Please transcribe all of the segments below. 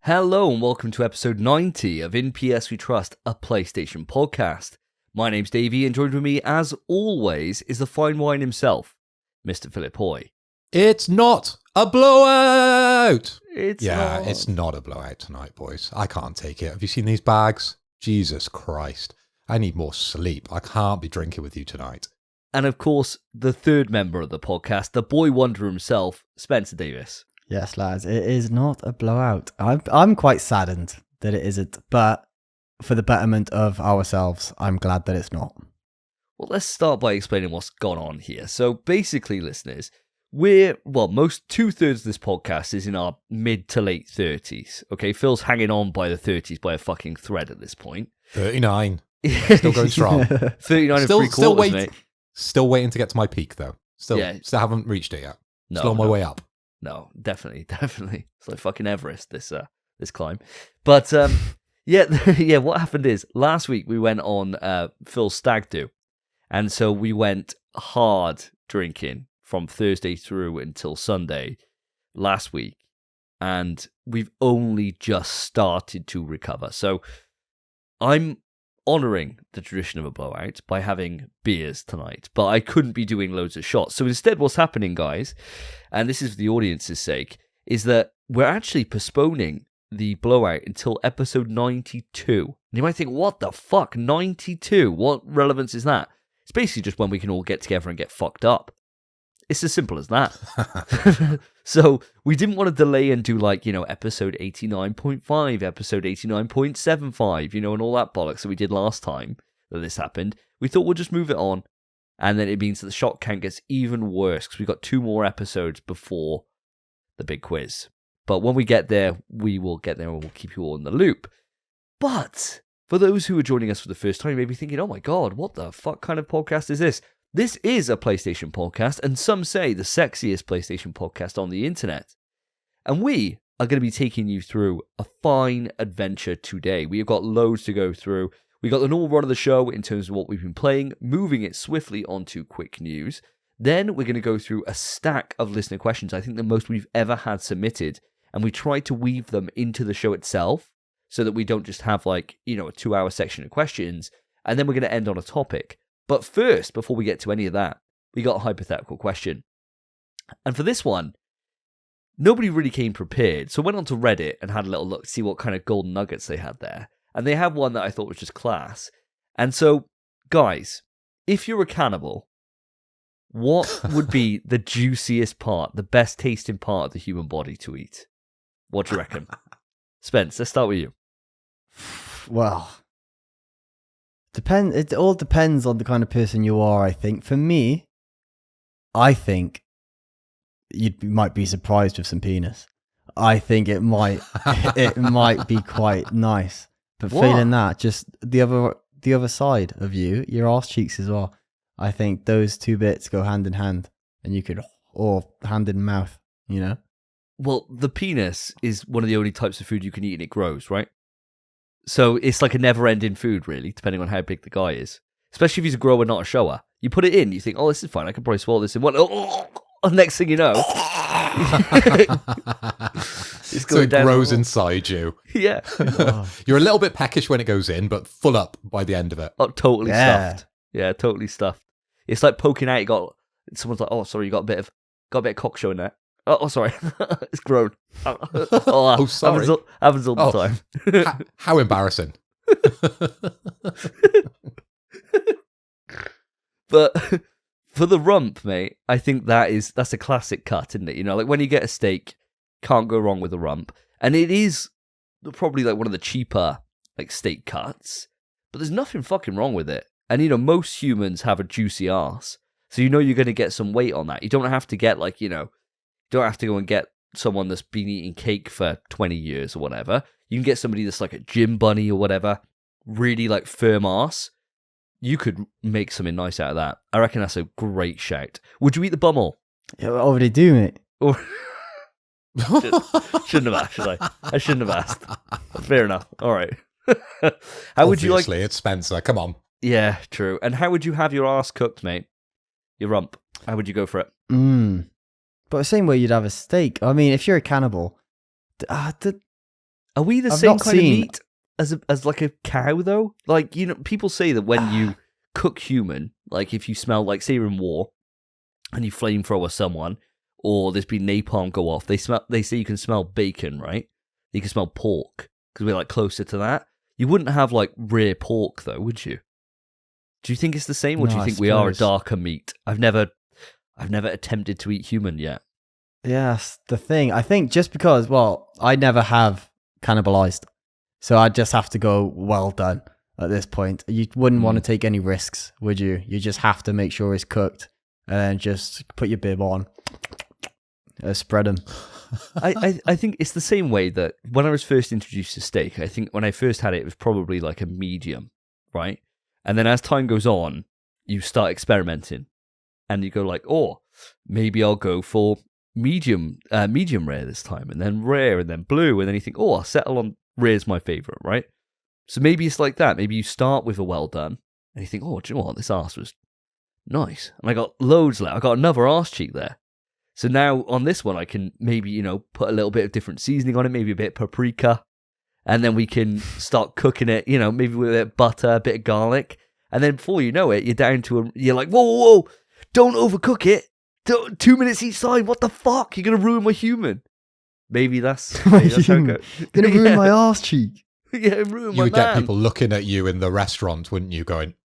Hello and welcome to episode 90 of In PS We Trust, a PlayStation podcast. My name's Davey and joined with me, as always, is the fine wine himself, Mr. Philip Hoy. It's not a blowout! Not. It's not a blowout tonight, boys. I can't take it. Have you seen these bags? Jesus Christ. I need more sleep. I can't be drinking with you tonight. And of course, the third member of the podcast, the boy wonder himself, Spencer Davis. Yes, lads, it is not a blowout. I'm quite saddened that it isn't, but for the betterment of ourselves, I'm glad that it's not. Well, let's start by explaining what's gone on here. So basically, listeners, most 2/3 of this podcast is in our mid to late 30s. Okay, Phil's hanging on by the 30s by a fucking thread at this point. 39. Still going strong. 39 and 3/4, mate. Still waiting to get to my peak, though. Still haven't reached it yet. Still on my way up. No, definitely. It's like fucking Everest, this climb. But, what happened is, last week we went on Phil's stag do. And so we went hard drinking from Thursday through until Sunday last week. And we've only just started to recover. So I'm honouring the tradition of a blowout by having beers tonight, but I couldn't be doing loads of shots. So instead, what's happening, guys, and this is for the audience's sake, is that we're actually postponing the blowout until episode 92. And you might think, what the fuck, 92? What relevance is that? It's basically just when we can all get together and get fucked up. It's as simple as that. So we didn't want to delay and do episode 89.5, episode 89.75, and all that bollocks that we did last time that this happened. We thought we'll just move it on. And then it means that the shot count gets even worse because we've got 2 more episodes before the big quiz. But when we get there, we will get there and we'll keep you all in the loop. But for those who are joining us for the first time, you may be thinking, oh my God, what the fuck kind of podcast is this? This is a PlayStation podcast, and some say the sexiest PlayStation podcast on the internet. And we are going to be taking you through a fine adventure today. We have got loads to go through. We got the normal run of the show in terms of what we've been playing, moving it swiftly onto quick news. Then we're going to go through a stack of listener questions, I think the most we've ever had submitted, and we tried to weave them into the show itself so that we don't just have a 2-hour section of questions, and then we're going to end on a topic. But first, before we get to any of that, we got a hypothetical question. And for this one, nobody really came prepared. So I went onto Reddit and had a little look to see what kind of golden nuggets they had there. And they had one that I thought was just class. And so, guys, if you're a cannibal, what would be the juiciest part, the best tasting part of the human body to eat? What do you reckon? Spence, let's start with you. Well, it all depends on the kind of person you are, I think. For me, I think you might be surprised with some penis. I think it might be quite nice. But failing that, just the other side of your arse cheeks as well. I think those 2 bits go hand in hand, and or hand in mouth, Well, the penis is one of the only types of food you can eat and it grows, right? So it's like a never-ending food, really, depending on how big the guy is. Especially if he's a grower, not a shower. You put it in, you think, oh, this is fine, I can probably swallow this in one. Next thing you know, it's going down. So it grows inside you. Yeah. You're a little bit peckish when it goes in, but full up by the end of it. Oh, totally stuffed. Yeah, totally stuffed. It's like poking out. Someone's like, oh, sorry, you got a bit of cock showing there. Oh, sorry. It's grown. Sorry. Happens all the time. How embarrassing. But for the rump, mate, I think that's a classic cut, isn't it? Like when you get a steak, can't go wrong with a rump. And it is probably like one of the cheaper steak cuts, but there's nothing fucking wrong with it. And most humans have a juicy arse. So you're going to get some weight on that. You don't have to get don't have to go and get someone that's been eating cake for 20 years or whatever. You can get somebody that's like a gym bunny or whatever, really firm arse. You could make something nice out of that. I reckon that's a great shout. Would you eat the bumhole? Yeah, I already do, mate. Shouldn't have asked, should I? I shouldn't have asked. Fair enough. All right. How would you like? Obviously, it's Spencer. Come on. Yeah, true. And how would you have your arse cooked, mate? Your rump. How would you go for it? But the same way you'd have a steak. I mean, if you're a cannibal, Are we the I've same not kind of seen- meat as like a cow though? Like, you know, people say that when you cook human, like if you smell, like say you're in war and you flamethrower someone, or there's been napalm go off, they say you can smell bacon, right? You can smell pork because we're like closer to that. You wouldn't have like rare pork though, would you? Do you think it's the same, or do No, you I think we are a suppose. darker meat? I've never attempted to eat human yet. Yeah, that's the thing. I think just because, well, I never have cannibalized, so I just have to go well done at this point. You wouldn't want to take any risks, would you? You just have to make sure it's cooked and then just put your bib on, spread them. I think it's the same way that when I was first introduced to steak, I think when I first had it, it was probably like a medium, right? And then as time goes on, you start experimenting and you go like, oh, maybe I'll go for medium rare this time, and then rare, and then blue, and then you think, oh, I'll settle on rare's my favorite, right? So maybe it's like that. Maybe you start with a well done, and you think, oh, do you know what? This arse was nice, and I got loads left. I got another arse cheek there. So now on this one, I can maybe, you know, put a little bit of different seasoning on it, maybe a bit of paprika, and then we can start cooking it, you know, maybe with a bit of butter, a bit of garlic, and then before you know it, you're down to you're like, whoa, whoa, whoa, don't overcook it. 2 minutes each side. What the fuck? You're gonna ruin my human. Maybe that's how it goes. Gonna ruin my arse cheek. Yeah, ruin You my would man. get people looking at you in the restaurant, wouldn't you, going,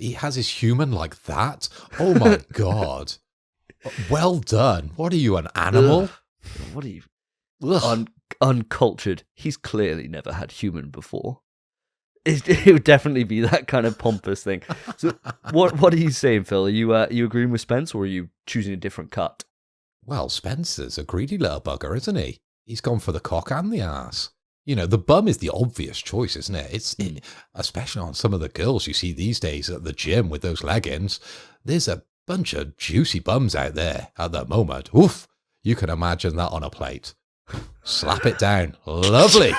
he has his human like that? Oh my God. Well done. What are you, an animal? Ugh. What are you? Uncultured. He's clearly never had human before. It would definitely be that kind of pompous thing. So, what are you saying, Phil? Are you agreeing with Spence, or are you choosing a different cut? Well, Spencer's a greedy little bugger, isn't he? He's gone for the cock and the ass. You know, the bum is the obvious choice, isn't it? Especially on some of the girls you see these days at the gym with those leggings. There's a bunch of juicy bums out there at the moment. Oof! You can imagine that on a plate. Slap it down. Lovely.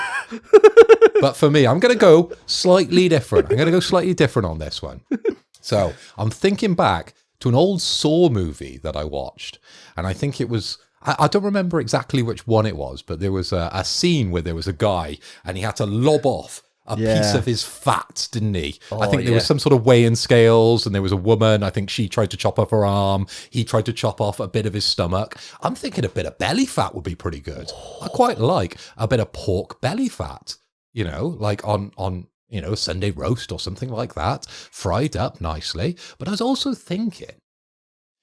But for me, I'm going to go slightly different. I'm going to go slightly different on this one. So I'm thinking back to an old Saw movie that I watched. And I think it was, I don't remember exactly which one it was, but there was a scene where there was a guy and he had to lob off a piece of his fat, didn't he? I think there was some sort of weighing scales, and there was a woman. I think she tried to chop off her arm. He tried to chop off a bit of his stomach. I'm thinking a bit of belly fat would be pretty good. I quite like a bit of pork belly fat, you know, like on you know, Sunday roast or something like that, fried up nicely. But I was also thinking,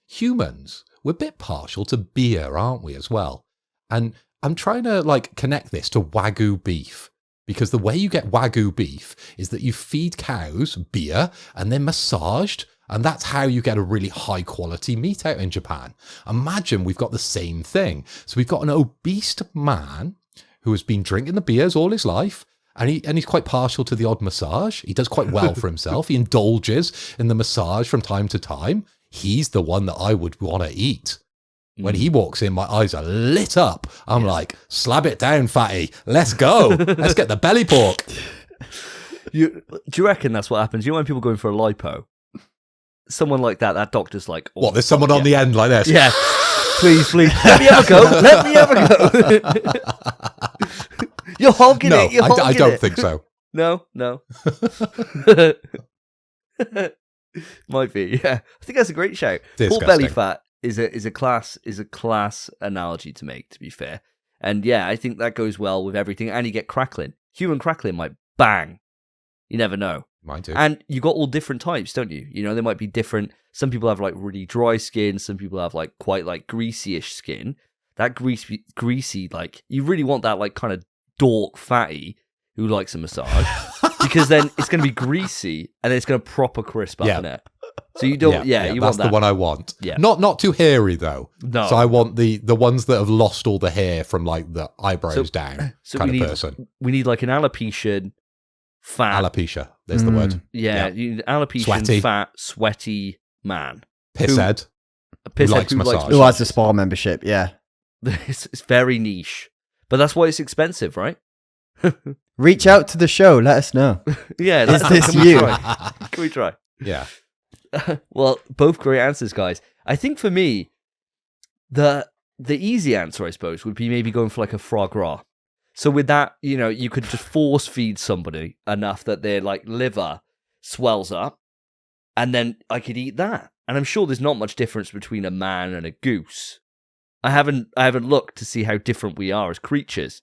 humans, we're a bit partial to beer, aren't we, as well? And I'm trying to like connect this to Wagyu beef. Because the way you get Wagyu beef is that you feed cows beer and they're massaged, and that's how you get a really high quality meat out in Japan. Imagine we've got the same thing. So we've got an obese man who has been drinking the beers all his life, and he's quite partial to the odd massage. He does quite well for himself. He indulges in the massage from time to time. He's the one that I would want to eat. When he walks in, my eyes are lit up. I'm like, slab it down, fatty. Let's go. Let's get the belly pork. Do you reckon that's what happens? You know when people go in for a lipo? Someone like that doctor's like... Oh, what, there's someone on the end like this? Yeah. Please. Let me have a go. Let me have a go. You're hogging it. You're hogging it. I don't think so. No. Might be, yeah. I think that's a great shout. Disgusting. Pork belly fat is a class analogy to make, to be fair. And yeah, I think that goes well with everything. And you get crackling. Human crackling might bang. You never know. Might do. And you got all different types, don't you? You know, there might be different. Some people have like really dry skin. Some people have like quite like greasy-ish skin. That greasy, like you really want that like kind of dork fatty who likes a massage, because then it's going to be greasy and then it's going to proper crisp up in it. So you don't, you want that. That's the one I want. Yeah. Not too hairy though. No. So I want the ones that have lost all the hair from like the eyebrows down kind of person. We need like an alopecia fat. Alopecia. There's the word. Yeah. You need alopecia Sweaty. fat, sweaty man. Pisshead. A pisshead likes who massage. Who has a spa membership? Yeah. It's very niche, but that's why it's expensive, right? Reach out to the show. Let us know. Yeah. Is this can we you? try? Can we try? Yeah. Well, both great answers, guys. I think for me, the easy answer, I suppose, would be maybe going for like a foie gras. So with that, you could just force feed somebody enough that their like liver swells up, and then I could eat that. And I'm sure there's not much difference between a man and a goose. I haven't looked to see how different we are as creatures.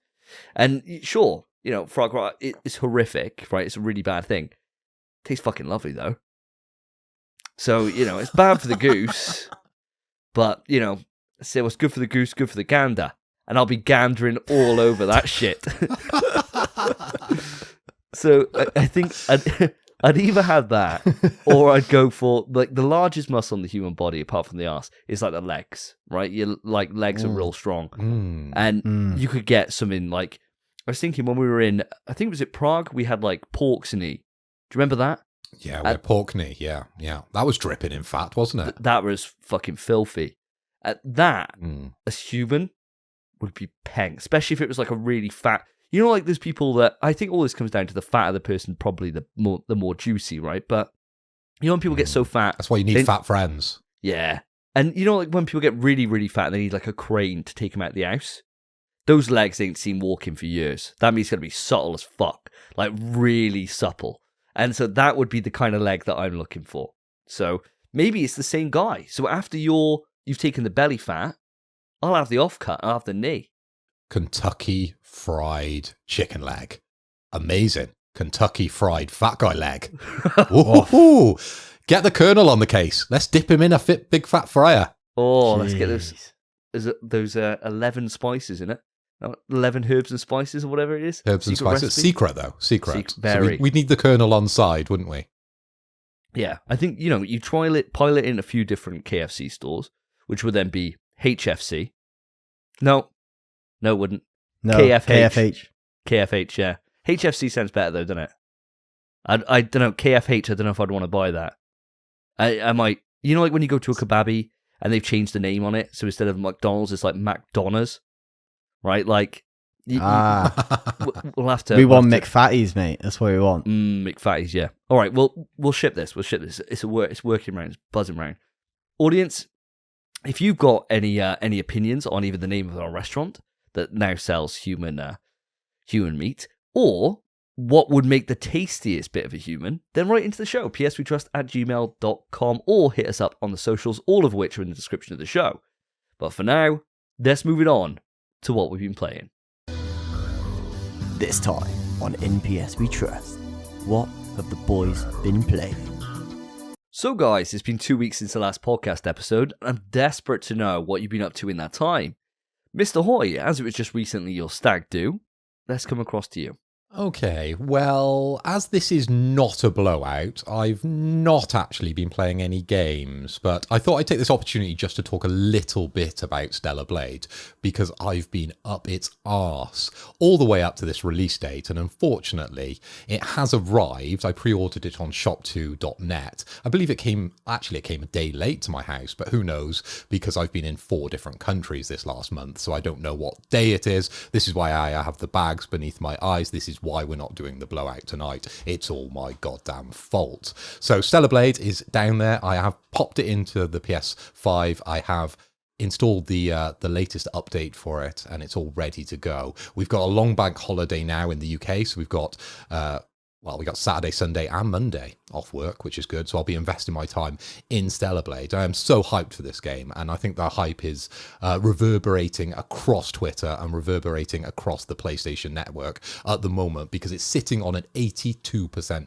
And sure, frog rot, it's horrific, right? It's a really bad thing. Tastes fucking lovely though. So, it's bad for the goose, but, say what's good for the goose, good for the gander. And I'll be gandering all over that shit. So I think I'd either have that, or I'd go for, like, the largest muscle in the human body, apart from the arse, is like the legs, right? Your like legs are real strong. And you could get some in, like, I was thinking when we were in, I think it was at Prague, we had like pork's knee. Do you remember that? Yeah, we had pork knee. Yeah. That was dripping in fat, wasn't it? That was fucking filthy. That, as human, would be peng, especially if it was like a really fat. Like there's people that, I think all this comes down to the fat of the person, probably the more juicy, right? But when people get so fat, that's why you need fat friends. Yeah, and like when people get really, really fat, they need like a crane to take them out of the house. Those legs ain't seen walking for years. That means it's gonna be subtle as fuck, like really supple. And so that would be the kind of leg that I'm looking for. So maybe it's the same guy. So after you've taken the belly fat, I'll have the offcut, I'll have the knee. Kentucky Fried Chicken Leg. Amazing. Kentucky Fried Fat Guy Leg. Ooh. Get the Colonel on the case. Let's dip him in a big fat fryer. Oh, let's get those 11 spices in it. 11 herbs and spices or whatever it is. Herbs and spices. Recipe? Secret, though. Secret. Very. So we'd need the Colonel on side, wouldn't we? Yeah. I think, you pilot in a few different KFC stores, which would then be HFC. No, it wouldn't. No, KFH. KFH, yeah. HFC sounds better, though, doesn't it? I don't know. KFH, I don't know if I'd want to buy that. I might. Like when you go to a kebabi and they've changed the name on it, so instead of McDonald's, it's like McDonald's. Right, like we'll have to. We want McFatties, mate. That's what we want. McFatties, yeah. All right, we'll ship this. It's working around. It's buzzing around. Audience, if you've got any opinions on either the name of our restaurant that now sells human meat, or what would make the tastiest bit of a human, then write into the show, pswetrust@gmail.com, or hit us up on the socials, all of which are in the description of the show. But for now, let's move it on to what we've been playing. This time on NPS We Trust, what have the boys been playing? So guys, it's been 2 weeks since the last podcast episode, and I'm desperate to know what you've been up to in that time. Mr. Hoy, as it was just recently your stag do, let's come across to you. Okay, well, as this is not a blowout, I've not actually been playing any games, but I thought I'd take this opportunity just to talk a little bit about Stellar Blade, because I've been up its arse all the way up to this release date, and unfortunately, it has arrived. I pre-ordered it on shop2.net. I believe it came a day late to my house, but who knows, because I've been in 4 different countries this last month, so I don't know what day it is. This is why I have the bags beneath my eyes. This is why we're not doing the blowout tonight. It's all my goddamn fault. So Stellar Blade is down there. I have popped it into the PS5. I have installed the latest update for it, and it's all ready to go. We've got a long bank holiday now in the UK, so we've got we got Saturday, Sunday, and Monday off work, which is good. So I'll be investing my time in Stellar Blade. I am so hyped for this game, and I think the hype is reverberating across Twitter and reverberating across the PlayStation network at the moment, because it's sitting on an 82%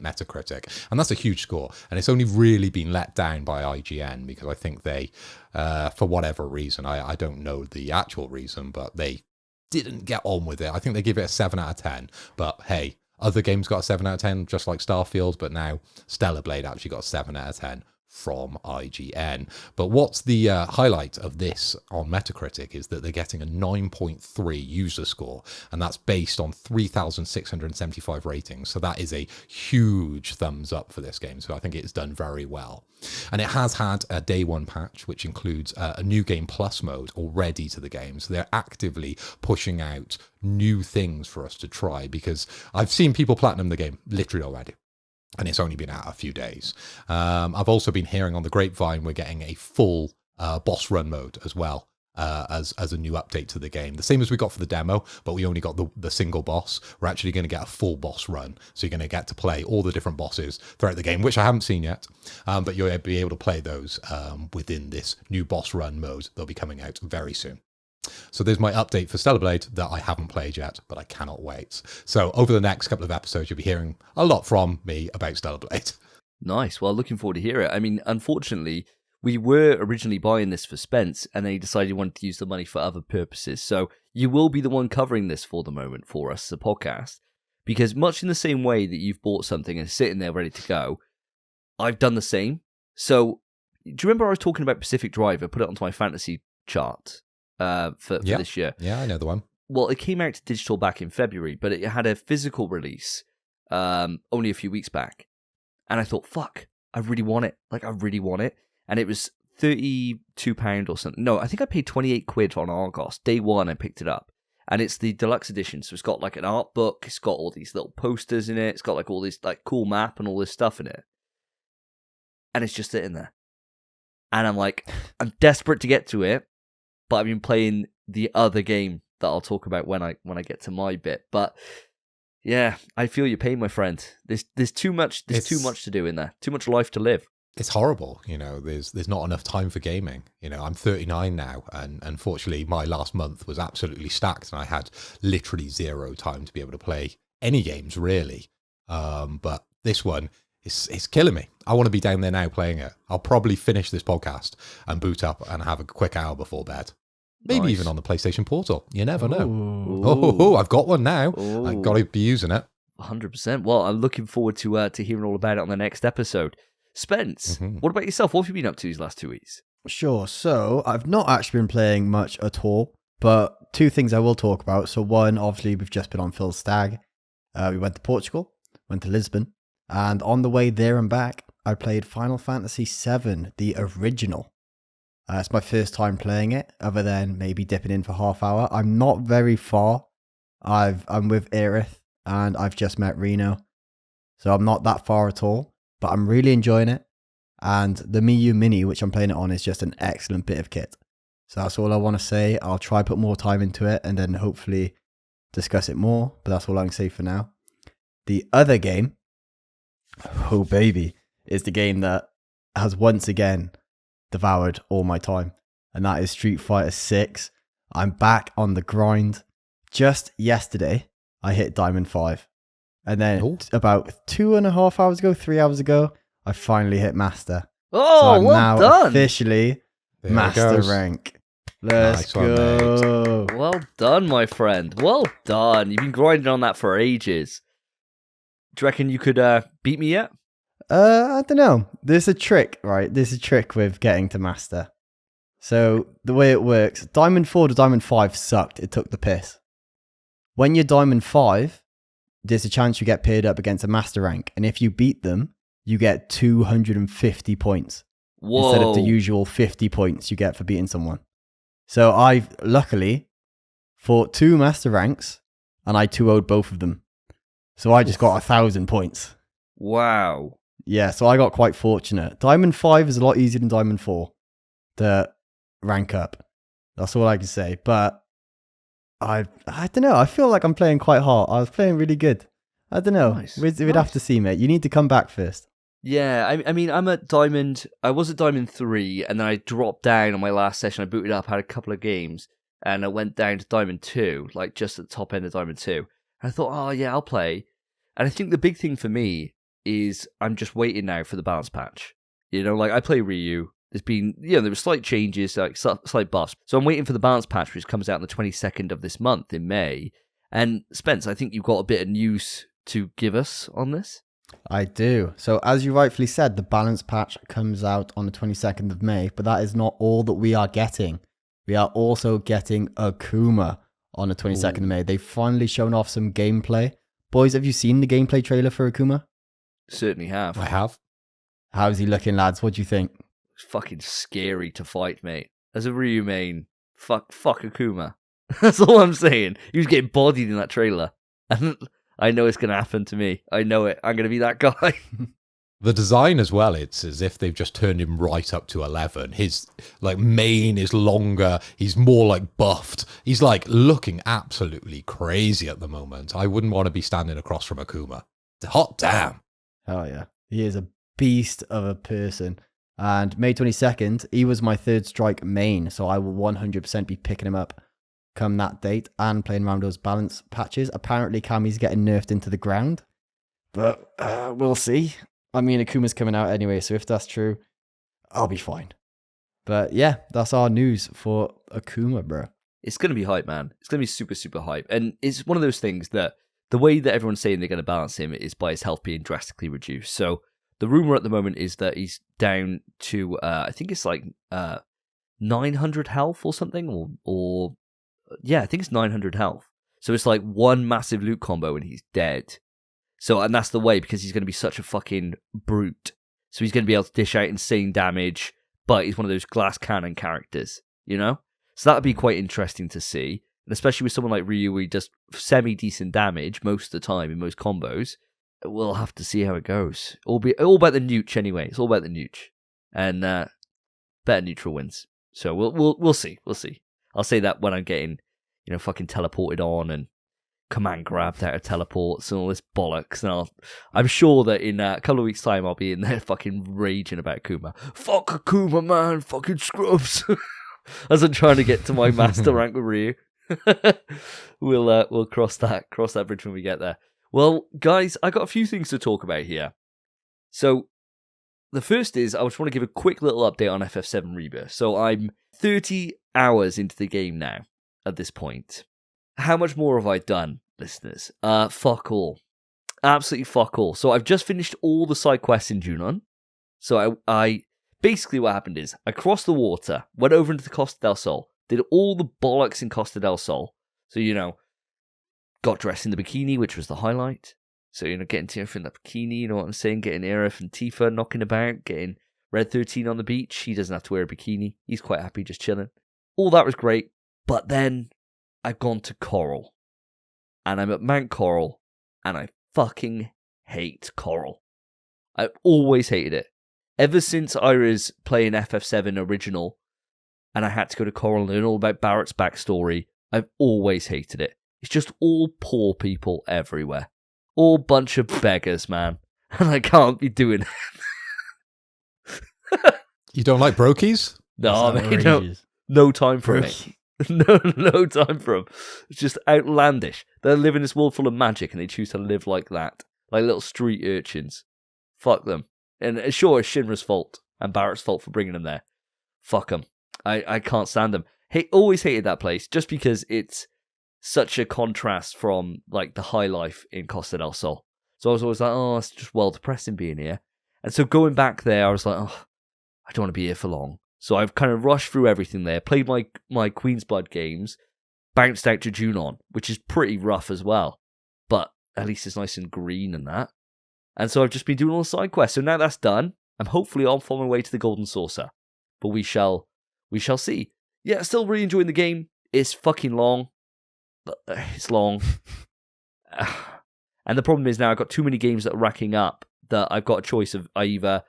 Metacritic, and that's a huge score. And it's only really been let down by IGN, because I think they, for whatever reason, I don't know the actual reason, but they didn't get on with it. I think they give it a 7 out of 10, but hey, other games got a 7 out of 10, just like Starfield, but now Stellar Blade actually got a 7 out of 10 from IGN. But what's the highlight of this on Metacritic is that they're getting a 9.3 user score, and that's based on 3,675 ratings. So that is a huge thumbs up for this game. So I think it's done very well. And it has had a day one patch, which includes a new game plus mode already to the game. So they're actively pushing out new things for us to try, because I've seen people platinum the game literally already, and it's only been out a few days. I've also been hearing on the grapevine we're getting a full boss run mode as well as a new update to the game. The same as we got for the demo, but we only got the single boss. We're actually going to get a full boss run. So you're going to get to play all the different bosses throughout the game, which I haven't seen yet. But you'll be able to play those within this new boss run mode. They'll be coming out very soon. So there's my update for Stellar Blade that I haven't played yet, but I cannot wait. So over the next couple of episodes, you'll be hearing a lot from me about Stellar Blade. Nice. Well, looking forward to hear it. I mean, unfortunately, we were originally buying this for Spence, and then he decided he wanted to use the money for other purposes. So you will be the one covering this for the moment for us as a podcast, because much in the same way that you've bought something and it's sitting there ready to go, I've done the same. So do you remember I was talking about Pacific Drive? I put it onto my fantasy chart for this year. Yeah, I know the one. Well, it came out to digital back in February, but it had a physical release only a few weeks back. And I thought, fuck, I really want it. Like, I really want it. And it was £32 or something. No, I think I paid 28 quid on Argos. Day one, I picked it up. And it's the deluxe edition. So it's got like an art book. It's got all these little posters in it. It's got like all this like cool map and all this stuff in it. And it's just sitting there. And I'm like, I'm desperate to get to it. But I've been playing the other game that I'll talk about when I get to my bit. But yeah, I feel your pain, my friend. There's too much. There's too much to do in there. Too much life to live. It's horrible, there's not enough time for gaming. I'm 39 now, and unfortunately my last month was absolutely stacked, and I had literally zero time to be able to play any games, really. But this one, it's killing me. I want to be down there now playing it. I'll probably finish this podcast and boot up and have a quick hour before bed. Maybe even on the PlayStation Portal. You never know. Oh, I've got one now. I've got to be using it. 100%. Well, I'm looking forward to hearing all about it on the next episode. Spence, what about yourself? What have you been up to these last 2 weeks? Sure. So I've not actually been playing much at all, but two things I will talk about. So one, obviously, we've just been on Phil's Stag. We went to Portugal, went to Lisbon, and on the way there and back, I played Final Fantasy VII, the original. It's my first time playing it, other than maybe dipping in for half hour. I'm not very far. I'm with Aerith, and I've just met Reno, so I'm not that far at all. But I'm really enjoying it, and the Miyu Mini, which I'm playing it on, is just an excellent bit of kit. So that's all I want to say. I'll try put more time into it, and then hopefully discuss it more, but that's all I can say for now. The other game, oh baby, is the game that has once again devoured all my time, and that is Street Fighter 6. I'm back on the grind. Just yesterday, I hit Diamond 5. And then about 2.5 hours ago, 3 hours ago, I finally hit Master. Oh, so I'm well now done. Officially there Master rank. Let's go. Well done, my friend. Well done. You've been grinding on that for ages. Do you reckon you could beat me yet? I don't know. There's a trick, right? There's a trick with getting to Master. So the way it works, Diamond 4 to Diamond 5 sucked. It took the piss. When you're Diamond 5, there's a chance you get paired up against a Master rank. And if you beat them, you get 250 points. Whoa. Instead of the usual 50 points you get for beating someone. So I've luckily fought 2 Master ranks, and I 2-0'd both of them. So I just got 1,000 points. Wow. Yeah, so I got quite fortunate. Diamond 5 is a lot easier than Diamond 4 to rank up. That's all I can say. But I don't know. I feel like I'm playing quite hard. I was playing really good. I don't know. Nice. We'd have to see, mate. You need to come back first. Yeah, I mean, I'm at Diamond. I was at Diamond 3, and then I dropped down on my last session. I booted up, had a couple of games, and I went down to Diamond 2, like just at the top end of Diamond 2. And I thought, oh, yeah, I'll play. And I think the big thing for me is I'm just waiting now for the balance patch. Like I play Ryu. There's been, there were slight changes, like slight buffs. So I'm waiting for the balance patch, which comes out on the 22nd of this month in May. And Spence, I think you've got a bit of news to give us on this. I do. So as you rightfully said, the balance patch comes out on the 22nd of May, but that is not all that we are getting. We are also getting Akuma on the 22nd of May. They've finally shown off some gameplay. Boys, have you seen the gameplay trailer for Akuma? Certainly have. I have. How's he looking, lads? What do you think? It's fucking scary to fight, mate. As a Ryu main, fuck Akuma. That's all I'm saying. He was getting bodied in that trailer. And I know it's going to happen to me. I know it. I'm going to be that guy. The design as well, it's as if they've just turned him right up to 11. His like mane is longer. He's more like buffed. He's like looking absolutely crazy at the moment. I wouldn't want to be standing across from Akuma. Hot damn. Oh yeah, he is a beast of a person. And May 22nd, he was my third strike main, so I will 100% be picking him up come that date and playing around those balance patches. Apparently, Kami's getting nerfed into the ground, but we'll see. I mean, Akuma's coming out anyway, so if that's true, I'll be fine. But yeah, that's our news for Akuma, bro. It's going to be hype, man. It's going to be super, super hype. And it's one of those things that the way that everyone's saying they're going to balance him is by his health being drastically reduced. So the rumor at the moment is that he's down to, I think it's like 900 health or something, or yeah, I think it's 900 health. So it's like one massive loot combo and he's dead. So, and that's the way, because he's going to be such a fucking brute. So he's going to be able to dish out insane damage, but he's one of those glass cannon characters, you know? So that would be quite interesting to see. And especially with someone like Ryu, who does semi-decent damage most of the time in most combos. We'll have to see how it goes. All about the Nooch anyway. It's all about the Nooch. And better neutral wins. So we'll see. We'll see. I'll say that when I'm getting, fucking teleported on and command grabbed out of teleports and all this bollocks, and I'm sure that in a couple of weeks' time I'll be in there fucking raging about Akuma. Fuck Akuma, man, fucking scrubs. As I'm trying to get to my master rank with Ryu. We'll cross that bridge when we get there. Well, guys, I got a few things to talk about here. So the first is I just want to give a quick little update on FF7 Rebirth. So I'm 30 hours into the game now at this point. How much more have I done, listeners? Fuck all. Absolutely fuck all. So I've just finished all the side quests in Junon. So I basically what happened is I crossed the water, went over into the Costa del Sol, did all the bollocks in Costa del Sol. So, got dressed in the bikini, which was the highlight. So, getting Tifa in the bikini, you know what I'm saying? Getting Aerith and Tifa knocking about, getting Red 13 on the beach. He doesn't have to wear a bikini. He's quite happy just chilling. All that was great. But then I've gone to Coral. And I'm at Mount Coral. And I fucking hate Coral. I've always hated it. Ever since I was playing FF7 original and I had to go to Coral and learn all about Barrett's backstory, I've always hated it. It's just all poor people everywhere. All bunch of beggars, man. And I can't be doing it. You don't like brokies? No, man, no time for it. No time for them. It's just outlandish. They live in this world full of magic and they choose to live like that. Like little street urchins. Fuck them. And sure, it's Shinra's fault and Barrett's fault for bringing them there. Fuck them. I can't stand them. Always hated that place just because it's such a contrast from like the high life in Costa del Sol. So I was always like, oh, it's just well depressing being here. And so going back there, I was like, oh, I don't want to be here for long. So I've kind of rushed through everything there, played my Queen's Blood games, bounced out to Junon, which is pretty rough as well. But at least it's nice and green and that. And so I've just been doing all the side quests. So now that's done, I'm hopefully on my way to the Golden Saucer. But we shall see. Yeah, still really enjoying the game. It's fucking long. It's long. And the problem is now I've got too many games that are racking up that I've got a choice of I either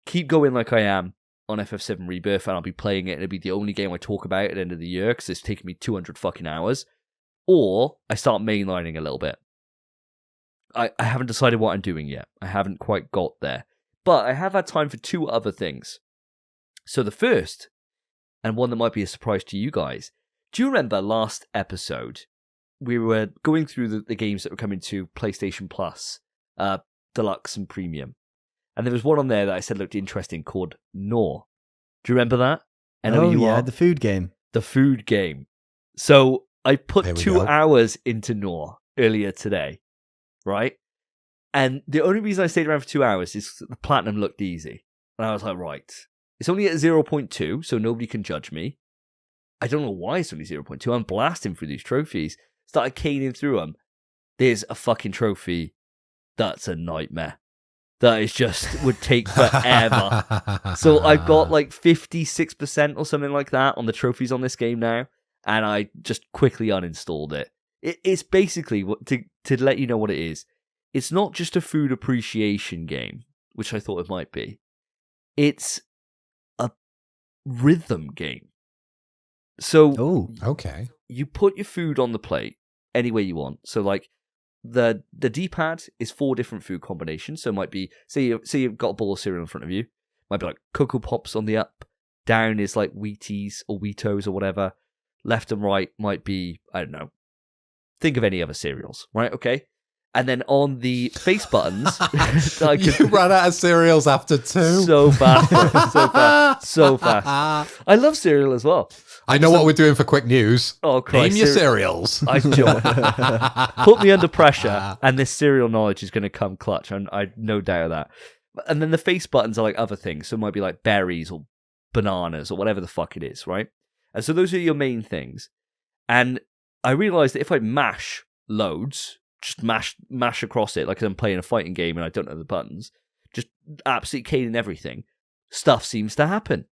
keep going like I am on FF7 Rebirth and I'll be playing it and it'll be the only game I talk about at the end of the year because it's taken me 200 fucking hours, or I start mainlining a little bit. I haven't decided what I'm doing yet. I haven't quite got there. But I have had time for two other things. So the first, and one that might be a surprise to you guys, do you remember last episode, we were going through the games that were coming to PlayStation Plus, Deluxe and Premium. And there was one on there that I said looked interesting called Gnaw. Do you remember that? The food game. The food game. So I put 2 hours into Gnaw earlier today, right? And the only reason I stayed around for 2 hours is the platinum looked easy. And I was like, right. It's only at 0.2, so nobody can judge me. I don't know why it's only 0.2. I'm blasting through these trophies. Started caning through them. There's a fucking trophy that's a nightmare. That is just would take forever. So I've got like 56% or something like that on the trophies on this game now. And I just quickly uninstalled it. It's basically, to let you know what it is, it's not just a food appreciation game. which I thought it might be. It's a rhythm game. So Oh, Okay. you put your food on the plate any way you want. So like the D-pad is 4 different food combinations. So it might be, say you've got a bowl of cereal in front of you. Might be like Cocoa Pops on the up. Down is like Wheaties or Wheatos or whatever. Left and right might be, I don't know. Think of any other cereals, right? Okay. And then on the face buttons, You ran out of cereals after 2. so fast, so fast. I love cereal as well. I know what we're doing for quick news. Oh, Christ. Name your cereals. I put me under pressure, and this cereal knowledge is going to come clutch. I no doubt of that. And then the face buttons are like other things. So it might be like berries or bananas or whatever the fuck it is, right? And so those are your main things. And I realized that if I mash loads, just mash across it like I'm playing a fighting game and I don't know the buttons, just absolutely caning everything, stuff seems to happen.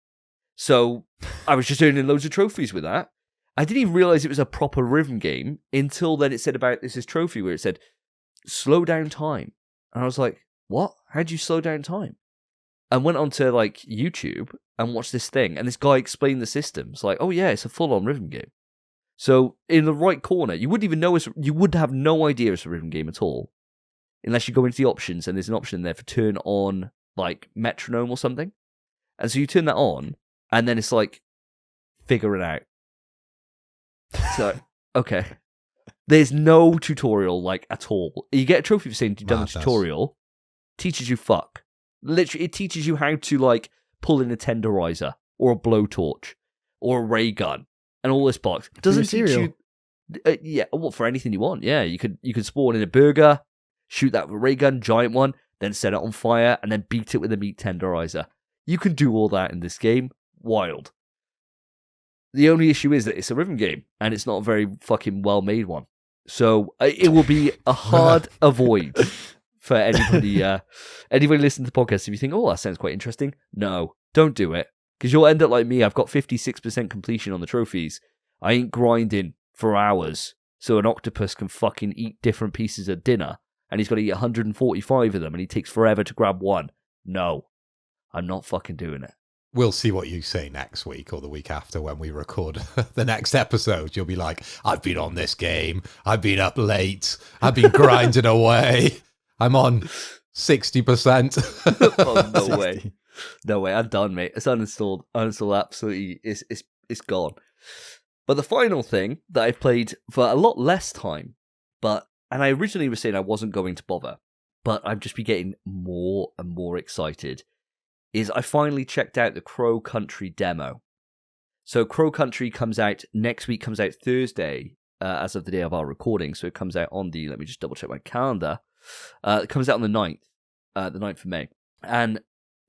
So I was just earning loads of trophies with that. I didn't even realize it was a proper rhythm game until then it said about this trophy where it said, slow down time. And I was like, what? How do you slow down time? And went onto like YouTube and watched this thing. And this guy explained the systems. Like, oh yeah, it's a full-on rhythm game. So in the right corner, you wouldn't even know you would have no idea it's a rhythm game at all. Unless you go into the options and there's an option there for turn on like metronome or something. And so you turn that on and then it's like, figure it out. So, okay. There's no tutorial like at all. You get a trophy for saying you've done the tutorial. Teaches you fuck. Literally, it teaches you how to like pull in a tenderizer or a blowtorch or a ray gun and all this box. Doesn't teach you. Yeah, well, for anything you want. Yeah, you could spawn in a burger, shoot that with a ray gun, giant one, then set it on fire and then beat it with a meat tenderizer. You can do all that in this game. Wild. The only issue is that it's a rhythm game and it's not a very fucking well made one. So it will be a hard avoid. For anybody listening to the podcast, if you think, oh, that sounds quite interesting, no, don't do it. Because you'll end up like me. I've got 56% completion on the trophies. I ain't grinding for hours so an octopus can fucking eat different pieces of dinner, and he's got to eat 145 of them, and he takes forever to grab one. No, I'm not fucking doing it. We'll see what you say next week or the week after when we record the next episode. You'll be like, I've been on this game. I've been up late. I've been grinding away. I'm on 60%. Oh, no way. No way. I'm done, mate. It's uninstalled. Uninstalled absolutely. It's gone. But the final thing that I've played for a lot less time, and I originally was saying I wasn't going to bother, but I've just been getting more and more excited, is I finally checked out the Crow Country demo. So Crow Country comes out next week, comes out Thursday, as of the day of our recording. So it comes out on let me just double check my calendar. It comes out on the 9th of May. And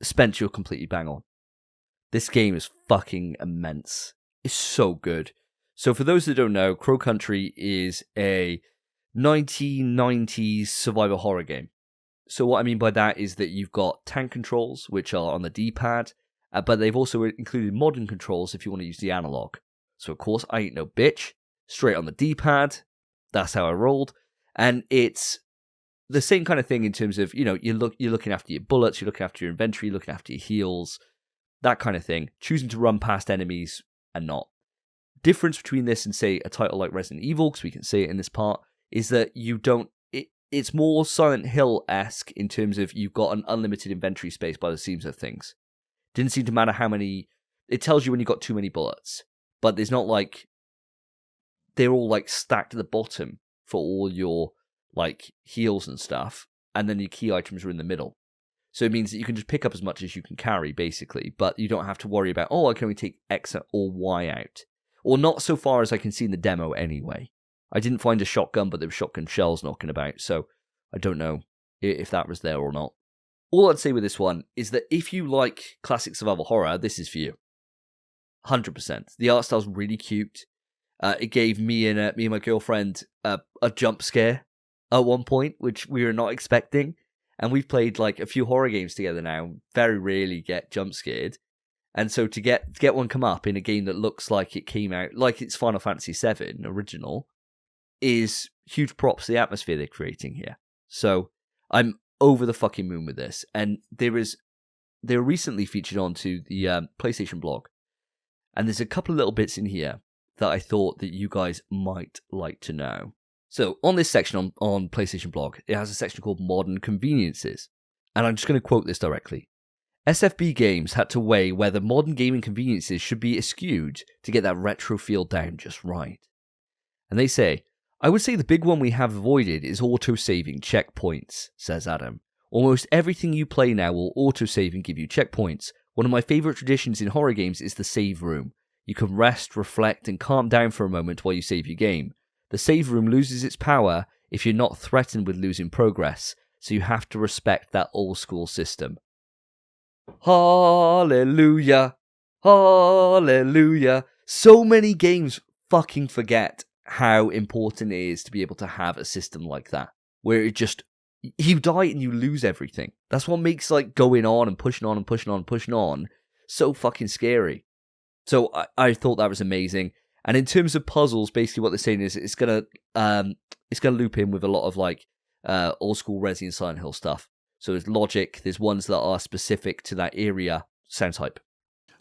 Spence, you're completely bang on. This game is fucking immense. It's so good. So for those that don't know, Crow Country is a 1990s survival horror game. So what I mean by that is that you've got tank controls, which are on the D-pad, but they've also included modern controls if you want to use the analog. So of course, I ain't no bitch. Straight on the D-pad. That's how I rolled. And it's the same kind of thing in terms of, you're looking after your bullets, you're looking after your inventory, you're looking after your heals, that kind of thing. Choosing to run past enemies and not. Difference between this and, say, a title like Resident Evil, because we can see it in this part, is that you don't... It's more Silent Hill-esque in terms of you've got an unlimited inventory space by the seams of things. Didn't seem to matter how many... It tells you when you've got too many bullets, but there's not like... They're all like stacked at the bottom for all your like heals and stuff, and then your key items are in the middle. So it means that you can just pick up as much as you can carry, basically, but you don't have to worry about, I can only take X or Y out. Or not so far as I can see in the demo anyway. I didn't find a shotgun, but there were shotgun shells knocking about, so I don't know if that was there or not. All I'd say with this one is that if you like classic survival horror, this is for you. 100%. The art style's really cute. It gave me and my girlfriend a jump scare at one point, which we were not expecting. And we've played like a few horror games together now. Very rarely get jump scared. And so to get one come up in a game that looks like it came out, like it's Final Fantasy VII original, is huge props to the atmosphere they're creating here. So I'm over the fucking moon with this. And they were recently featured onto the PlayStation blog. And there's a couple of little bits in here that I thought that you guys might like to know. So on this section on PlayStation blog, it has a section called Modern Conveniences. And I'm just going to quote this directly. SFB Games had to weigh whether modern gaming conveniences should be eschewed to get that retro feel down just right. And they say, I would say the big one we have avoided is auto-saving checkpoints, says Adam. Almost everything you play now will auto-save and give you checkpoints. One of my favourite traditions in horror games is the save room. You can rest, reflect, and calm down for a moment while you save your game. The save room loses its power if you're not threatened with losing progress, so you have to respect that old-school system. Hallelujah! Hallelujah! So many games fucking forget how important it is to be able to have a system like that, where it just, you die and you lose everything. That's what makes like going on and pushing on and pushing on and pushing on so fucking scary. So I thought that was amazing. And in terms of puzzles, basically what they're saying is it's gonna loop in with a lot of like old school Resident and Silent Hill stuff. So there's logic, there's ones that are specific to that area. Sounds hype.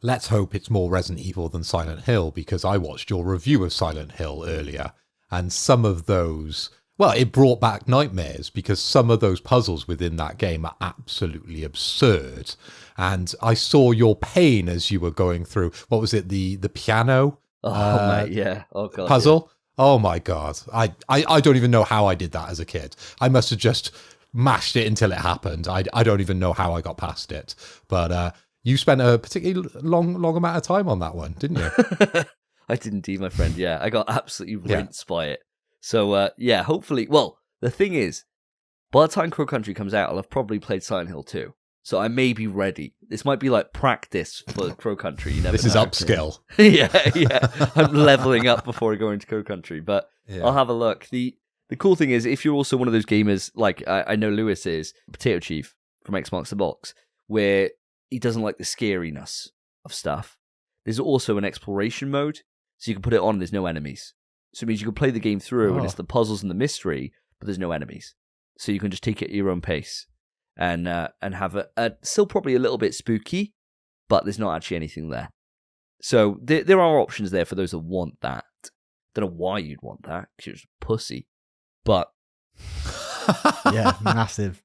Let's hope it's more Resident Evil than Silent Hill, because I watched your review of Silent Hill earlier, and some of those, well, it brought back nightmares, because some of those puzzles within that game are absolutely absurd. And I saw your pain as you were going through, what was it, the piano mate, yeah. Oh, God, puzzle? Yeah. Oh, my God. I don't even know how I did that as a kid. I must have just mashed it until it happened. I don't even know how I got past it. But you spent a particularly long amount of time on that one, didn't you? I did indeed, my friend. Yeah, I got absolutely rinsed by it. So, yeah, hopefully... Well, the thing is, by the time Crow Country comes out, I'll have probably played Silent Hill 2. So I may be ready. This might be like practice for Crow Country. You never This know. is upskill. yeah. I'm leveling up before I go into Crow Country. But I'll have a look. The cool thing is, if you're also one of those gamers, like I know Lewis is, Potato Chief from Xbox the Box, where he doesn't like the scariness of stuff, there's also an exploration mode, so you can put it on and there's no enemies. So it means you can play the game through and it's the puzzles and the mystery, but there's no enemies. So you can just take it at your own pace and have a still probably a little bit spooky, but there's not actually anything there. So there are options there for those that want that. Don't know why you'd want that, because you're just a pussy. But yeah, massive.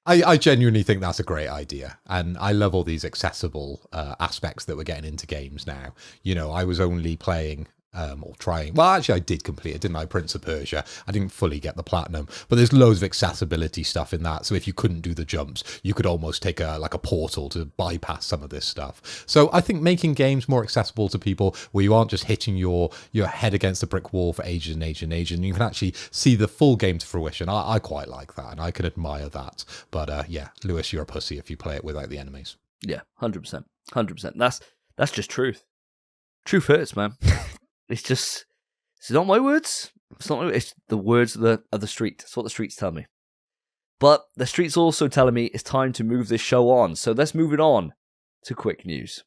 I genuinely think that's a great idea. And I love all these accessible aspects that we're getting into games now. You know, I was only playing or trying. Well, actually, I did complete it, didn't I? Prince of Persia. I didn't fully get the platinum, but there's loads of accessibility stuff in that. So if you couldn't do the jumps, you could almost take a portal to bypass some of this stuff. So I think making games more accessible to people, where you aren't just hitting your head against a brick wall for ages and ages and ages, and you can actually see the full game to fruition. I quite like that, and I can admire that. But yeah, Lewis, you're a pussy if you play it without the enemies. Yeah, 100%. 100%. That's just truth. Truth hurts, man. It's not my words. It's the words of the street. That's what the streets tell me. But the streets also telling me it's time to move this show on. So let's move it on to quick news.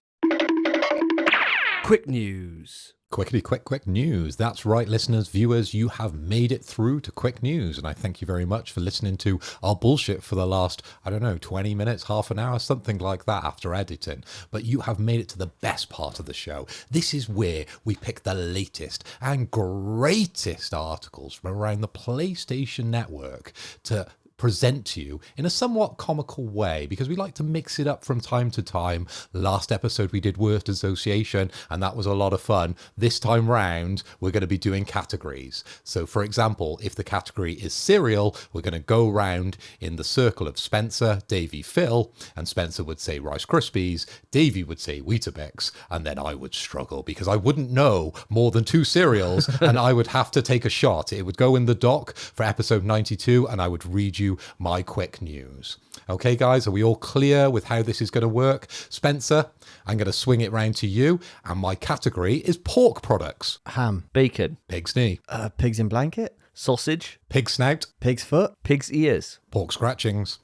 Quick news. Quick news. That's right, listeners, viewers, you have made it through to quick news. And I thank you very much for listening to our bullshit for the last, 20 minutes, half an hour, something like that after editing. But you have made it to the best part of the show. This is where we pick the latest and greatest articles from around the PlayStation Network to present to you in a somewhat comical way, because we like to mix it up from time to time. Last episode we did Worst Association, and that was a lot of fun. This time round we're going to be doing categories. So for example, if the category is cereal, we're going to go round in the circle of Spencer, Davey, Phil, and Spencer would say Rice Krispies, Davey would say Weetabix, and then I would struggle because I wouldn't know more than two cereals and I would have to take a shot. It would go in the doc for episode 92 and I would read you my quick news. Okay, guys, are we all clear with how this is going to work? Spencer, I'm going to swing it round to you, and my category is pork products. Ham. Bacon. Pig's knee. Pigs in blanket. Sausage. Pig snout. Pig's foot. Pig's ears. Pork scratchings.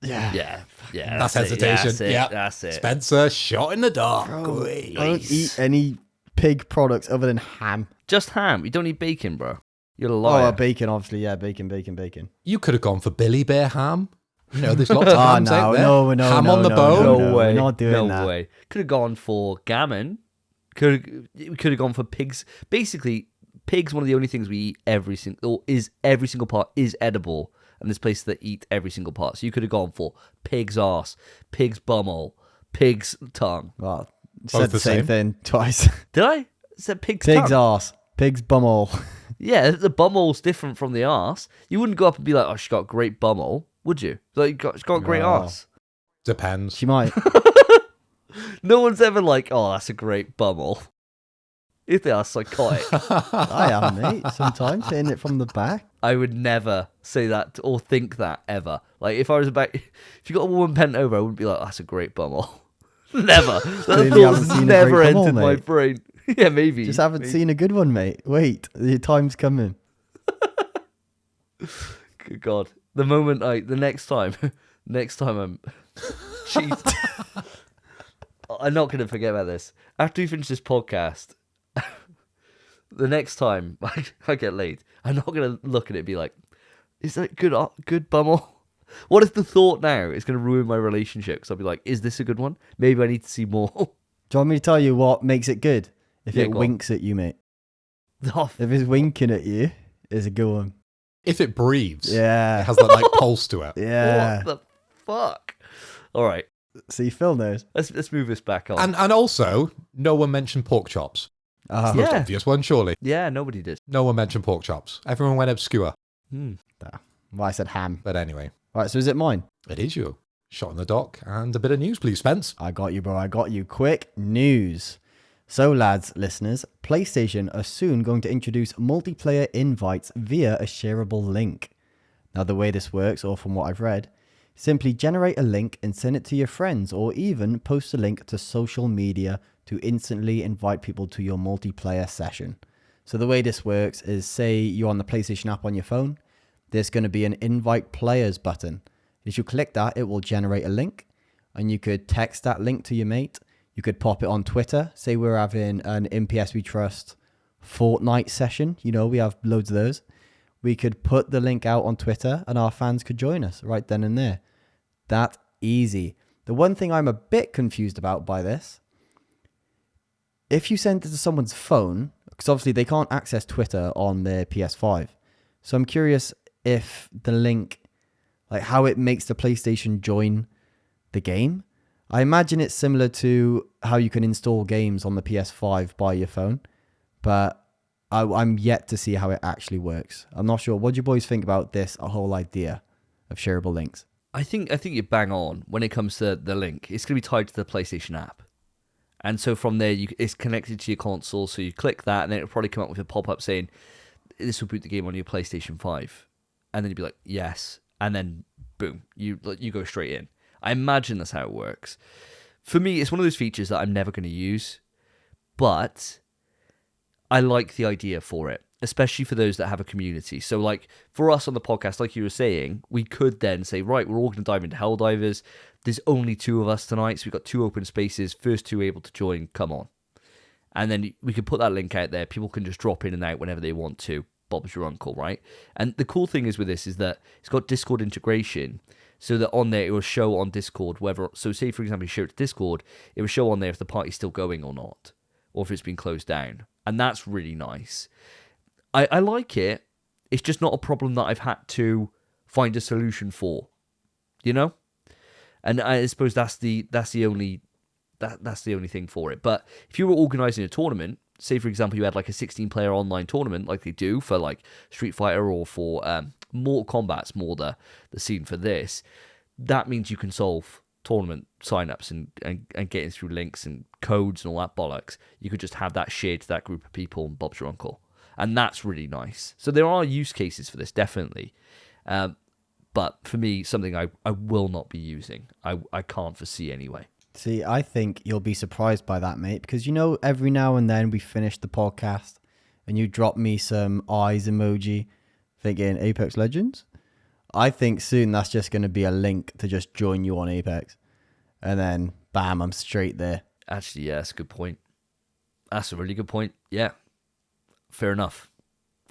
Yeah. That's hesitation. That's it. Yeah. That's it. Spencer, shot in the dark. I don't eat any pig products other than ham? Just ham. You don't need bacon, bro. You're a liar. Oh, bacon, obviously. Yeah, bacon. You could have gone for Billy Bear ham. You know, there's lots of hams out there. No, ham on the bone. No way. We're not doing that. No way. Could have gone for gammon. Could have gone for pigs. Basically, pigs, one of the only things we eat every single part is edible. And there's places that eat every single part. So you could have gone for pig's arse, pig's bumhole, pig's tongue. Well, Both said the the same same. thing twice. Did I? I said pig's Pig's tongue. arse, pig's bumhole. Yeah, the bumhole's different from the arse. You wouldn't go up and be like, oh, she's got a great bumhole, would you? Like, she's got a great No. arse. Depends. She might. No one's ever like, oh, that's a great bumhole. If they are psychotic. I am, mate. Sometimes hitting it from the back. I would never say that or think that ever. Like, if you got a woman bent over, I wouldn't be like, oh, that's a great bumhole. Never. That Clearly you haven't thought's seen a never great bumhole, entered my mate. brain. Yeah, maybe. Just haven't seen a good one, mate. Wait, your time's coming. Good God. The next time I'm cheat. I'm not going to forget about this. After we finish this podcast, the next time I get laid, I'm not going to look at it and be like, is that good bumhole? What if the thought now is going to ruin my relationship? Because I'll be like, is this a good one? Maybe I need to see more. Do you want me to tell you what makes it good? If Yeah, it go on. winks at you, mate. Oh, If it's winking at you, it's a good one. If it breathes, it Yeah. has that like pulse to it. Yeah. What the fuck? All right, See, Phil knows. let's move this back on. And also, no one mentioned pork chops. Uh, Yeah. Most obvious one, surely. Yeah, nobody did. No one mentioned pork chops. Everyone went obscure. Hmm. Well, I said ham. But anyway, Right, so is it mine? it is you. Shot in the dock and a bit of news, please, Spence. I got you, bro. I got you. Quick news. So, lads, listeners, PlayStation are soon going to introduce multiplayer invites via a shareable link. Now, the way this works, or from what I've read, simply generate a link and send it to your friends, or even post a link to social media to instantly invite people to your multiplayer session. So the way this works is, say you're on the PlayStation app on your phone, there's going to be an invite players button. If you click that, it will generate a link, and you could text that link to your mate. You could pop it on Twitter. Say we're having an MPS We Trust Fortnite session. You know, we have loads of those. We could put the link out on Twitter and our fans could join us right then and there. That easy. The one thing I'm a bit confused about by this, if you send it to someone's phone, because obviously they can't access Twitter on their PS5. So I'm curious if the link, like how it makes the PlayStation join the game. I imagine it's similar to how you can install games on the PS5 by your phone, but I'm yet to see how it actually works. I'm not sure. What do you boys think about this whole idea of shareable links? I think you bang on when it comes to the link. It's going to be tied to the PlayStation app. And so from there, it's connected to your console. So you click that, and then it'll probably come up with a pop-up saying, this will boot the game on your PlayStation 5. And then you'd be like, yes. And then, boom, you go straight in. I imagine that's how it works. For me, it's one of those features that I'm never going to use. But I like the idea for it, especially for those that have a community. So, like, for us on the podcast, like you were saying, we could then say, right, we're all going to dive into Helldivers. There's only 2 of us tonight, so we've got 2 open spaces. First 2 able to join, come on. And then we could put that link out there. People can just drop in and out whenever they want to. Bob's your uncle, right? And the cool thing is with this is that it's got Discord integration, so that on there it will show on Discord whether. So say, for example, you share it to Discord, it will show on there if the party's still going or not, or if it's been closed down. And that's really nice. I like it. It's just not a problem that I've had to find a solution for, you know. And I suppose that's the only thing for it. But if you were organising a tournament, say for example you had like a 16-player online tournament, like they do for like Street Fighter or for Mortal Kombat's more the scene for this, that means you can solve tournament signups and getting through links and codes and all that bollocks. You could just have that shared to that group of people and Bob's your uncle. And that's really nice. So there are use cases for this, definitely. But for me, something I will not be using. I can't foresee anyway. See, I think you'll be surprised by that, mate, because, you know, every now and then we finish the podcast and you drop me some eyes emoji thinking Apex Legends. I think soon that's just going to be a link to just join you on Apex. And then, bam, I'm straight there. Actually, yeah, that's a good point. That's a really good point. Yeah. Fair enough.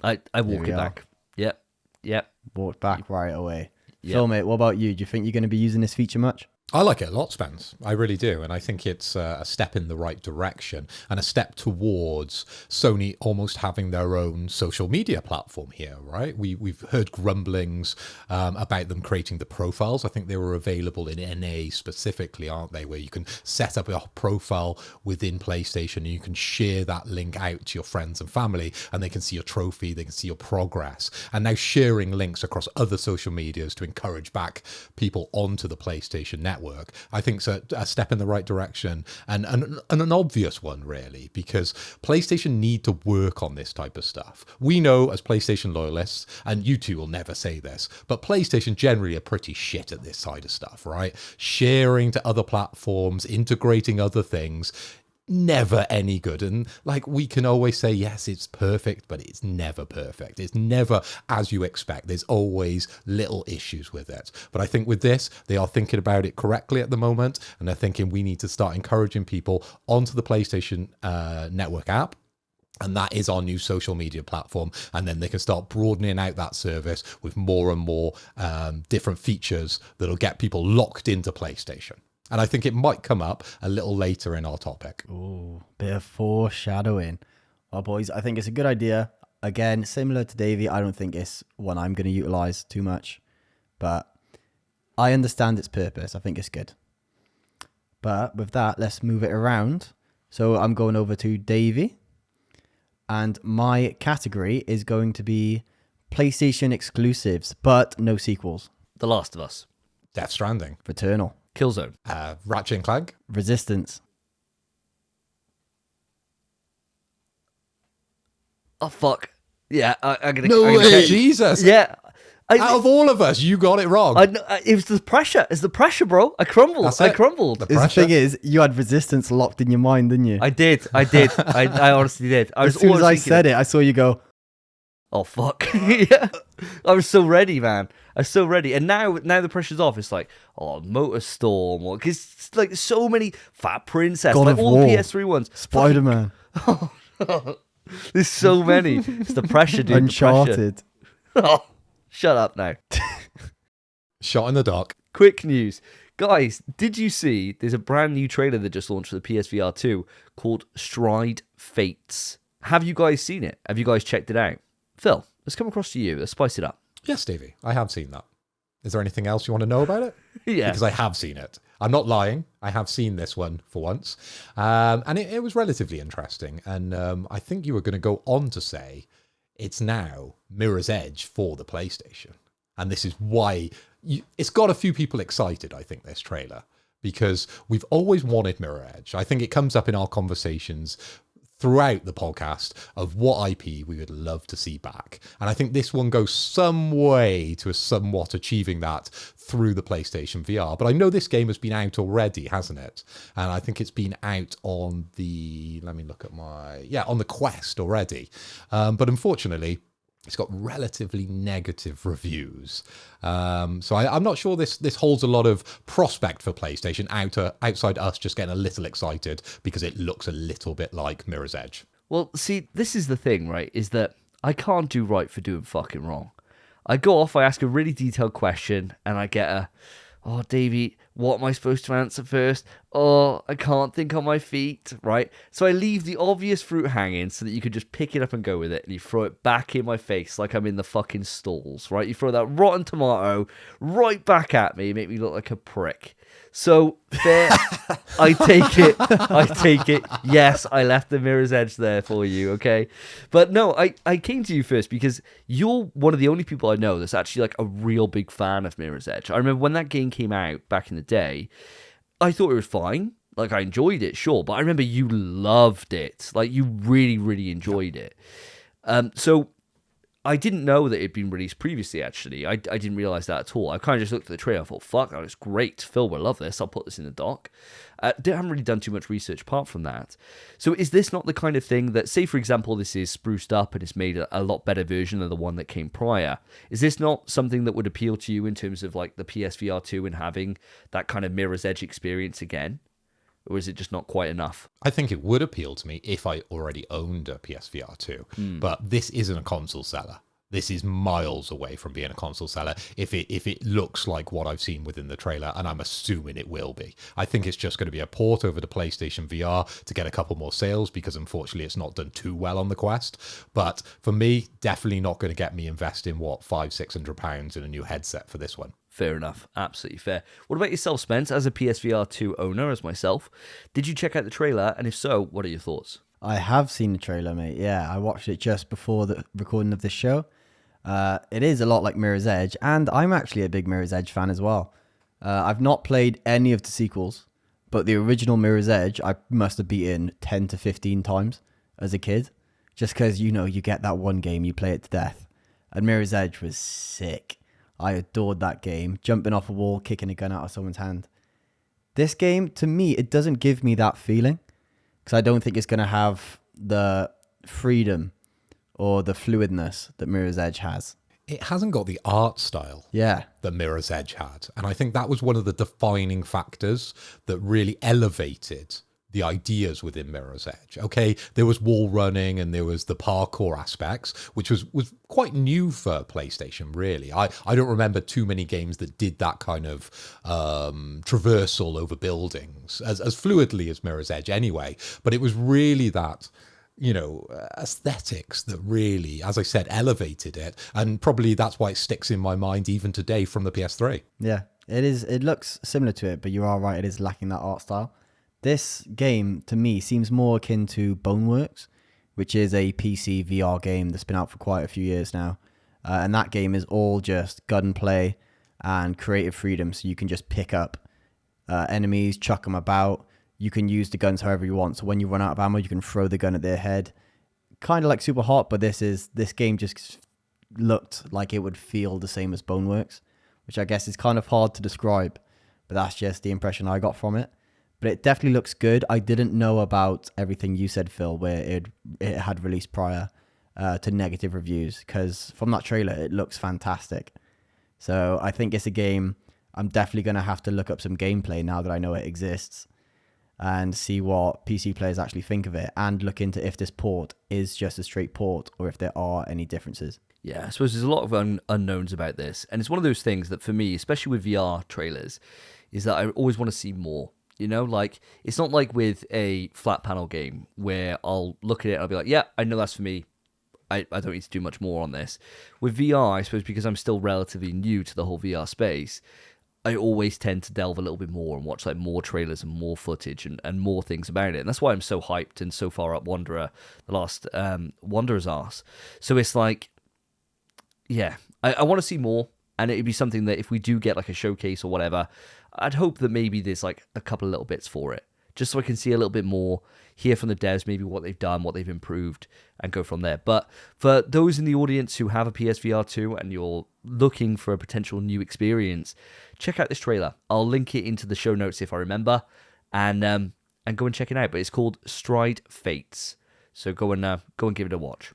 I walk it back. Yep. Yep. Walked back right away. Yep. Phil, mate, what about you? Do you think you're going to be using this feature much? I like it a lot, Spence. I really do. And I think it's a step in the right direction and a step towards Sony almost having their own social media platform here, right? We've heard grumblings about them creating the profiles. I think they were available in NA specifically, aren't they? Where you can set up a profile within PlayStation and you can share that link out to your friends and family and they can see your trophy, they can see your progress. And now sharing links across other social medias to encourage back people onto the PlayStation network, I think it's a step in the right direction and an obvious one, really, because PlayStation need to work on this type of stuff. We know as PlayStation loyalists, and you two will never say this, but PlayStation generally are pretty shit at this side of stuff, right? Sharing to other platforms, integrating other things, never any good. And like we can always say, yes, it's perfect, but it's never perfect. It's never as you expect. There's always little issues with it. But I think with this, they are thinking about it correctly at the moment. And they're thinking we need to start encouraging people onto the PlayStation Network app. And that is our new social media platform. And then they can start broadening out that service with more and more different features that'll get people locked into PlayStation. And I think it might come up a little later in our topic. Ooh, bit of foreshadowing. Well, boys, I think it's a good idea. Again, similar to Davey, I don't think it's one I'm going to utilize too much. But I understand its purpose. I think it's good. But with that, let's move it around. So I'm going over to Davey. And my category is going to be PlayStation exclusives, but no sequels. The Last of Us. Death Stranding. Returnal. Killzone. Ratchet and Clank. Resistance. Oh, fuck. Yeah, I'm going to... No way! Jesus! Yeah. Out of all of us, you got it wrong. It was the pressure. It's the pressure, bro. I crumbled. That's it. I crumbled. The thing is, you had Resistance locked in your mind, didn't you? I did. I honestly did. As soon as I said it, I saw you go, oh, fuck. Yeah. I was so ready, man. I was so ready. And now the pressure's off. It's like, oh, Motorstorm. Because like so many Fat Princess. God like of all War. the PS3 ones. Spider-Man. There's so many. It's the pressure, dude. Uncharted. The pressure. Oh, shut up now. Shot in the dark. Quick news. Guys, did you see there's a brand new trailer that just launched for the PSVR 2 called Stride Fates? Have you guys seen it? Have you guys checked it out? Phil, let's come across to you. Let's spice it up. Yes, Davey, I have seen that. Is there anything else you want to know about it? Yeah. Because I have seen it. I'm not lying. I have seen this one for once. And it was relatively interesting. And I think you were going to go on to say it's now Mirror's Edge for the PlayStation. And this is why it's got a few people excited, I think, this trailer. Because we've always wanted Mirror Edge. I think it comes up in our conversations throughout the podcast of what IP we would love to see back. And I think this one goes some way to somewhat achieving that through the PlayStation VR. But I know this game has been out already, hasn't it? And I think it's been out on the, let me look at on the Quest already. But unfortunately, it's got relatively negative reviews. So I'm not sure this holds a lot of prospect for PlayStation outside us just getting a little excited because it looks a little bit like Mirror's Edge. Well, see, this is the thing, right, is that I can't do right for doing fucking wrong. I go off, I ask a really detailed question, and I get a, oh, Davey, what am I supposed to answer first? Oh, I can't think on my feet, right? So I leave the obvious fruit hanging so that you could just pick it up and go with it, and you throw it back in my face like I'm in the fucking stalls, right? You throw that rotten tomato right back at me, make me look like a prick. So, fair, I take it. Yes, I left the Mirror's Edge there for you, okay? But no, I came to you first because you're one of the only people I know that's actually like a real big fan of Mirror's Edge. I remember when that game came out back in the day, I thought it was fine. Like, I enjoyed it, sure, but I remember you loved it. Like, you really, really enjoyed it. So I didn't know that it had been released previously, actually. I didn't realize that at all. I kind of just looked at the trailer and thought, fuck, that looks great. Phil will love this. I'll put this in the doc. I haven't really done too much research apart from that. So is this not the kind of thing that, say, for example, this is spruced up and it's made a lot better version than the one that came prior? Is this not something that would appeal to you in terms of, like, the PSVR 2 and having that kind of Mirror's Edge experience again? or is it just not quite enough? I think it would appeal to me if I already owned a PSVR 2, but this isn't a console seller. This is miles away from being a console seller if it looks like what I've seen within the trailer, and I'm assuming it will be. I think it's just going to be a port over to PlayStation VR to get a couple more sales, because unfortunately it's not done too well on the Quest. But for me, definitely not going to get me investing, £500-600 in a new headset for this one. Fair enough. Absolutely fair. What about yourself, Spence? As a PSVR 2 owner, as myself, did you check out the trailer? And if so, what are your thoughts? I have seen the trailer, mate. Yeah, I watched it just before the recording of this show. It is a lot like Mirror's Edge, and I'm actually a big Mirror's Edge fan as well. I've not played any of the sequels, but the original Mirror's Edge I must have beaten 10 to 15 times as a kid, just because, you get that one game, you play it to death. And Mirror's Edge was sick. I adored that game, jumping off a wall, kicking a gun out of someone's hand. This game, to me, it doesn't give me that feeling, because I don't think it's going to have the freedom or the fluidness that Mirror's Edge has. It hasn't got the art style that Mirror's Edge had. And I think that was one of the defining factors that really elevated the ideas within Mirror's Edge. Okay, there was wall running and there was the parkour aspects, which was quite new for PlayStation, really. I don't remember too many games that did that kind of traversal over buildings as fluidly as Mirror's Edge anyway. But it was really that aesthetics that really, as I said, elevated it. And probably that's why it sticks in my mind even today from the PS3. Yeah, it is. It looks similar to it, but you are right. It is lacking that art style. This game, to me, seems more akin to Boneworks, which is a PC VR game that's been out for quite a few years now. And that game is all just gunplay and creative freedom. So you can just pick up enemies, chuck them about. You can use the guns however you want. So when you run out of ammo, you can throw the gun at their head. Kind of like Super Hot, but this game just looked like it would feel the same as Boneworks, which I guess is kind of hard to describe, but that's just the impression I got from it. But it definitely looks good. I didn't know about everything you said, Phil, where it had released prior to negative reviews, because from that trailer, it looks fantastic. So I think it's a game I'm definitely going to have to look up some gameplay now that I know it exists, and see what PC players actually think of it, and look into if this port is just a straight port or if there are any differences. Yeah, I suppose there's a lot of unknowns about this. And it's one of those things that for me, especially with VR trailers, is that I always want to see more. Like, it's not like with a flat panel game where I'll look at it and I'll be like, yeah, I know that's for me. I don't need to do much more on this. With VR, I suppose because I'm still relatively new to the whole VR space, I always tend to delve a little bit more and watch like more trailers and more footage and more things about it. And that's why I'm so hyped and so far up Wanderer, the last Wanderer's arse. So it's like, yeah, I want to see more. And it'd be something that if we do get like a showcase or whatever, I'd hope that maybe there's like a couple of little bits for it, just so I can see a little bit more, hear from the devs, maybe what they've done, what they've improved, and go from there. But for those in the audience who have a PSVR 2 and you're looking for a potential new experience, check out this trailer. I'll link it into the show notes if I remember, and go and check it out. But it's called Stride Fates, so go and give it a watch.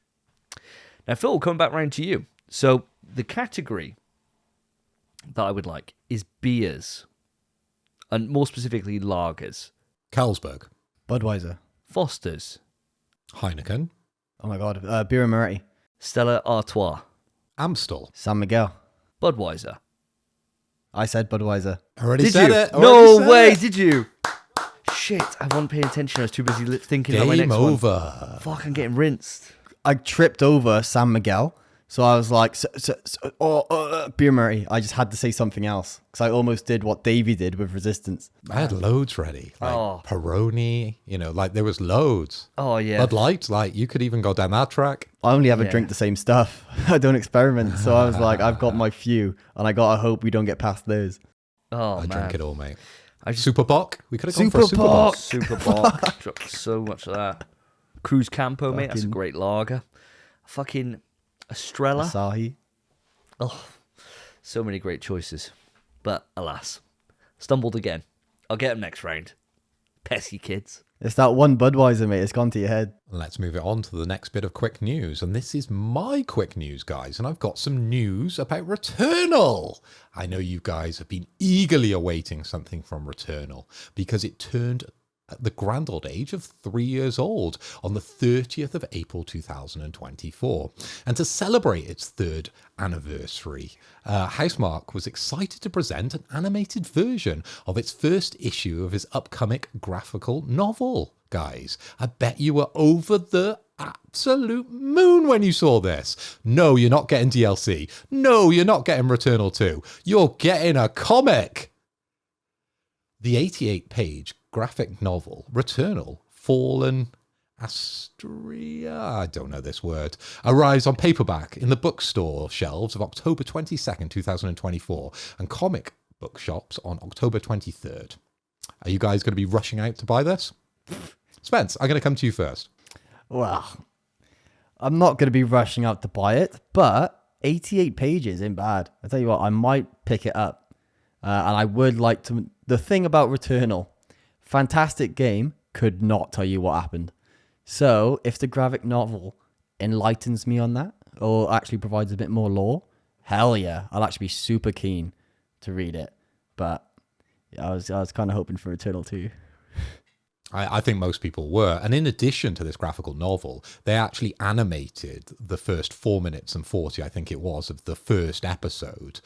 Now, Phil, coming back round to you. So the category that I would like is beers, and more specifically lagers. Carlsberg. Budweiser. Foster's. Heineken. Oh my God. Birra Moretti. Stella Artois. Amstel. San Miguel. Budweiser. I said Budweiser. Already said it. No way, did you? Shit, I wasn't paying attention. I was too busy thinking about my Game next over. one. Fuck, I'm getting rinsed. I tripped over San Miguel. So I was like, Birra Moretti. I just had to say something else, because I almost did what Davey did with Resistance. I had loads ready. Like Peroni, like there was loads. Oh, yeah. Bud Light, like you could even go down that track. I only ever drink the same stuff. I don't experiment. So I was like, I've got my few, and I gotta hope we don't get past those. Oh, I man. drink it all, mate. Super Bock. We could have gone for a Super Super Bock. Bock. Super Bock. Dropped so much of that. Cruz Campo, mate. That's a great lager. Fucking Estrella. Asahi. Oh, so many great choices. But alas, stumbled again. I'll get them next round. Pesky kids. It's that one Budweiser, mate. It's gone to your head. Let's move it on to the next bit of quick news. And this is my quick news, guys. And I've got some news about Returnal. I know you guys have been eagerly awaiting something from Returnal because it turned at the grand old age of 3 years old on the 30th of April 2024. And to celebrate its third anniversary, Housemarque was excited to present an animated version of its first issue of his upcoming graphical novel. Guys, I bet you were over the absolute moon when you saw this. No, you're not getting DLC. No, you're not getting Returnal 2. You're getting a comic. The 88-page graphic novel, Returnal, Fallen Astria, I don't know this word, arrives on paperback in the bookstore shelves of October 22nd, 2024, and comic book shops on October 23rd. Are you guys going to be rushing out to buy this? Spence, I'm going to come to you first. Well, I'm not going to be rushing out to buy it, but 88 pages ain't bad. I tell you what, I might pick it up. And I would like to... The thing about Returnal, fantastic game, could not tell you what happened. So, if the graphic novel enlightens me on that, or actually provides a bit more lore, hell yeah, I'll actually be super keen to read it. But I was kind of hoping for Returnal 2. I think most people were. And in addition to this graphical novel, they actually animated the first 4 minutes and 40, I think it was, of the first episode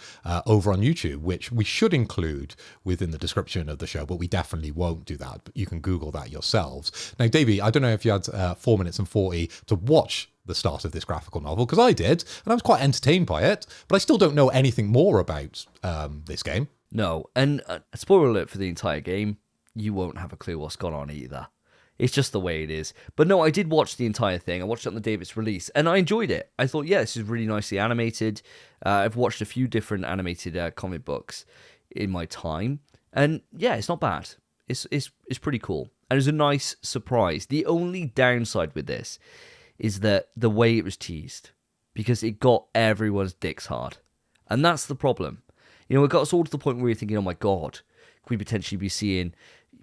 over on YouTube, which we should include within the description of the show, but we definitely won't do that. But you can Google that yourselves. Now, Davey, I don't know if you had 4 minutes and 40 to watch the start of this graphical novel, because I did, and I was quite entertained by it, but I still don't know anything more about this game. No, and spoiler alert for the entire game, you won't have a clue what's gone on either. It's just the way it is. But no, I did watch the entire thing. I watched it on the day of its release, and I enjoyed it. I thought, yeah, this is really nicely animated. I've watched a few different animated comic books in my time, and yeah, it's not bad. It's pretty cool, and it's a nice surprise. The only downside with this is that the way it was teased, because it got everyone's dicks hard, and that's the problem. You know, it got us all to the point where we're thinking, oh my god, could we potentially be seeing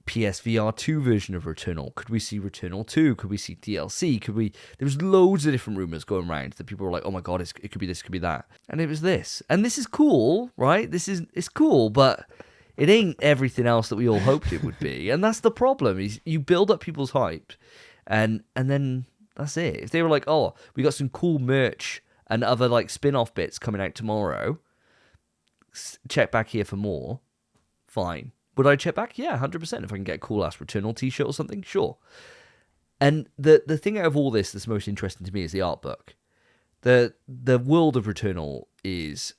PSVR 2 version of Returnal? Could we see Returnal 2? Could we see DLC? There was loads of different rumors going around that people were like, oh my god, it could be this, could be that. And it was this. And this is cool, right? It's cool, but it ain't everything else that we all hoped it would be. And that's the problem, is you build up people's hype and then that's it. If they were like, oh, we got some cool merch and other like spin-off bits coming out tomorrow, check back here for more, fine. Would I check back? Yeah, 100%. If I can get a cool-ass Returnal t-shirt or something, sure. And the thing out of all this that's most interesting to me is the art book. The world of Returnal is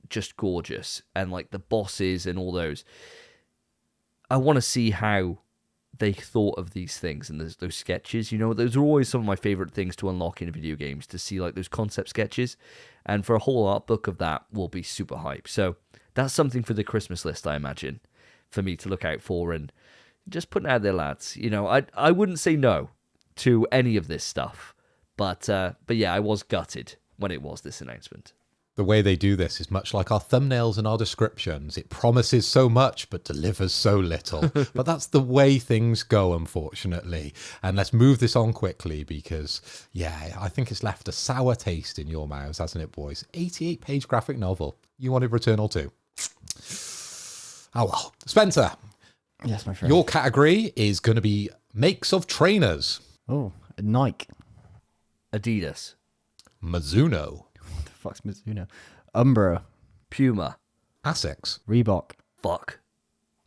just gorgeous. And, like, the bosses and all those. I want to see how they thought of these things and those sketches. You know, those are always some of my favorite things to unlock in video games, to see, like, those concept sketches. And for a whole art book of that will be super hype. So that's something for the Christmas list, I imagine, for me to look out for, and just putting it out there, lads. You know, I wouldn't say no to any of this stuff, but yeah, I was gutted when it was this announcement. The way they do this is much like our thumbnails and our descriptions. It promises so much, but delivers so little. But that's the way things go, unfortunately. And let's move this on quickly because, yeah, I think it's left a sour taste in your mouths, hasn't it, boys? 88-page graphic novel. You wanted Returnal 2. Oh, well. Spencer. Yes, my friend. Your category is going to be makes of trainers. Oh, Nike. Adidas. Mizuno. What the fuck's Mizuno? Umbro. Puma. Asics. Reebok. Fuck.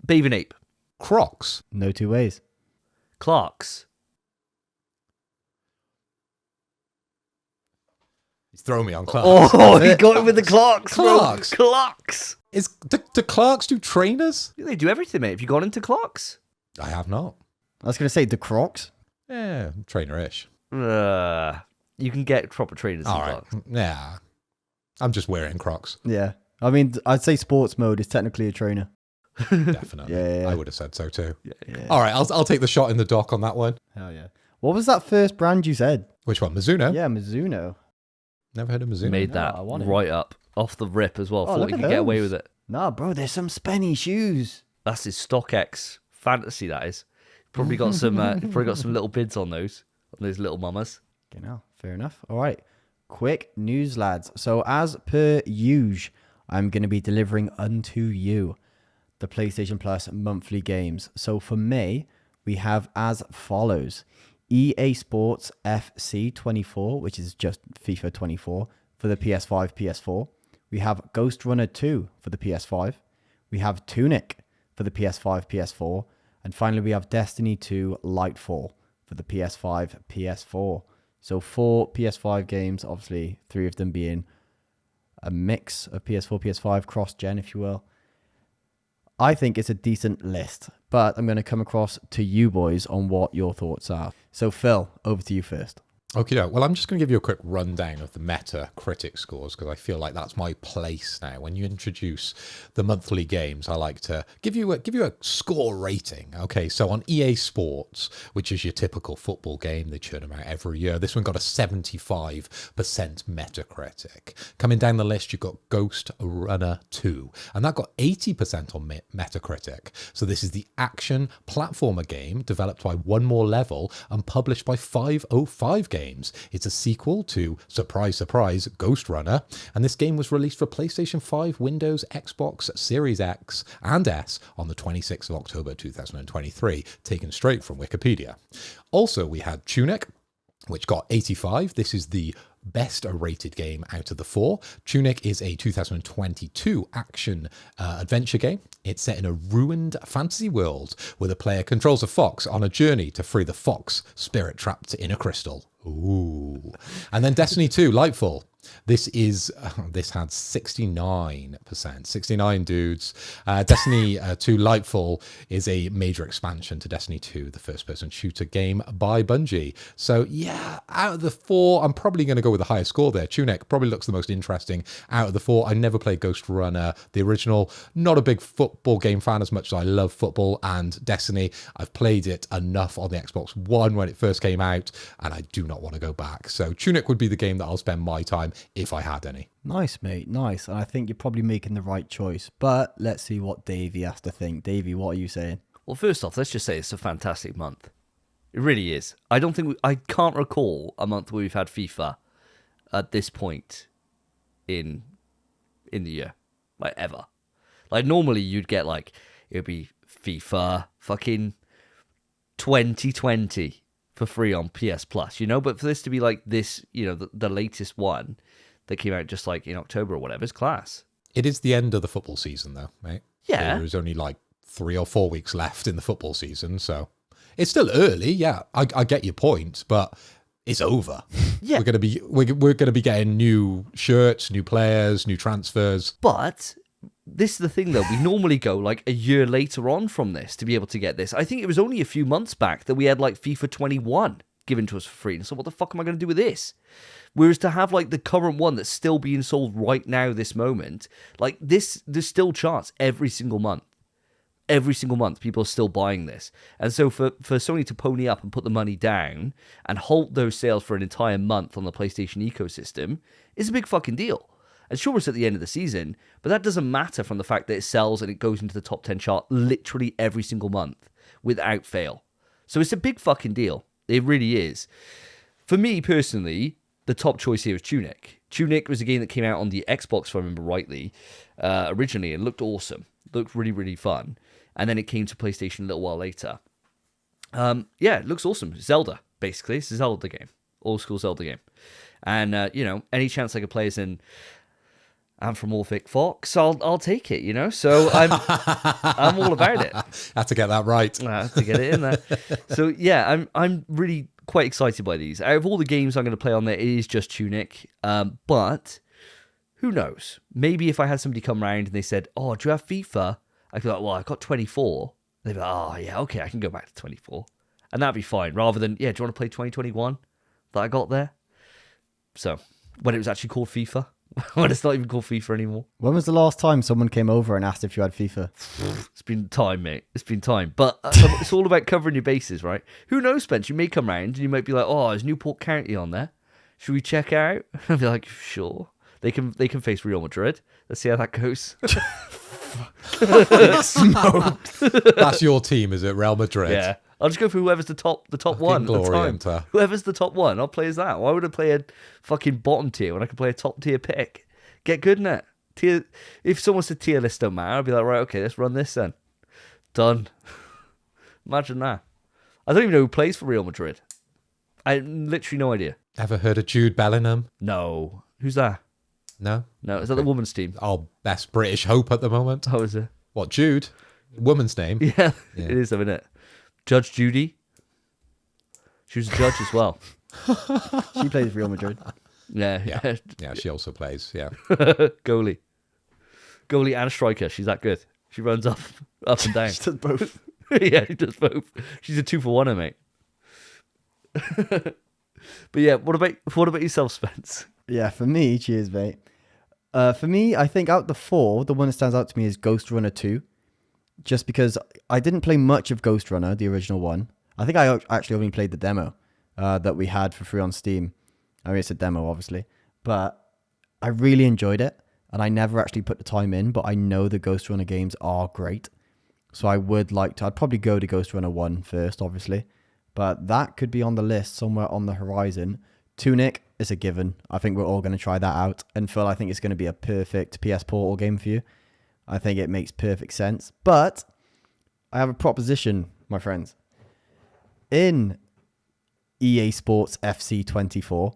Bathing Ape. Crocs. No two ways. Clarks. He's throwing me on Clarks. Oh, he got it with the Clarks, bro. Clarks. Clarks. Do Clarks do trainers? They do everything, mate. Have you gone into Clarks? I have not. I was going to say the Crocs. Yeah, trainer-ish. You can get proper trainers in All right. Clarks. Yeah. I'm just wearing Crocs. Yeah. I mean, I'd say sports mode is technically a trainer. Definitely. Yeah. I would have said so too. Yeah. All right, I'll take the shot in the dock on that one. Hell yeah. What was that first brand you said? Which one? Mizuno? Yeah, Mizuno. Never heard of Mizuno. Made No, that I want it. right up. Off the rip as well. Oh, Thought look he at could get away those. with it. Nah, bro, there's some spenny shoes. That's his StockX fantasy, that is. Probably got some little bids on those little mamas. Genau, fair enough. All right. Quick news, lads. So as per usual, I'm going to be delivering unto you the PlayStation Plus monthly games. So for May, we have as follows: EA Sports FC 24, which is just FIFA 24 for the PS5, PS4. We have Ghost Runner 2 for the PS5. We have Tunic for the PS5, PS4. And finally, we have Destiny 2 Lightfall for the PS5, PS4. So 4 PS5 games, obviously 3 of them being a mix of PS4, PS5, cross-gen, if you will. I think it's a decent list, but I'm going to come across to you boys on what your thoughts are. So Phil, over to you first. Okay, well, I'm just going to give you a quick rundown of the Metacritic scores because I feel like that's my place now. When you introduce the monthly games, I like to give you a score rating. Okay, so on EA Sports, which is your typical football game, they churn them out every year. This one got a 75% Metacritic. Coming down the list, you've got Ghost Runner 2, and that got 80% on Metacritic. So this is the action platformer game developed by One More Level and published by 505 Games. It's a sequel to, surprise, surprise, Ghost Runner, and this game was released for PlayStation 5, Windows, Xbox, Series X, and S on the 26th of October 2023, taken straight from Wikipedia. Also, we had Tunic, which got 85. This is the best rated game out of the 4. Tunic is a 2022 action adventure game. It's set in a ruined fantasy world where the player controls a fox on a journey to free the fox spirit trapped in a crystal. Ooh. And then Destiny 2 Lightfall. This had 69%. 69 dudes. Destiny 2 Lightfall is a major expansion to Destiny 2, the first-person shooter game by Bungie. So, yeah, out of the 4, I'm probably going to go with the highest score there. Tunic probably looks the most interesting out of the 4. I never played Ghost Runner, the original. Not a big football game fan as much as I love football and Destiny. I've played it enough on the Xbox One when it first came out, and I do not want to go back. So Tunic would be the game that I'll spend my time if I had any. Nice, mate. Nice. And I think you're probably making the right choice. But let's see what Davey has to think. Davey, what are you saying? Well, first off, let's just say it's a fantastic month. It really is. I can't recall a month where we've had FIFA at this point in the year, like ever. Like normally you'd get like it'd be FIFA fucking 2020 for free on PS Plus, but for this to be like this, the latest one that came out just like in October or whatever is class. It is the end of the football season though, mate. Yeah. There's only like 3 or 4 weeks left in the football season, so it's still early. Yeah, I get your point, but it's over. Yeah. We're gonna be getting new shirts, new players, new transfers. But this is the thing, though. We normally go like a year later on from this to be able to get this. I think it was only a few months back that we had like FIFA 21 given to us for free. And so what the fuck am I going to do with this? Whereas to have like the current one that's still being sold right now, this moment, like this, there's still charts every single month. Every single month, people are still buying this. And so for Sony to pony up and put the money down and halt those sales for an entire month on the PlayStation ecosystem is a big fucking deal. And sure, it's at the end of the season, but that doesn't matter from the fact that it sells and it goes into the top 10 chart literally every single month without fail. So it's a big fucking deal. It really is. For me, personally, the top choice here is Tunic. Tunic was a game that came out on the Xbox, if I remember rightly, originally, and looked awesome. Looked really, really fun. And then it came to PlayStation a little while later. It looks awesome. Zelda, basically. It's a Zelda game. Old school Zelda game. And, any chance I could play as an anthropomorphic fox, I'll take it, So I'm all about it. Had to get that right. I have to get it in there. So yeah, I'm really quite excited by these. Out of all the games I'm going to play on there, it is just Tunic. But who knows? Maybe if I had somebody come round and they said, "Oh, do you have FIFA?" I'd be like, "Well, I got 24." They'd be like, "Oh yeah, okay, I can go back to 24," and that'd be fine. Rather than, "Yeah, do you want to play 2021 that I got there?" So when it was actually called FIFA. When it's not even called FIFA anymore. When was the last time someone came over and asked if you had FIFA? It's been time, mate. It's been time. But it's all about covering your bases, right? Who knows, Spence? You may come round and you might be like, "Oh, is Newport County on there? Should we check out?" I'll be like, "Sure." They can face Real Madrid. Let's see how that goes. Smoked. That's your team, is it? Real Madrid? Yeah. I'll just go for whoever's the top one at the time. Whoever's the top one, I'll play as that. Why would I play a fucking bottom tier when I can play a top tier pick? Get good in it. If someone said tier list don't matter, I'd be like, right, okay, let's run this then. Done. Imagine that. I don't even know who plays for Real Madrid. I literally no idea. Ever heard of Jude Bellingham? No. Who's that? No? No, is that the woman's team? Our best British hope at the moment. How is it? What, Jude? Woman's name? Yeah, it is, isn't it? Judge Judy. She was a judge as well. She plays for Real Madrid. Yeah. Yeah, she also plays, yeah. Goalie and striker. She's that good. She runs up and down. She does both. Yeah, she does both. She's a 2-for-1, mate. But yeah, what about yourself, Spence? Yeah, for me, cheers, mate. For me, I think out the 4, the one that stands out to me is Ghost Runner 2. Just because I didn't play much of Ghost Runner, the original one. I think I actually only played the demo that we had for free on Steam. I mean, it's a demo, obviously. But I really enjoyed it. And I never actually put the time in, but I know the Ghost Runner games are great. So I would like to, I'd probably go to Ghost Runner 1 first, obviously. But that could be on the list somewhere on the horizon. Tunic is a given. I think we're all going to try that out. And Phil, I think it's going to be a perfect PS Portal game for you. I think it makes perfect sense. But I have a proposition, my friends. In EA Sports FC 24,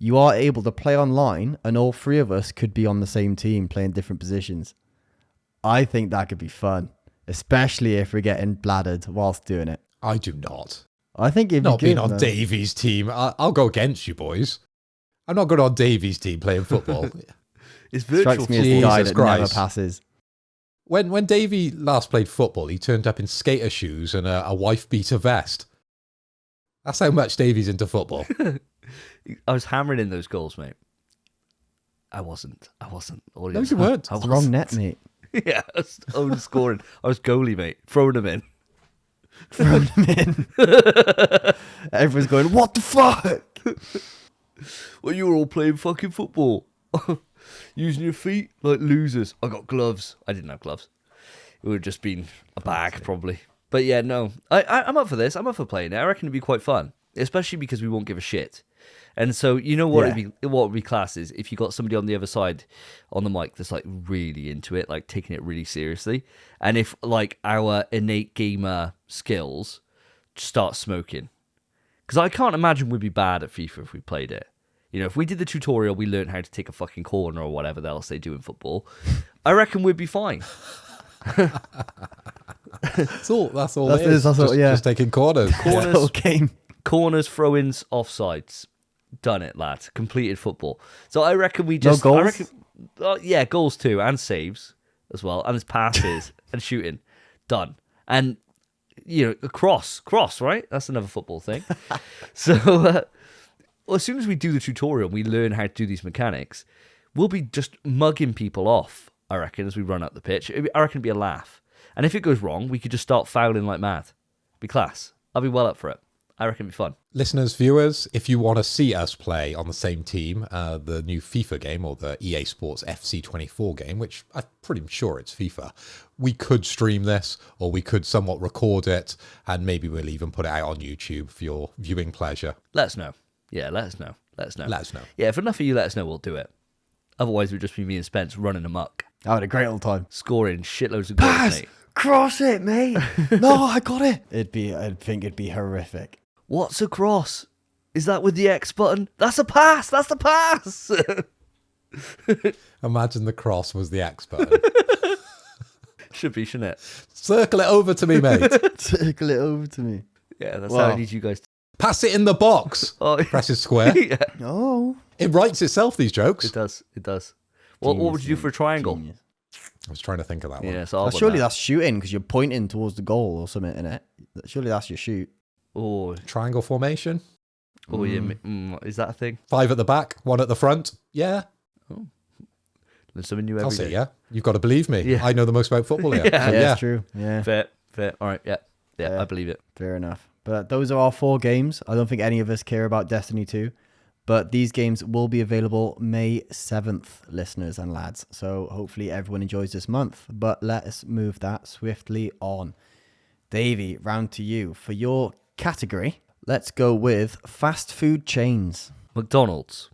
you are able to play online and all 3 of us could be on the same team playing different positions. I think that could be fun, especially if we're getting bladdered whilst doing it. I do not. I think it'd be Not good, being on though. Davey's team. I'll go against you, boys. I'm not good on Davey's team playing football. It's virtual. Strikes me as the guy Jesus that never Christ. passes. When Davey last played football, he turned up in skater shoes and a wife-beater vest. That's how much Davey's into football. I was hammering in those goals, mate. I wasn't. No, you weren't. I It's the wrong net, mate. Yeah, I was scoring. I was goalie, mate. Throwing them in. Throw them in. Everyone's going, what the fuck? Well, you were all playing fucking football. Using your feet like losers. I got gloves. I didn't have gloves. It would have just been a bag, probably. But yeah, no. I'm up for this. I'm up for playing it. I reckon it'd be quite fun. Especially because we won't give a shit. And so, you know what what would be class is if you got somebody on the other side on the mic that's like really into it, like taking it really seriously. And if like our innate gamer skills start smoking. Because I can't imagine we'd be bad at FIFA if we played it. You know, if we did the tutorial, we learned how to take a fucking corner or whatever else they do in football, I reckon we'd be fine. That's all That's it is. yeah. Just taking corners. That's the whole game. Corners, throw-ins, offsides. Done it, lad. Completed football. So I reckon we just... No goals? I reckon, yeah, goals too, and saves as well, and his passes and shooting. Done. And, you know, a cross, right? That's another football thing. So, well, as soon as we do the tutorial, we learn how to do these mechanics, we'll be just mugging people off, I reckon, as we run up the pitch. I reckon it'd be a laugh. And if it goes wrong, we could just start fouling like mad. Be class. I'll be well up for it. I reckon it'd be fun. Listeners, viewers, if you want to see us play on the same team, the new FIFA game or the EA Sports FC 24 game, which I'm pretty sure it's FIFA, we could stream this or we could somewhat record it and maybe we'll even put it out on YouTube for your viewing pleasure. Let us know. Yeah, let us know. Let us know. Yeah, if enough of you let us know, we'll do it. Otherwise, it would just be me and Spence running amok, I had a great old time. scoring shitloads of goals, Pass! mate. Cross it, mate. No, I got it. I think it'd be horrific. What's a cross? Is that with the X button? That's a pass! That's the pass! Imagine the cross was the X button. Should be, shouldn't it? Circle it over to me, mate. Circle it over to me. Yeah, that's Wow. how I need you guys to... Pass it in the box. Oh, Press square. yeah, Oh. It writes itself, these jokes. it does. What would you do for a triangle? Genius. I was trying to think of that one. Yeah, so I'll Surely that's shooting because you're pointing towards the goal or something in it. Surely that's your shoot. Oh, Triangle formation. yeah. Is that a thing? 5 at the back, 1 at the front. Yeah. There's something new I'll every say day. yeah. You've got to believe me. Yeah. I know the most about football here. Yeah. So, Yeah, yeah. it's true. Yeah, Fair. All right, yeah, Yeah. I believe it. fair enough. But those are our 4 games. I don't think any of us care about Destiny 2. But these games will be available May 7th, listeners and lads. So hopefully everyone enjoys this month. But let us move that swiftly on. Davey, round to you. For your category, let's go with fast food chains. McDonald's,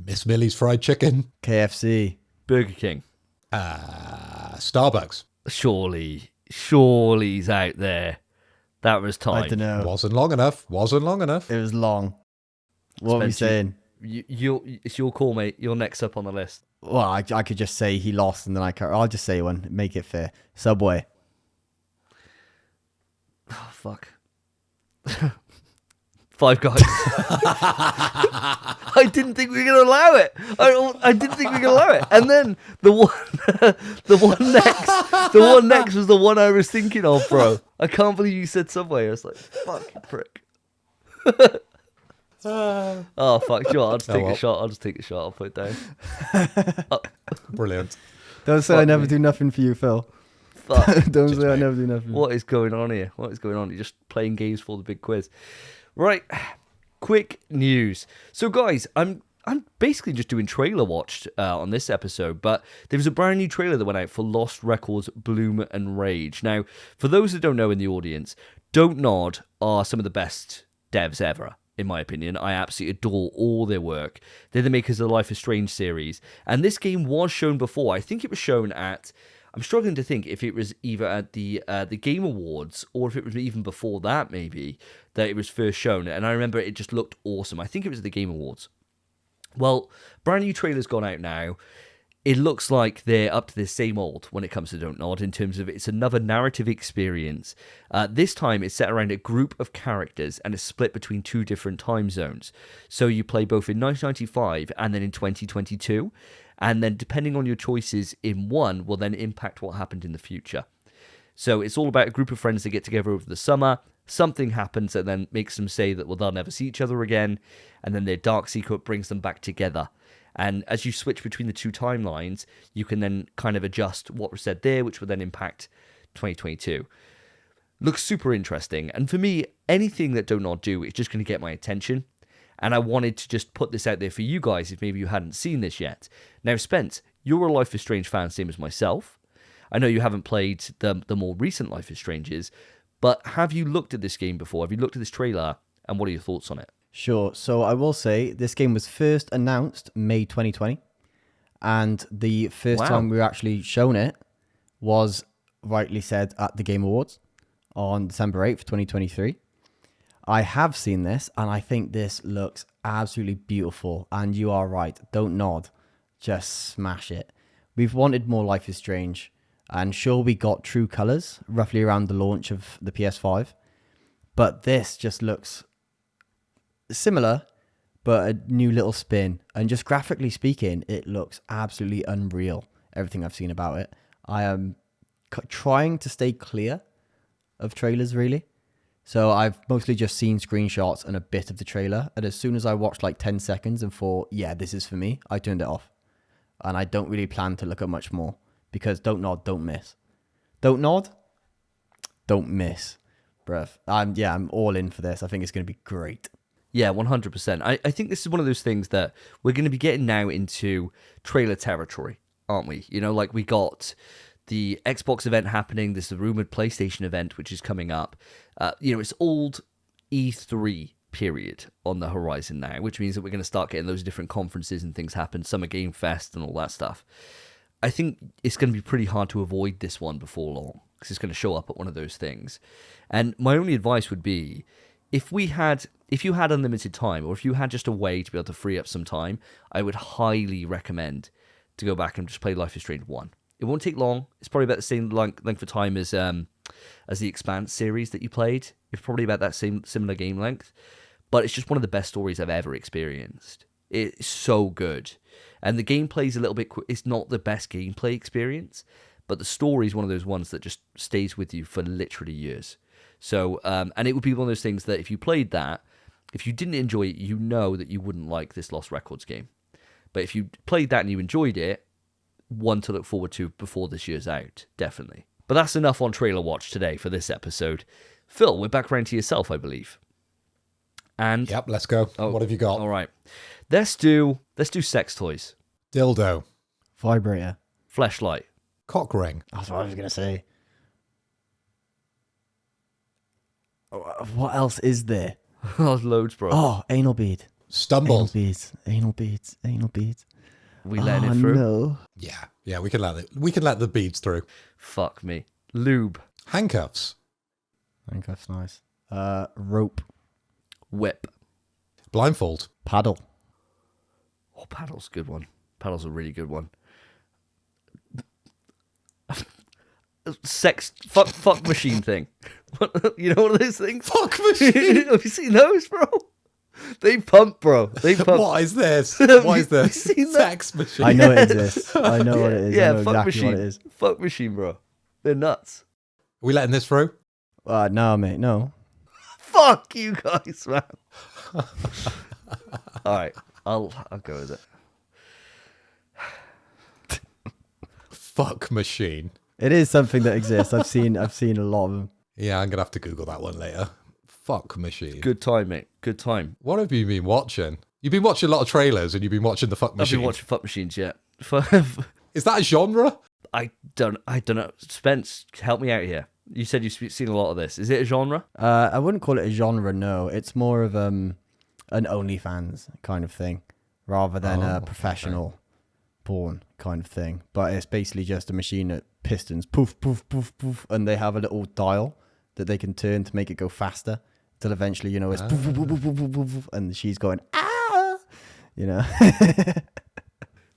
Miss Millie's fried chicken. KFC. Burger King. Starbucks. Surely's out there. That was time. I don't know. Wasn't long enough. It was long. What are we Spence, saying? It's your call, mate. You're next up on the list. Well, I could just say he lost, and then I'll just say one. Make it fair. Subway. Oh, fuck. Five Guys. I didn't think we were going to allow it. I didn't think we were going to allow it. And then the one next was the one I was thinking of, bro. I can't believe you said Subway. I was like, fuck, you prick. Oh, fuck. Sure, I'll just take a shot. I'll put it down. Brilliant. Don't say Fuck I never me. do nothing for you, Phil. Fuck. Don't Just say I me. never do nothing. What is going on here? You're just playing games for the big quiz. Right. Quick news. So, guys, I'm basically just doing trailer watch on this episode, but there was a brand new trailer that went out for Lost Records Bloom and Rage. Now, for those that don't know in the audience, Don't Nod are some of the best devs ever, in my opinion. I absolutely adore all their work. They're the makers of the Life is Strange series, and this game was shown before. I think it was shown at... I'm struggling to think if it was either at the Game Awards or if it was even before that, maybe, that it was first shown. And I remember it just looked awesome. I think it was at the Game Awards. Well, brand new trailer's gone out now. It looks like they're up to the same old when it comes to Don't Nod in terms of it's another narrative experience. This time it's set around a group of characters and it's split between two different time zones. So you play both in 1995 and then in 2022. And then depending on your choices in one will then impact what happened in the future. So it's all about a group of friends that get together over the summer. Something happens that then makes them say that, well, they'll never see each other again. And then their dark secret brings them back together. And as you switch between the two timelines, you can then kind of adjust what was said there, which will then impact 2022. Looks super interesting. And for me, anything that Don't Nod do is just going to get my attention. And I wanted to just put this out there for you guys if maybe you hadn't seen this yet. Now, Spence, you're a Life is Strange fan, same as myself. I know you haven't played the more recent Life is Stranges, but have you looked at this game before? Have you looked at this trailer, and what are your thoughts on it? Sure. So I will say this game was first announced May 2020, and the first time we were actually shown it was rightly said at the Game Awards on December 8th, 2023. I have seen this, and I think this looks absolutely beautiful. And you are right. Don't Nod. Just smash it. We've wanted more Life is Strange. And sure, we got True Colors roughly around the launch of the PS5. But this just looks similar, but a new little spin. And just graphically speaking, it looks absolutely unreal. Everything I've seen about it. I am trying to stay clear of trailers, really. So I've mostly just seen screenshots and a bit of the trailer. And as soon as I watched like 10 seconds and thought, yeah, this is for me, I turned it off. And I don't really plan to look at much more. Because Don't Nod, don't miss. Don't Nod, don't miss. Bruv. I'm all in for this. I think it's going to be great. Yeah, 100%. I think this is one of those things that we're going to be getting now into trailer territory, aren't we? You know, like we got the Xbox event happening. There's the rumored PlayStation event, which is coming up. It's old E3 period on the horizon now, which means that we're going to start getting those different conferences and things happen, Summer Game Fest and all that stuff. I think it's going to be pretty hard to avoid this one before long because it's going to show up at one of those things. And my only advice would be, if you had unlimited time, or if you had just a way to be able to free up some time, I would highly recommend to go back and just play Life is Strange 1. It won't take long. It's probably about the same length of time as the Expanse series that you played. It's probably about that similar game length. But it's just one of the best stories I've ever experienced. It's so good. And the gameplay's a little bit... It's not the best gameplay experience, but the story is one of those ones that just stays with you for literally years. So, and it would be one of those things that if you played that, if you didn't enjoy it, you know that you wouldn't like this Lost Records game. But if you played that and you enjoyed it, one to look forward to before this year's out, definitely. But that's enough on Trailer Watch today for this episode. Phil, we're back around to yourself, I believe. And Yep, let's go. What have you got? all right, let's do sex toys, Dildo. Vibrator. fleshlight, Cock ring. That's what I was going to say. What else is there? oh, loads, bro. Oh, anal bead. Stumble. Anal beads. Anal beads. Anal beads. We letting it through? No. Yeah, we can let the beads through. Fuck me. Lube. Handcuffs. I think that's nice. Rope. Whip. Blindfold. Paddle. Oh, paddle's a good one. Paddle's a really good one. Fuck machine thing. You know one of those things? Fuck machine. Have you seen those, bro? They pump, bro. They pump. What is this? What is this? Have you seen that? Sex machine. I know it exists. I know what it is. I Yeah, know fuck exactly machine. what it is. Fuck machine, bro. They're nuts. Are we letting this through? No, mate, no. Fuck you guys, man. All right, I'll go with it. Fuck machine. It is something that exists. I've seen a lot of them. Yeah, I'm gonna have to Google that one later. Fuck machine. Good time, mate. Good time. What have you been watching? You've been watching a lot of trailers, and you've been watching the fuck I've machine. been watching fuck machines yet. Is that a genre? I don't know. Spence, help me out here. You said you've seen a lot of this. Is it a genre? I wouldn't call it a genre. No, it's more of an OnlyFans kind of thing, rather than a professional porn kind of thing. But it's basically just a machine that pistons poof poof poof poof, and they have a little dial that they can turn to make it go faster. Till eventually, it's poof, poof, poof, poof, poof, poof, poof, and she's going ah,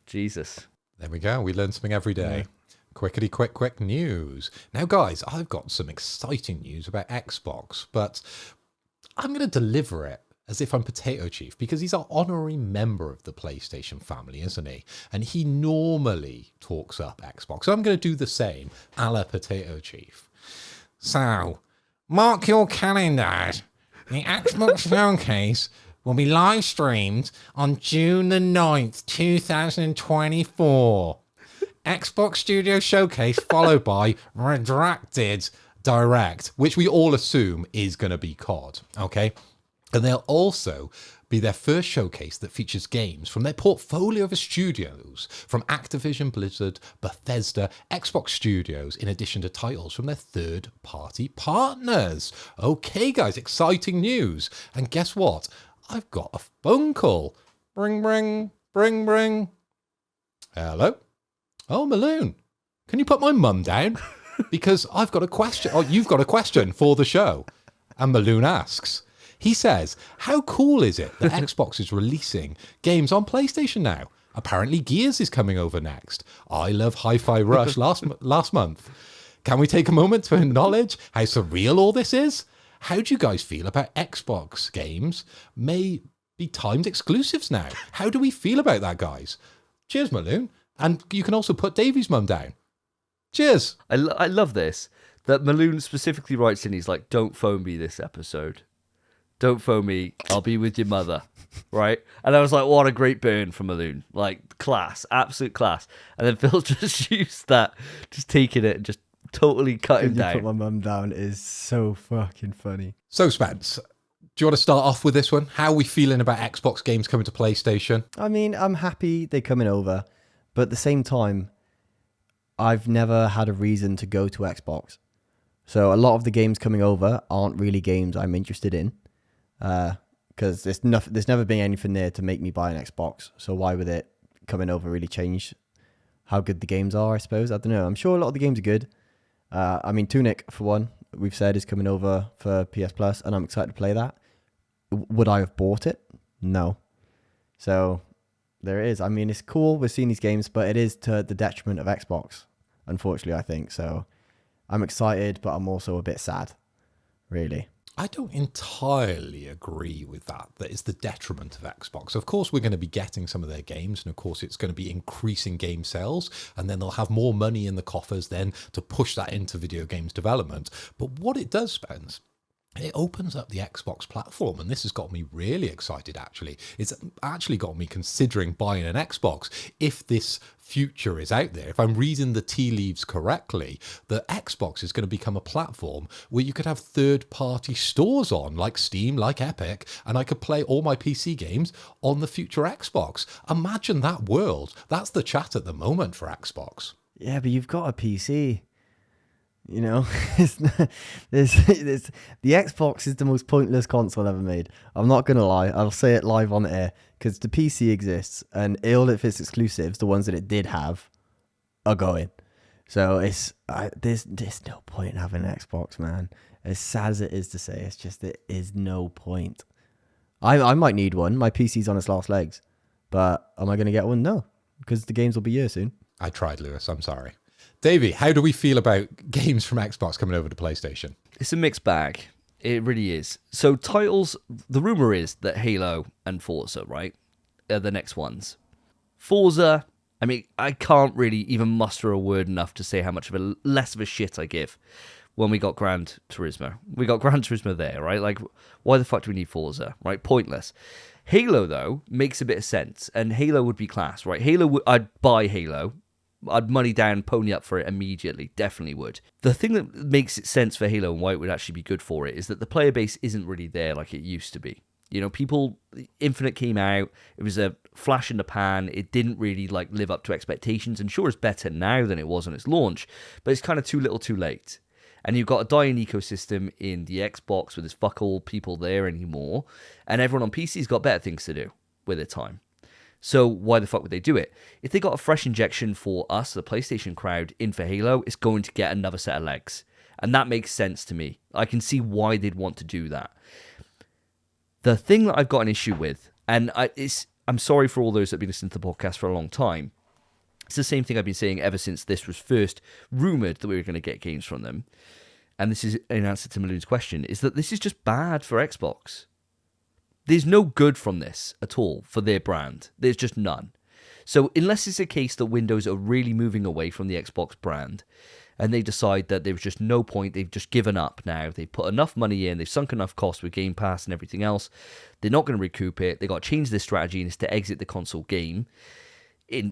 Jesus. There we go. We learn something every day. Quickety quick news. Now, guys, I've got some exciting news about Xbox, but I'm going to deliver it as if I'm Potato Chief, because he's an honorary member of the PlayStation family, isn't he? And he normally talks up Xbox. So I'm going to do the same, a la Potato Chief. So, mark your calendars. The Xbox Showcase will be live streamed on June the 9th, 2024. Xbox Studio Showcase followed by Redacted Direct, which we all assume is going to be COD, okay? And they'll also be their first showcase that features games from their portfolio of studios, from Activision, Blizzard, Bethesda, Xbox Studios, in addition to titles from their third-party partners. Okay, guys, exciting news. And guess what? I've got a phone call. Bring, bring, bring, bring. Hello? Oh, Maloon, can you put my mum down? Because I've got a question. Oh, you've got a question for the show. And Maloon asks, he says, how cool is it that Xbox is releasing games on PlayStation now? Apparently Gears is coming over next. I love Hi-Fi Rush last month. Can we take a moment to acknowledge how surreal all this is? How do you guys feel about Xbox games may be timed exclusives now? How do we feel about that, guys? Cheers, Maloon. And you can also put Davey's mum down. Cheers. I love this. That Maloon specifically writes in, he's like, don't phone me this episode. Don't phone me. I'll be with your mother. Right? And I was like, what a great burn from Maloon. Like, class. Absolute class. And then Phil just used that, just taking it and just totally cut him down. Put my mum down is so fucking funny. So, Spence, do you want to start off with this one? How are we feeling about Xbox games coming to PlayStation? I mean, I'm happy they're coming over. But at the same time, I've never had a reason to go to Xbox. So a lot of the games coming over aren't really games I'm interested in. Because there's never been anything there to make me buy an Xbox. So why would it coming over really change how good the games are, I suppose? I don't know. I'm sure a lot of the games are good. I mean, Tunic, for one, we've said is coming over for PS Plus, and I'm excited to play that. Would I have bought it? No. So there it is. I mean, it's cool. We're seeing these games, but it is to the detriment of Xbox, unfortunately, I think. So I'm excited, but I'm also a bit sad, really. I don't entirely agree with that. That is the detriment of Xbox. Of course, we're going to be getting some of their games, and of course, it's going to be increasing game sales, and then they'll have more money in the coffers then to push that into video games development. But what it does, Spence, it opens up the Xbox platform, and this has got me really excited, actually. It's actually got me considering buying an Xbox if this future is out there. If I'm reading the tea leaves correctly, the Xbox is going to become a platform where you could have third-party stores on, like Steam, like Epic, and I could play all my PC games on the future Xbox. Imagine that world. That's the chat at the moment for Xbox. Yeah, but you've got a PC. You know, the Xbox is the most pointless console ever made. I'm not going to lie. I'll say it live on air because the PC exists and all of its exclusives, the ones that it did have, are going. So there's no point in having an Xbox, man. as sad as it is to say, it's just there is no point. I might need one. My PC's on its last legs. But am I going to get one? No, because the games will be here soon. I tried, Lewis. I'm sorry. Davey, how do we feel about games from Xbox coming over to PlayStation? It's a mixed bag. It really is. So titles, the rumor is that Halo and Forza, right, are the next ones. Forza, I mean, I can't really even muster a word enough to say how much of a less of a shit I give when we got Gran Turismo. We got Gran Turismo there, right? Like, why the fuck do we need Forza, right? Pointless. Halo, though, makes a bit of sense, and Halo would be class, right? I'd buy Halo. I'd money down, pony up for it immediately. Definitely would. The thing that makes it sense for Halo and why it would actually be good for it is that the player base isn't really there like it used to be. You know, Infinite came out, it was a flash in the pan, it didn't really like live up to expectations, and sure, it's better now than it was on its launch, but it's kind of too little too late. And you've got a dying ecosystem in the Xbox where there's fuck all people there anymore, and everyone on PC's got better things to do with their time. So why the fuck would they do it? If they got a fresh injection for us, the PlayStation crowd, in for Halo, it's going to get another set of legs. And that makes sense to me. I can see why they'd want to do that. The thing that I've got an issue with, and I'm sorry for all those that have been listening to the podcast for a long time, it's the same thing I've been saying ever since this was first rumoured that we were going to get games from them. And this is in answer to Maloon's question, is that this is just bad for Xbox. There's no good from this at all for their brand. There's just none. So unless it's a case that Windows are really moving away from the Xbox brand and they decide that there was just no point, they've just given up now, they've put enough money in, they've sunk enough costs with Game Pass and everything else, they're not going to recoup it, they've got to change their strategy and it's to exit the console game.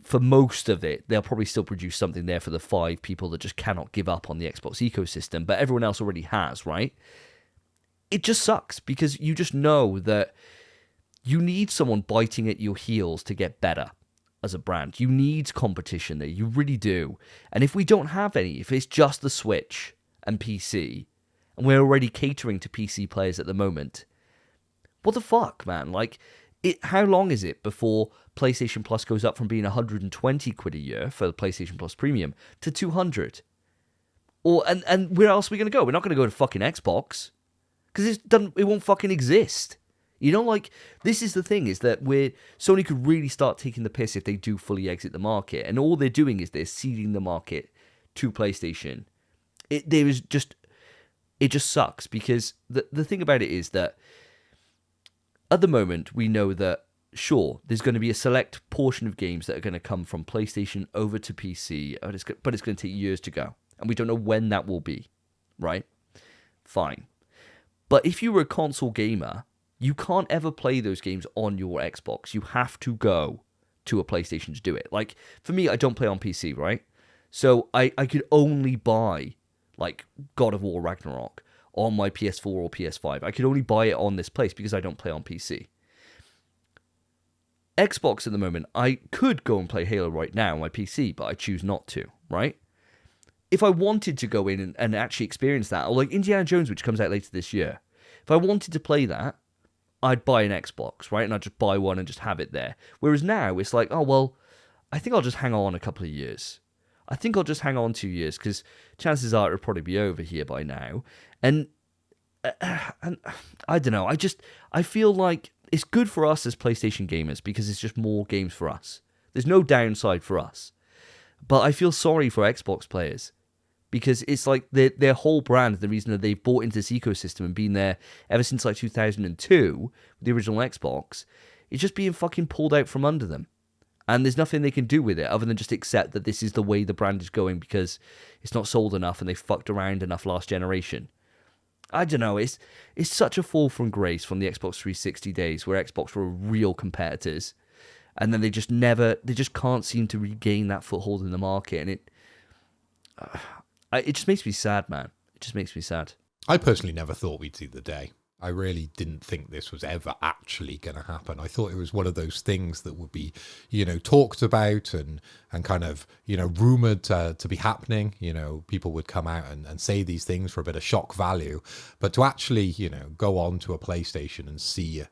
For most of it, they'll probably still produce something there for the 5 people that just cannot give up on the Xbox ecosystem, but everyone else already has, right? It just sucks because you just know that you need someone biting at your heels to get better as a brand. You need competition there. You really do. And if we don't have any, if it's just the Switch and PC, and we're already catering to PC players at the moment, what the fuck, man? Like, how long is it before PlayStation Plus goes up from being 120 quid a year for the PlayStation Plus Premium to 200? And where else are we going to go? We're not going to go to fucking Xbox. Because it won't fucking exist. You know, like, this is the thing, is that Sony could really start taking the piss if they do fully exit the market. And all they're doing is they're ceding the market to PlayStation. It just sucks, because the thing about it is that at the moment, we know that, sure, there's going to be a select portion of games that are going to come from PlayStation over to PC, but it's going to take years to go. And we don't know when that will be, right? Fine. But if you were a console gamer, you can't ever play those games on your Xbox. You have to go to a PlayStation to do it. Like, for me, I don't play on PC, right? So I could only buy, like, God of War Ragnarok on my PS4 or PS5. I could only buy it on this place because I don't play on PC. Xbox at the moment, I could go and play Halo right now on my PC, but I choose not to, right? If I wanted to go in and actually experience that, or like Indiana Jones, which comes out later this year, if I wanted to play that, I'd buy an Xbox, right? And I'd just buy one and just have it there. Whereas now, it's like, oh, well, I think I'll just hang on a couple of years. I think I'll just hang on 2 years, because chances are it'll probably be over here by now. And I don't know. I feel like it's good for us as PlayStation gamers, because it's just more games for us. There's no downside for us. But I feel sorry for Xbox players, because it's like their whole brand, the reason that they've bought into this ecosystem and been there ever since like 2002, the original Xbox, is just being fucking pulled out from under them. And there's nothing they can do with it other than just accept that this is the way the brand is going because it's not sold enough and they fucked around enough last generation. I don't know, it's such a fall from grace from the Xbox 360 days where Xbox were real competitors, and then they just can't seem to regain that foothold in the market, and it just makes me sad, man. It just makes me sad. I personally never thought we'd see the day. I really didn't think this was ever actually going to happen. I thought it was one of those things that would be, talked about and kind of, rumored to be happening. People would come out and say these things for a bit of shock value. But to actually, go on to a PlayStation and see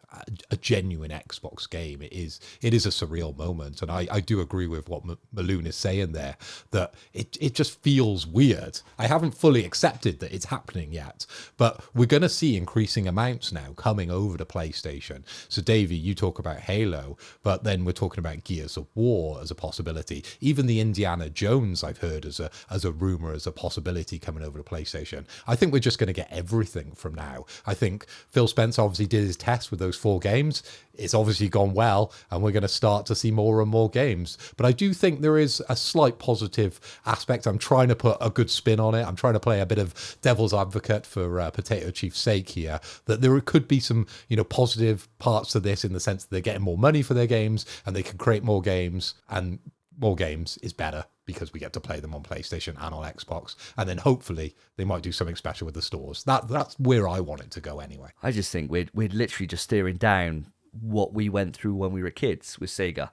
a genuine Xbox game, it is a surreal moment. And I do agree with what Maloon is saying there, that it just feels weird. I haven't fully accepted that it's happening yet, but we're going to see increasing amounts now coming over to PlayStation. So Davey, you talk about Halo, but then we're talking about Gears of War as a possibility. Even the Indiana Jones I've heard as a rumor, as a possibility coming over to PlayStation. I think we're just going to get everything from now. I think Phil Spence obviously did his test with those 4 games. It's obviously gone well, and we're going to start to see more and more games. But I do think there is a slight positive aspect. I'm trying to put a good spin on it. I'm trying to play a bit of devil's advocate for Potato Chief's sake here, that there could be some, positive parts to this in the sense that they're getting more money for their games and they can create more games, and more games is better because we get to play them on PlayStation and on Xbox. And then hopefully they might do something special with the stores. That's where I want it to go anyway. I just think we're literally just staring down what we went through when we were kids with Sega.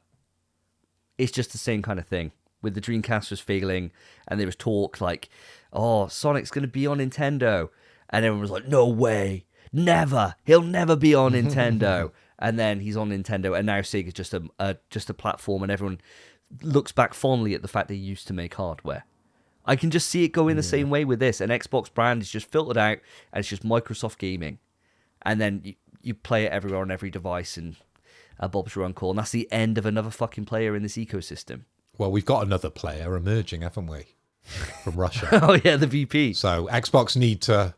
It's just the same kind of thing. With the Dreamcast was failing, and there was talk like, oh, Sonic's going to be on Nintendo. And everyone was like, no way, never. He'll never be on Nintendo. And then he's on Nintendo, and now Sega's just a platform, and everyone looks back fondly at the fact they used to make hardware. I can just see it going the same way with this. An Xbox brand is just filtered out, and it's just Microsoft gaming. And then you play it everywhere on every device, and Bob's your uncle. And that's the end of another fucking player in this ecosystem. Well, we've got another player emerging, haven't we? From Russia. Oh, yeah, the VP. So Xbox need to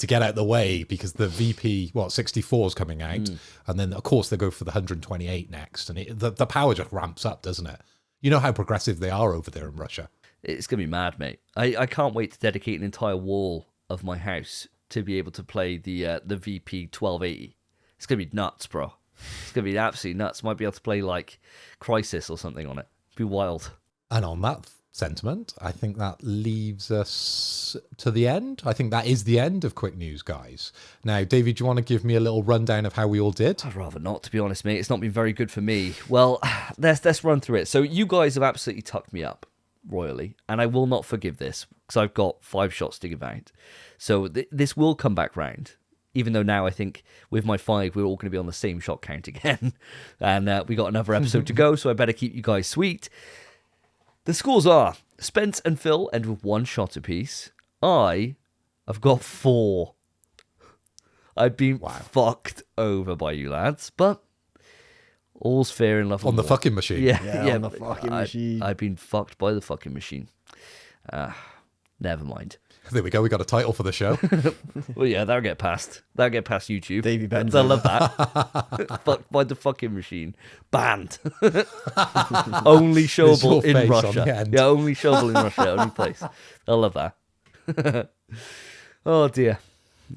get out of the way because the VP, 64 is coming out. And then, of course, they go for the 128 next. And the power just ramps up, doesn't it? You know how progressive they are over there in Russia. It's going to be mad, mate. I can't wait to dedicate an entire wall of my house to be able to play the VP 1280. It's going to be nuts, bro. It's going to be absolutely nuts. Might be able to play, like, Crysis or something on it. It'd be wild. And on that sentiment, I think that leaves us to the end. I think that is the end of Quick News, guys. Now, David, do you want to give me a little rundown of how we all did? I'd rather not, to be honest, mate. It's not been very good for me. Well, let's run through it. So you guys have absolutely tucked me up royally, and I will not forgive this because I've got 5 shots to give out. So this will come back round, even though now I think with my 5, we're all going to be on the same shot count again. And we got another episode to go, so I better keep you guys sweet. The scores are Spence and Phil end with 1 shot apiece. I've got 4. I've been fucked over by you lads, but all's fair in love. On the fucking machine. Yeah, on the fucking machine. I've been fucked by the fucking machine. Never mind. There we go. We got a title for the show. Well, yeah, that'll get past YouTube. Davey Benz. I love that. Fucked by the fucking machine. Banned. Only showable in Russia. Yeah, only showable in Russia. Only place. I love that. Oh dear.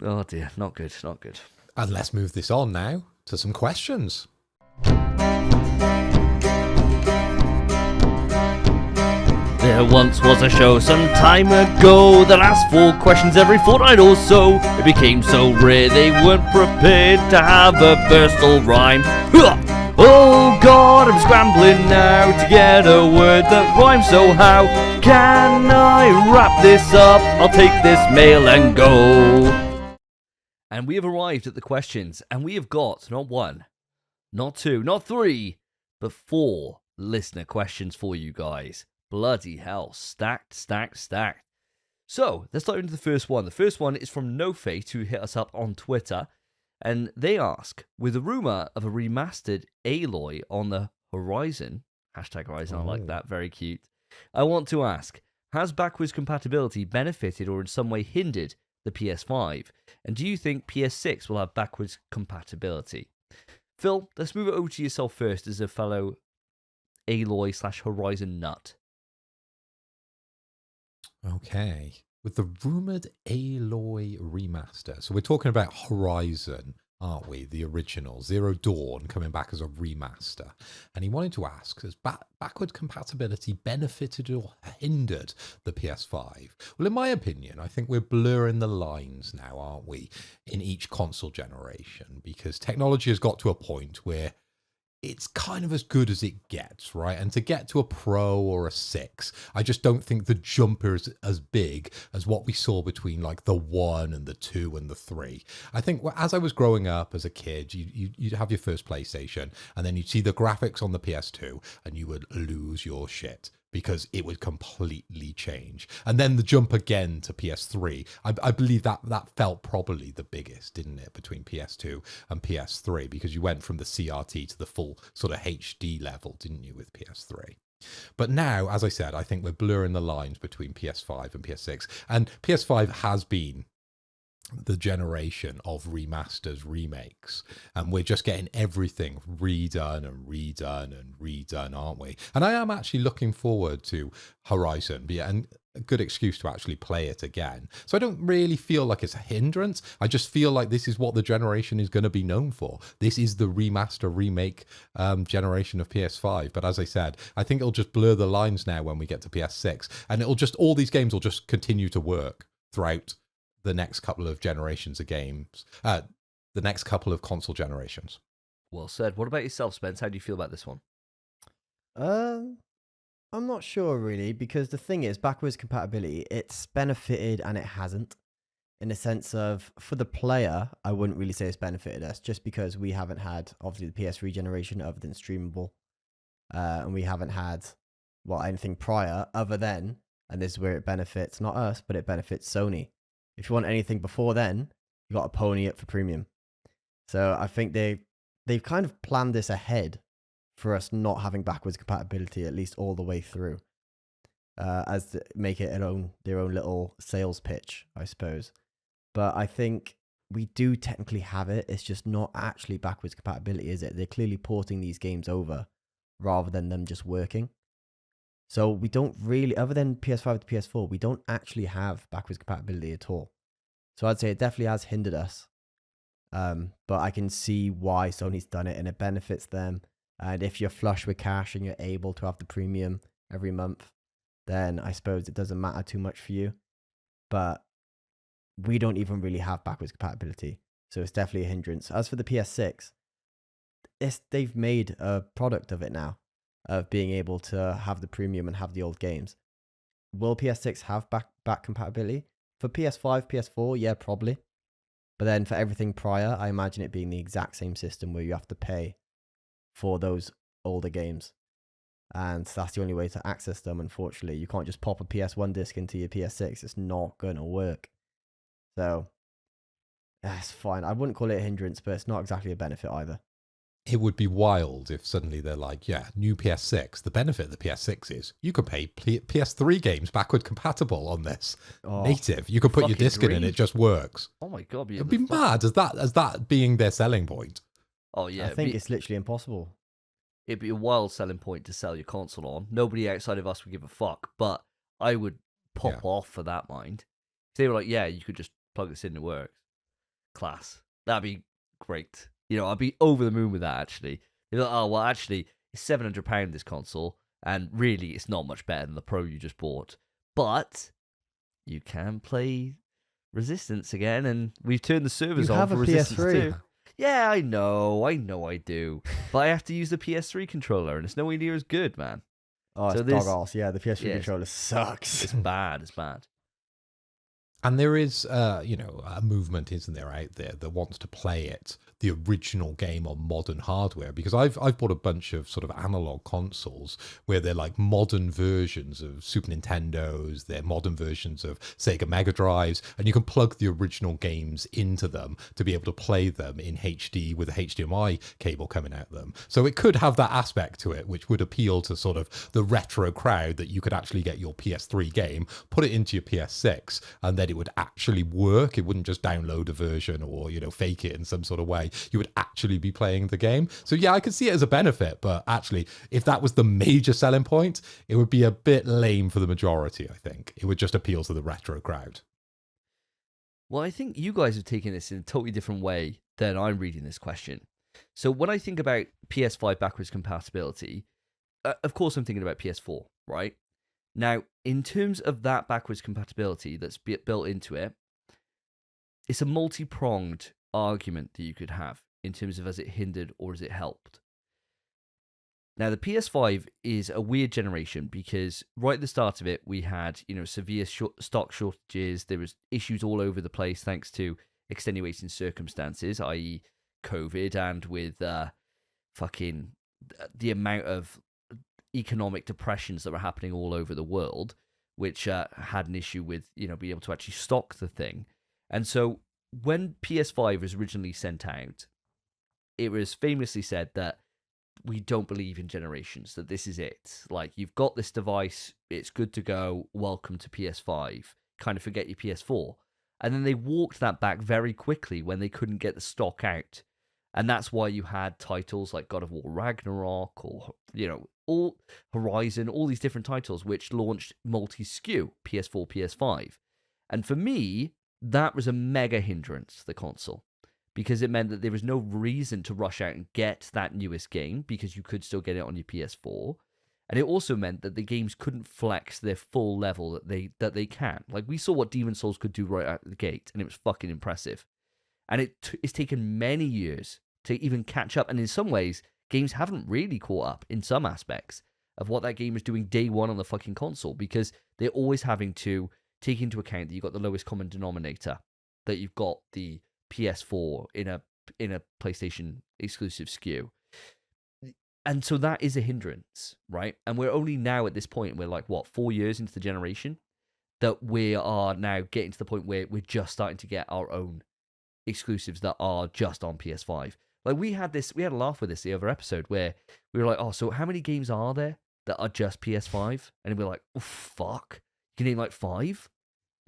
Oh dear. Not good. Not good. And let's move this on now to some questions. There once was a show some time ago that asked 4 questions every fortnight or so. It became so rare they weren't prepared to have a versatile rhyme. Oh God, I'm scrambling now to get a word that rhymes, so how can I wrap this up? I'll take this mail and go. And we have arrived at the questions, and we have got not 1, not 2, not 3, but 4 listener questions for you guys. Bloody hell, stacked. So, let's start into the first one. The first one is from No Fate, who hit us up on Twitter, and they ask, with the rumour of a remastered Aloy on the horizon, #Horizon, I like that, very cute, I want to ask, has backwards compatibility benefited or in some way hindered the PS5? And do you think PS6 will have backwards compatibility? Phil, let's move it over to yourself first as a fellow Aloy/Horizon nut. Okay. With the rumoured Aloy remaster. So we're talking about Horizon. aren't we? The original Zero Dawn coming back as a remaster. And he wanted to ask, has backward compatibility benefited or hindered the PS5? Well, in my opinion, I think we're blurring the lines now, aren't we, in each console generation, because technology has got to a point where it's kind of as good as it gets, right? And to get to a Pro or a 6, I just don't think the jump is as big as what we saw between like the 1 and the 2 and the 3. I think as I was growing up as a kid, you'd have your first PlayStation, and then you'd see the graphics on the PS2, and you would lose your shit, because it would completely change. And then the jump again to PS3, I believe that felt probably the biggest, didn't it, between PS2 and PS3, because you went from the CRT to the full sort of HD level, didn't you, with PS3? But now, as I said, I think we're blurring the lines between PS5 and PS6. And PS5 has been the generation of remasters, remakes, and we're just getting everything redone and redone and redone, aren't we? And I am actually looking forward to Horizon, and a good excuse to actually play it again. So I don't really feel like it's a hindrance. I just feel like this is what the generation is going to be known for. This is the remaster, remake generation of PS5. But as I said, I think it'll just blur the lines now when we get to PS6, and it'll just, all these games will just continue to work throughout the next couple of generations of games, the next couple of console generations. Well said. What about yourself, Spence? How do you feel about this one? I'm not sure really, because the thing is, backwards compatibility, it's benefited and it hasn't. In the sense of, for the player, I wouldn't really say it's benefited us, just because we haven't had, obviously, the PS3 generation other than streamable. And we haven't had, anything prior other than, and this is where it benefits, not us, but it benefits Sony. If you want anything before then, you got to pony it for premium. So I think they've kind of planned this ahead for us not having backwards compatibility, at least all the way through, as to make it their own little sales pitch, I suppose. But I think we do technically have it. It's just not actually backwards compatibility, is it? They're clearly porting these games over rather than them just working. So we don't really, other than PS5 to PS4, we don't actually have backwards compatibility at all. So I'd say it definitely has hindered us. But I can see why Sony's done it, and it benefits them. And if you're flush with cash and you're able to have the premium every month, then I suppose it doesn't matter too much for you. But we don't even really have backwards compatibility. So it's definitely a hindrance. As for the PS6, they've made a product of it now, of being able to have the premium and have the old games. Will PS6 have back compatibility? For PS5, PS4, yeah, probably. But then for everything prior, I imagine it being the exact same system where you have to pay for those older games. And that's the only way to access them, unfortunately. You can't just pop a PS1 disc into your PS6. It's not going to work. So, that's fine. I wouldn't call it a hindrance, but it's not exactly a benefit either. It would be wild if suddenly they're like, yeah, new PS6. The benefit of the PS6 is you can play PS3 games backward compatible on this. Native. You can put your disc in and it just works. Oh my God. It'd be mad as that being their selling point. Oh yeah. I think it's literally impossible. It'd be a wild selling point to sell your console on. Nobody outside of us would give a fuck, but I would pop off for that mind. If they were like, yeah, you could just plug this in and it works. Class. That'd be great. You know, I'd be over the moon with that, actually. They're like, oh, well, actually, it's £700, this console, and really, it's not much better than the Pro you just bought. But you can play Resistance again, and we've turned the servers on for Resistance too. Yeah, I know I do. But I have to use the PS3 controller, and it's nowhere near as good, man. Oh, it's dog ass. Yeah, the PS3 controller sucks. It's bad. And there is, a movement, isn't there, out there that wants to play it, the original game on modern hardware? Because I've bought a bunch of sort of analog consoles where they're like modern versions of Super Nintendos, they're modern versions of Sega Mega Drives, and you can plug the original games into them to be able to play them in HD with a HDMI cable coming out them. So it could have that aspect to it, which would appeal to sort of the retro crowd, that you could actually get your PS3 game, put it into your PS6, and then it would actually work. It wouldn't just download a version or, fake it in some sort of way. You would actually be playing the game. So yeah, I could see it as a benefit, but actually, if that was the major selling point, it would be a bit lame for the majority, I think. It would just appeal to the retro crowd. Well, I think you guys have taken this in a totally different way than I'm reading this question. So when I think about PS5 backwards compatibility, of course I'm thinking about PS4, right? Now, in terms of that backwards compatibility that's built into it, it's a multi-pronged argument that you could have in terms of has it hindered or has it helped. Now, the PS5 is a weird generation because right at the start of it, we had, severe stock shortages. There was issues all over the place thanks to extenuating circumstances, i.e. COVID, and with fucking the amount of economic depressions that were happening all over the world, which had an issue with, being able to actually stock the thing. And so when PS5 was originally sent out, it was famously said that we don't believe in generations, that this is it. Like, you've got this device, it's good to go, welcome to PS5. Kind of forget your PS4. And then they walked that back very quickly when they couldn't get the stock out. And that's why you had titles like God of War Ragnarok or, all Horizon, all these different titles which launched multi-SKU, PS4, PS5. And for me, that was a mega hindrance to the console, because it meant that there was no reason to rush out and get that newest game because you could still get it on your PS4. And it also meant that the games couldn't flex their full level that they can. Like, we saw what Demon's Souls could do right out of the gate, and it was fucking impressive. And it's taken many years to even catch up. And in some ways, games haven't really caught up in some aspects of what that game was doing day one on the fucking console, because they're always having to take into account that you've got the lowest common denominator, that you've got the PS4 in a PlayStation exclusive SKU. And so that is a hindrance, right? And we're only now at this point, we're like, 4 years into the generation, that we are now getting to the point where we're just starting to get our own exclusives that are just on PS5. Like, we had a laugh with this the other episode where we were like, oh, so how many games are there that are just PS5? And we're like, oh, fuck. You can name like 5?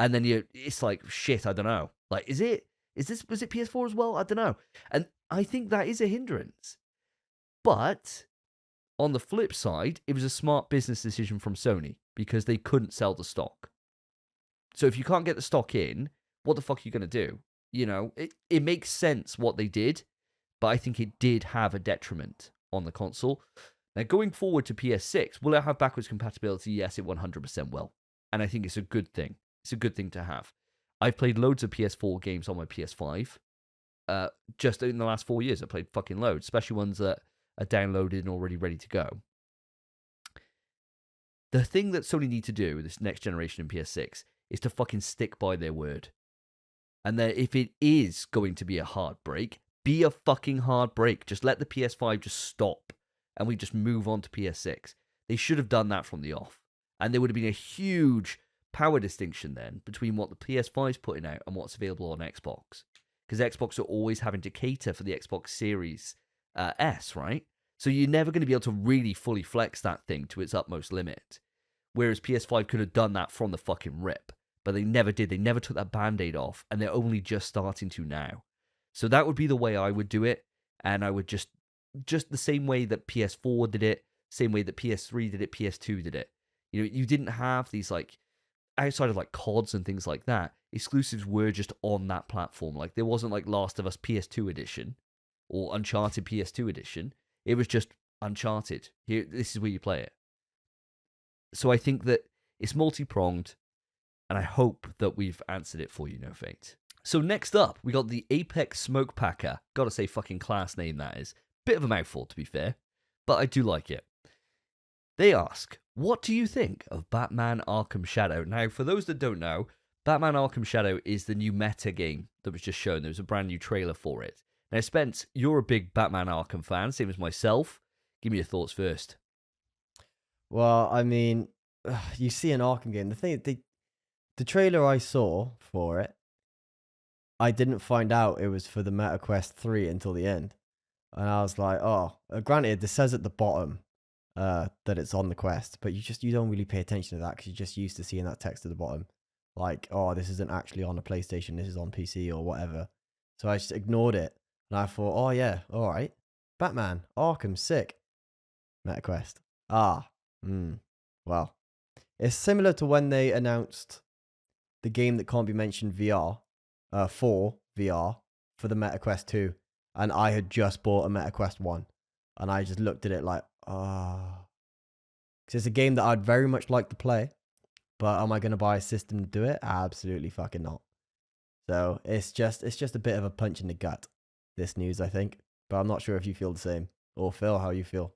And then it's like, shit, I don't know. Like, was it PS4 as well? I don't know. And I think that is a hindrance. But on the flip side, it was a smart business decision from Sony because they couldn't sell the stock. So if you can't get the stock in, what the fuck are you going to do? It makes sense what they did, but I think it did have a detriment on the console. Now, going forward to PS6, will it have backwards compatibility? Yes, it 100% will. And I think it's a good thing. It's a good thing to have. I've played loads of PS4 games on my PS5. Just in the last 4 years, I played fucking loads, especially ones that are downloaded and already ready to go. The thing that Sony need to do with this next generation in PS6 is to fucking stick by their word. And that if it is going to be a hard break, be a fucking hard break. Just let the PS5 just stop and we just move on to PS6. They should have done that from the off. And there would have been a huge power distinction then between what the PS5 is putting out and what's available on Xbox. Because Xbox are always having to cater for the Xbox Series S, right? So you're never going to be able to really fully flex that thing to its utmost limit. Whereas PS5 could have done that from the fucking rip. But they never did. They never took that Band-Aid off, and they're only just starting to now. So that would be the way I would do it, and I would just the same way that PS4 did it, same way that PS3 did it, PS2 did it. You didn't have these, like, outside of, like, CODs and things like that, exclusives were just on that platform. Like, there wasn't, like, Last of Us PS2 edition or Uncharted PS2 edition. It was just Uncharted. Here, this is where you play it. So I think that it's multi-pronged, and I hope that we've answered it for you, No Fate. So next up, we got the Apex Smoke Packer. Gotta say, fucking class name that is. Bit of a mouthful, to be fair, but I do like it. They ask, what do you think of Batman Arkham Shadow? Now, for those that don't know, Batman Arkham Shadow is the new meta game that was just shown. There was a brand new trailer for it. Now, Spence, you're a big Batman Arkham fan, same as myself. Give me your thoughts first. Well, I mean, you see an Arkham game. The trailer I saw for it, I didn't find out it was for the Meta Quest 3 until the end. And I was like, oh, granted, this says at the bottom that it's on the Quest, but you don't really pay attention to that because you're just used to seeing that text at the bottom. Like, oh, this isn't actually on a PlayStation, this is on PC or whatever. So I just ignored it. And I thought, oh yeah, all right. Batman, Arkham, sick. Meta Quest. Well, it's similar to when they announced the game that can't be mentioned VR, for VR, for the MetaQuest 2, and I had just bought a MetaQuest 1, and I just looked at it like, because it's a game that I'd very much like to play, but am I going to buy a system to do it? Absolutely fucking not. So it's just a bit of a punch in the gut, this news, I think. But I'm not sure if you feel the same. Or Phil, how you feel?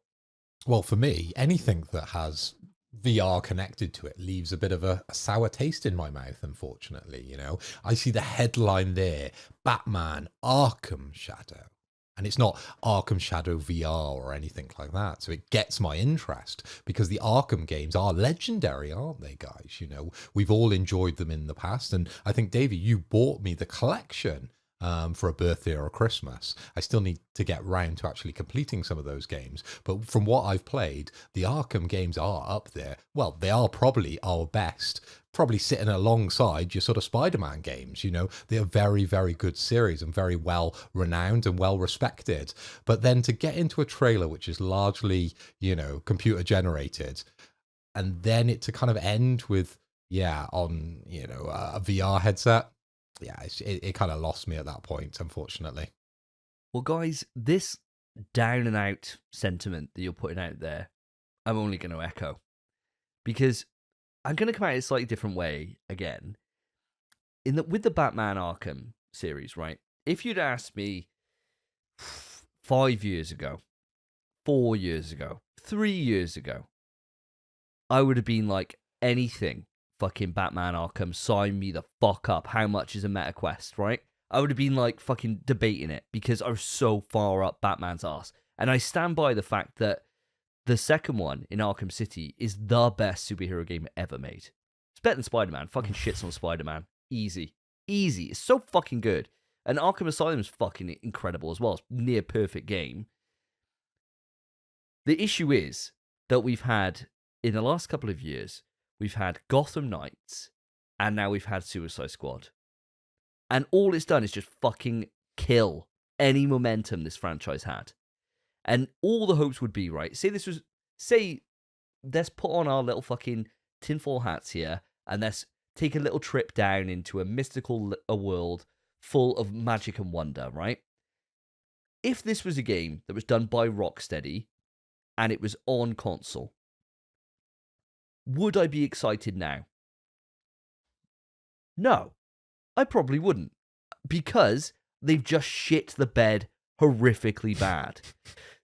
Well, for me, anything that has VR connected to it leaves a bit of a sour taste in my mouth, unfortunately. You know, I see the headline there, Batman Arkham Shadow. And it's not Arkham Shadow VR or anything like that. So it gets my interest because the Arkham games are legendary, aren't they, guys? You know, we've all enjoyed them in the past. And I think, Davey, you bought me the collection for a birthday or a Christmas. I still need to get round to actually completing some of those games. But from what I've played, the Arkham games are up there. Well, they are probably our best, probably sitting alongside your sort of Spider-Man games. You know, they are very, very good series and very well renowned and well respected. But then to get into a trailer, which is largely, you know, computer generated, and then it to kind of end with, on, you know, a VR headset. Yeah, it kind of lost me at that point, unfortunately. Well, guys, this down and out sentiment that you're putting out there, I'm only going to echo. Because I'm going to come at it a slightly different way again. With the Batman Arkham series, right? If you'd asked me 5 years ago, 4 years ago, 3 years ago, I would have been like, anything fucking Batman Arkham, sign me the fuck up. How much is a MetaQuest, right? I would have been like fucking debating it because I was so far up Batman's ass. And I stand by the fact that the second one in Arkham City is the best superhero game ever made. It's better than Spider-Man. Fucking shits on Spider-Man. Easy. It's so fucking good. And Arkham Asylum is fucking incredible as well. It's near perfect game. The issue is that we've had, in the last couple of years, we've had Gotham Knights, and now we've had Suicide Squad. And all it's done is just fucking kill any momentum this franchise had. And all the hopes would be, right, let's put on our little fucking tinfoil hats here, and let's take a little trip down into a mystical world full of magic and wonder, right? If this was a game that was done by Rocksteady, and it was on console, would I be excited now? No, I probably wouldn't. Because they've just shit the bed horrifically bad.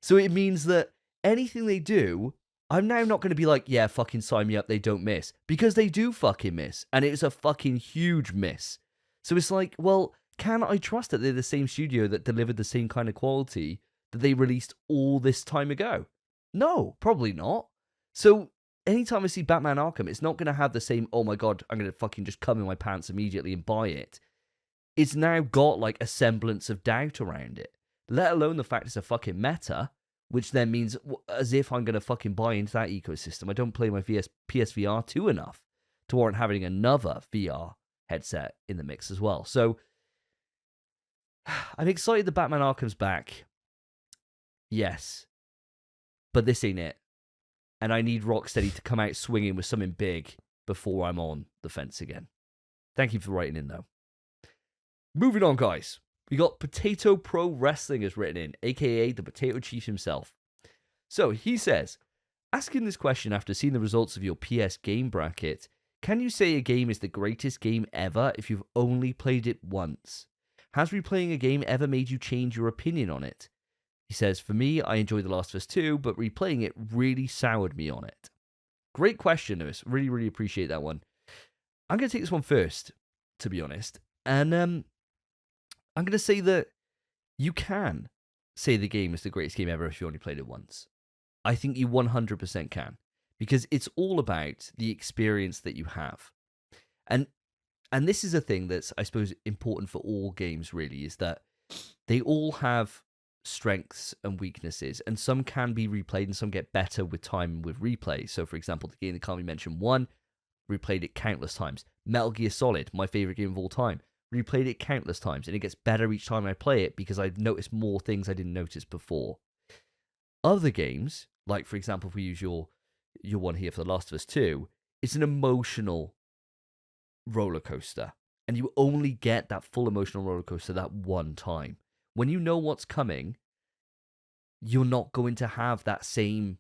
So it means that anything they do, I'm now not going to be like, yeah, fucking sign me up, they don't miss. Because they do fucking miss. And it's a fucking huge miss. So it's like, well, can I trust that they're the same studio that delivered the same kind of quality that they released all this time ago? No, probably not. So anytime I see Batman Arkham, it's not going to have the same, oh my god, I'm going to fucking just come in my pants immediately and buy it. It's now got like a semblance of doubt around it. Let alone the fact it's a fucking meta, which then means as if I'm going to fucking buy into that ecosystem. I don't play my PSVR 2 enough to warrant having another VR headset in the mix as well. So I'm excited that Batman Arkham's back. Yes. But this ain't it. And I need Rocksteady to come out swinging with something big before I'm on the fence again. Thank you for writing in, though. Moving on, guys. We got Potato Pro Wrestling has written in, a.k.a. the Potato Chief himself. So, he says, asking this question after seeing the results of your PS game bracket, can you say a game is the greatest game ever if you've only played it once? Has replaying a game ever made you change your opinion on it? He says, for me, I enjoyed The Last of Us 2, but replaying it really soured me on it. Great question, Lewis. Really, really appreciate that one. I'm going to take this one first, to be honest. And I'm going to say that you can say the game is the greatest game ever if you only played it once. I think you 100% can. Because it's all about the experience that you have. And this is a thing that's, I suppose, important for all games, really, is that they all have strengths and weaknesses, and some can be replayed and some get better with time with replay. So, for example, the game that can't be mentioned, 1, replayed it countless times. Metal Gear Solid, my favorite game of all time, replayed it countless times, and it gets better each time I play it because I've noticed more things I didn't notice before. Other games, like, for example, if we use your one here for The Last of Us 2, it's an emotional roller coaster. And you only get that full emotional roller coaster that one time. When you know what's coming, you're not going to have that same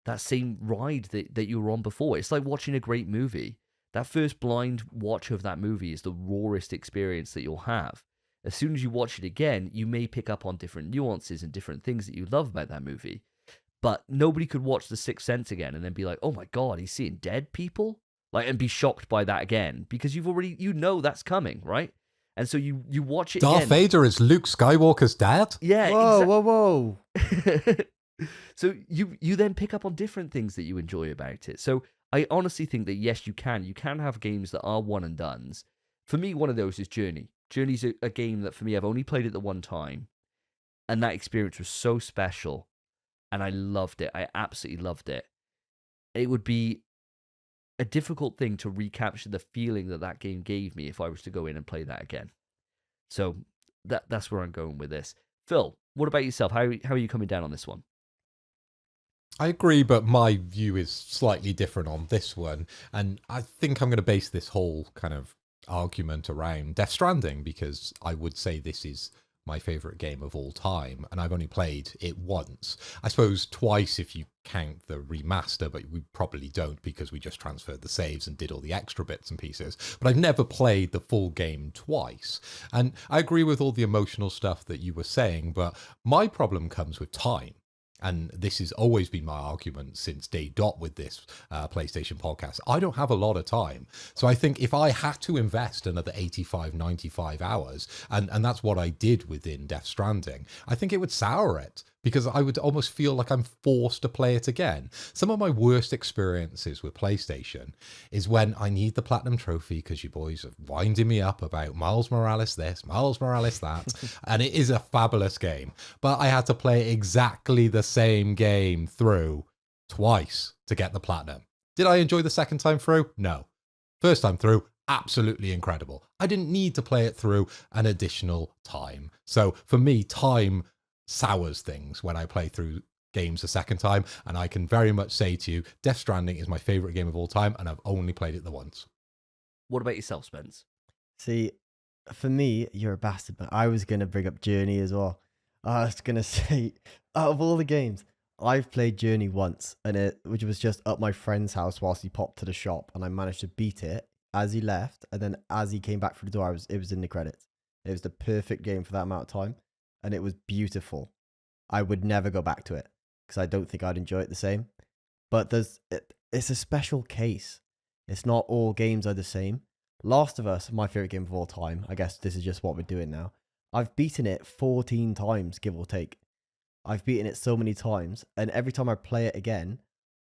ride that you were on before. It's like watching a great movie. That first blind watch of that movie is the rawest experience that you'll have. As soon as you watch it again, you may pick up on different nuances and different things that you love about that movie. But nobody could watch The Sixth Sense again and then be like, oh my God, he's seeing dead people? Like, and be shocked by that again, because you know that's coming, right? And so you watch it Darth again. Vader is Luke Skywalker's dad? Yeah. Whoa. So you then pick up on different things that you enjoy about it. So I honestly think that, yes, you can have games that are one and dones. For me, one of those is Journey. Journey's a game that, for me, I've only played it the one time, and that experience was so special, and I loved it. I absolutely loved it. It would be a difficult thing to recapture the feeling that game gave me if I was to go in and play that again. So that's where I'm going with this. Phil, what about yourself? How are you coming down on this one? I agree, but my view is slightly different on this one. And I think I'm going to base this whole kind of argument around Death Stranding, because I would say this is my favourite game of all time, and I've only played it once. I suppose twice if you count the remaster, but we probably don't because we just transferred the saves and did all the extra bits and pieces. But I've never played the full game twice. And I agree with all the emotional stuff that you were saying, but my problem comes with time. And this has always been my argument since day dot with this PlayStation podcast. I don't have a lot of time. So I think if I had to invest another 85, 95 hours, and that's what I did within Death Stranding, I think it would sour it, because I would almost feel like I'm forced to play it again. Some of my worst experiences with PlayStation is when I need the Platinum Trophy because you boys are winding me up about Miles Morales this, Miles Morales that, and it is a fabulous game. But I had to play exactly the same game through twice to get the Platinum. Did I enjoy the second time through? No. First time through, absolutely incredible. I didn't need to play it through an additional time. So for me, time sours things when I play through games a second time, and I can very much say to you, Death Stranding is my favourite game of all time, and I've only played it the once. What about yourself, Spence? See, for me, you're a bastard, man. I was going to bring up Journey as well. I was going to say, out of all the games, I've played Journey once, which was just at my friend's house whilst he popped to the shop, and I managed to beat it as he left, and then as he came back through the door, it was in the credits. It was the perfect game for that amount of time, and it was beautiful. I would never go back to it because I don't think I'd enjoy it the same. But it's a special case. It's not all games are the same. Last of Us, my favorite game of all time. I guess this is just what we're doing now. I've beaten it 14 times, give or take. I've beaten it so many times, and every time I play it again,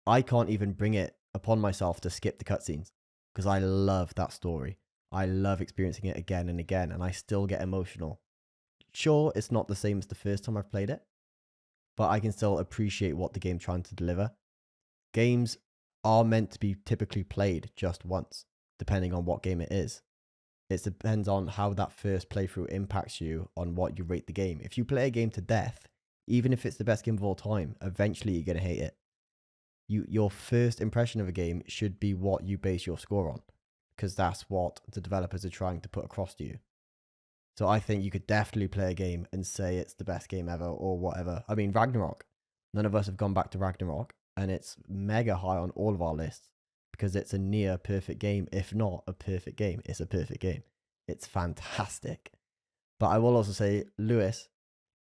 I can't even bring it upon myself to skip the cutscenes because I love that story. I love experiencing it again and again, and I still get emotional. Sure, it's not the same as the first time I've played it, but I can still appreciate what the game's trying to deliver. Games are meant to be typically played just once, depending on what game it is. It depends on how that first playthrough impacts you on what you rate the game. If you play a game to death, even if it's the best game of all time, eventually you're going to hate it. Your first impression of a game should be what you base your score on, because that's what the developers are trying to put across to you. So I think you could definitely play a game and say it's the best game ever or whatever. I mean, Ragnarok. None of us have gone back to Ragnarok, and it's mega high on all of our lists because it's a near perfect game. If not a perfect game, it's a perfect game. It's fantastic. But I will also say, Lewis,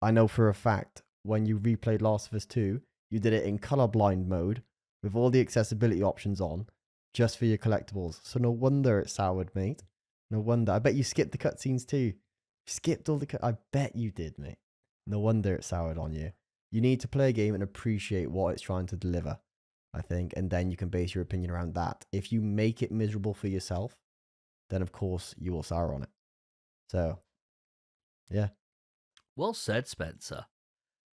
I know for a fact when you replayed Last of Us 2, you did it in colorblind mode with all the accessibility options on just for your collectibles. So no wonder it soured, mate. No wonder. I bet you skipped the cutscenes too. Skipped all the I bet you did, mate. No wonder it soured on you. You need to play a game and appreciate what it's trying to deliver, I think, and then you can base your opinion around that. If you make it miserable for yourself, then of course you will sour on it. So, yeah. Well said, Spencer.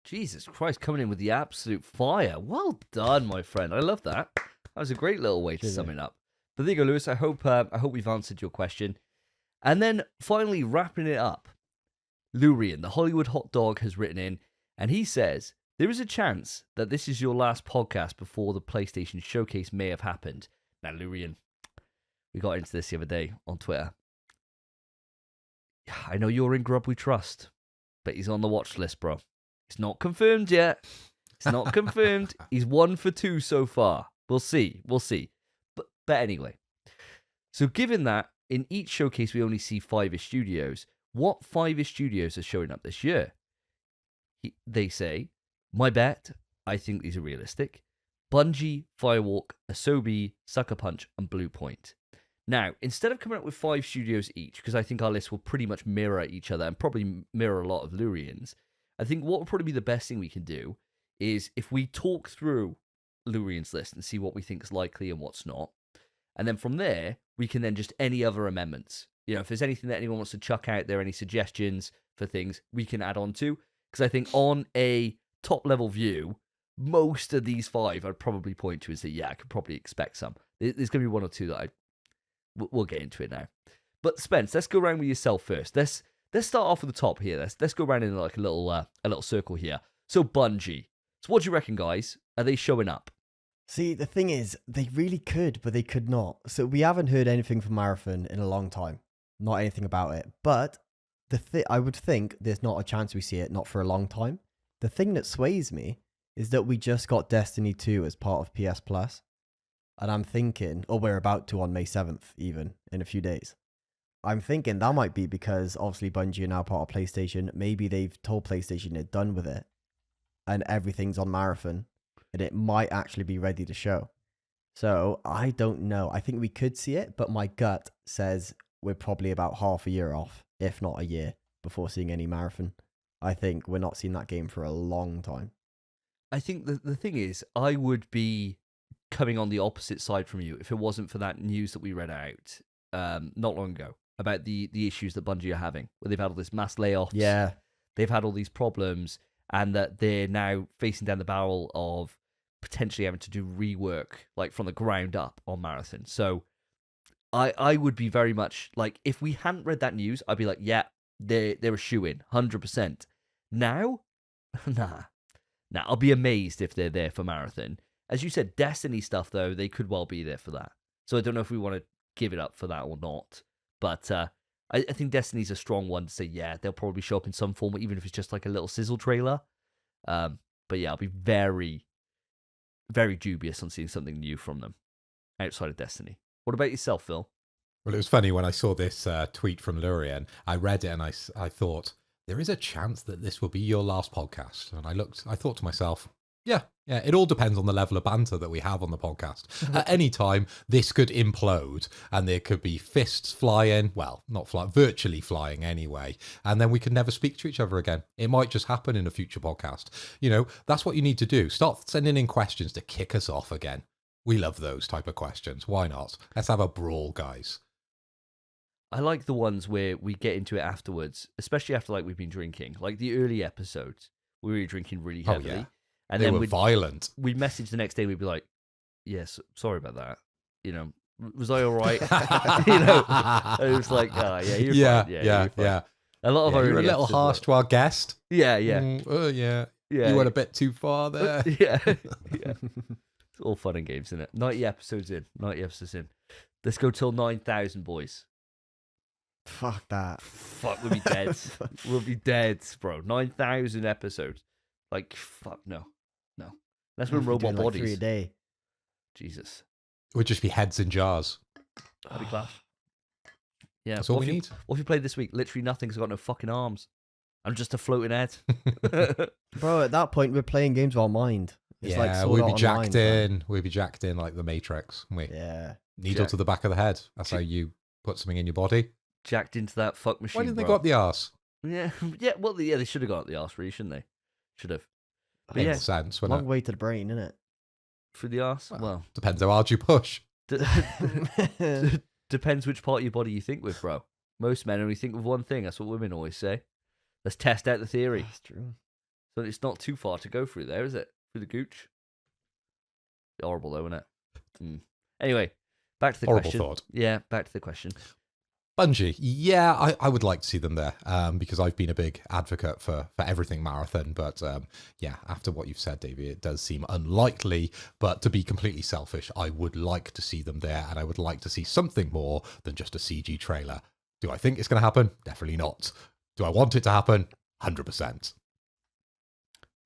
Jesus Christ, coming in with the absolute fire. Well done, my friend. I love that. That was a great little way to sum it up. But there you go, Lewis. I hope we've answered your question. And then finally wrapping it up, Lurian, the Hollywood hot dog, has written in, and he says, there is a chance that this is your last podcast before the PlayStation Showcase may have happened. Now, Lurian, we got into this the other day on Twitter. I know you're in Grub We Trust, but he's on the watch list, bro. It's not confirmed yet. It's not confirmed. He's 1 for 2 so far. We'll see. But anyway, so given that in each showcase we only see 5-ish studios, what 5-ish studios are showing up this year? They say, my bet, I think these are realistic. Bungie, Firewalk, Asobi, Sucker Punch, and Bluepoint. Now, instead of coming up with 5 studios each, because I think our list will pretty much mirror each other and probably mirror a lot of Lurian's, I think what would probably be the best thing we can do is if we talk through Lurian's list and see what we think is likely and what's not. And then from there, we can then just any other amendments. You know, if there's anything that anyone wants to chuck out there, any suggestions for things, we can add on to. Because I think on a top-level view, most of these 5 I'd probably point to and say, yeah, I could probably expect some. There's going to be 1 or 2 that we'll get into it now. But Spence, let's go around with yourself first. Let's start off at the top here. Let's go around in like a little circle here. So Bungie. So what do you reckon, guys? Are they showing up? See, the thing is, they really could, but they could not. So we haven't heard anything from Marathon in a long time. Not anything about it. But I would think there's not a chance we see it, not for a long time. The thing that sways me is that we just got Destiny 2 as part of PS Plus. And I'm thinking, or we're about to on May 7th, even, in a few days. I'm thinking that might be because obviously Bungie are now part of PlayStation. Maybe they've told PlayStation they're done with it. And everything's on Marathon. And it might actually be ready to show. So, I don't know. I think we could see it, but my gut says we're probably about half a year off, if not a year, before seeing any Marathon. I think we're not seeing that game for a long time. I think the thing is, I would be coming on the opposite side from you if it wasn't for that news that we read out not long ago about the issues that Bungie are having, where they've had all this mass layoffs. Yeah. They've had all these problems, and that they're now facing down the barrel of potentially having to do rework, like from the ground up on Marathon. So I would be very much like, if we hadn't read that news, I'd be like, yeah, they're a shoo-in, 100%. Now, nah, I'll be amazed if they're there for Marathon. As you said, Destiny stuff, though, they could well be there for that. So I don't know if we want to give it up for that or not. But I think Destiny's a strong one to say, yeah, they'll probably show up in some form, even if it's just like a little sizzle trailer. But yeah, I'll be very, very dubious on seeing something new from them outside of Destiny. What about yourself, Phil? Well, it was funny when I saw this tweet from Lurian. I read it and I thought, there is a chance that this will be your last podcast. And I thought to myself, yeah, it all depends on the level of banter that we have on the podcast. At any time, this could implode and there could be fists flying. Well, not flying, virtually flying anyway. And then we could never speak to each other again. It might just happen in a future podcast. You know, that's what you need to do. Start sending in questions to kick us off again. We love those type of questions. Why not? Let's have a brawl, guys. I like the ones where we get into it afterwards, especially after like we've been drinking. Like the early episodes, we were drinking really heavily. Oh, yeah. And they then were violent. We'd message the next day, we'd be like, yes, sorry about that. You know, was I all right? You know, it was like, oh, yeah, you're fine. Yeah. A lot of our you were a little harsh to our guest. Yeah. Yeah. You went a bit too far there. Yeah. It's all fun and games, isn't it? 90 episodes in. Let's go till 9,000, boys. Fuck that. Fuck, we'll be dead. We'll be dead, bro. 9,000 episodes. Like, fuck, no. That's when robot like bodies. 3 a day. Jesus. It would just be heads in jars. That'd be class. Yeah. That's all we need. What have you played this week? Literally nothing, because I've got no fucking arms. I'm just a floating head. Bro, at that point, we're playing games of our mind. It's like we'd be jacked in. We'd be jacked in like the Matrix. Yeah. Needle to the back of the head. That's how you put something in your body. Jacked into that fuck machine. Why didn't they go up the arse? Yeah. Well, they should have gone up the arse, really, shouldn't they? Should have. Makes sense. Long way to the brain, isn't it? Through the arse? Well, depends how hard you push. Depends which part of your body you think with, bro. Most men only think with one thing. That's what women always say. Let's test out the theory. That's true. So it's not too far to go through there, is it? Through the gooch? Horrible, though, isn't it? Anyway, back to the question. Horrible thought. Yeah, back to the question. Bungie, yeah, I would like to see them there because I've been a big advocate for everything Marathon. But yeah, after what you've said, Davey, it does seem unlikely. But to be completely selfish, I would like to see them there, and I would like to see something more than just a CG trailer. Do I think it's going to happen? Definitely not. Do I want it to happen? 100%.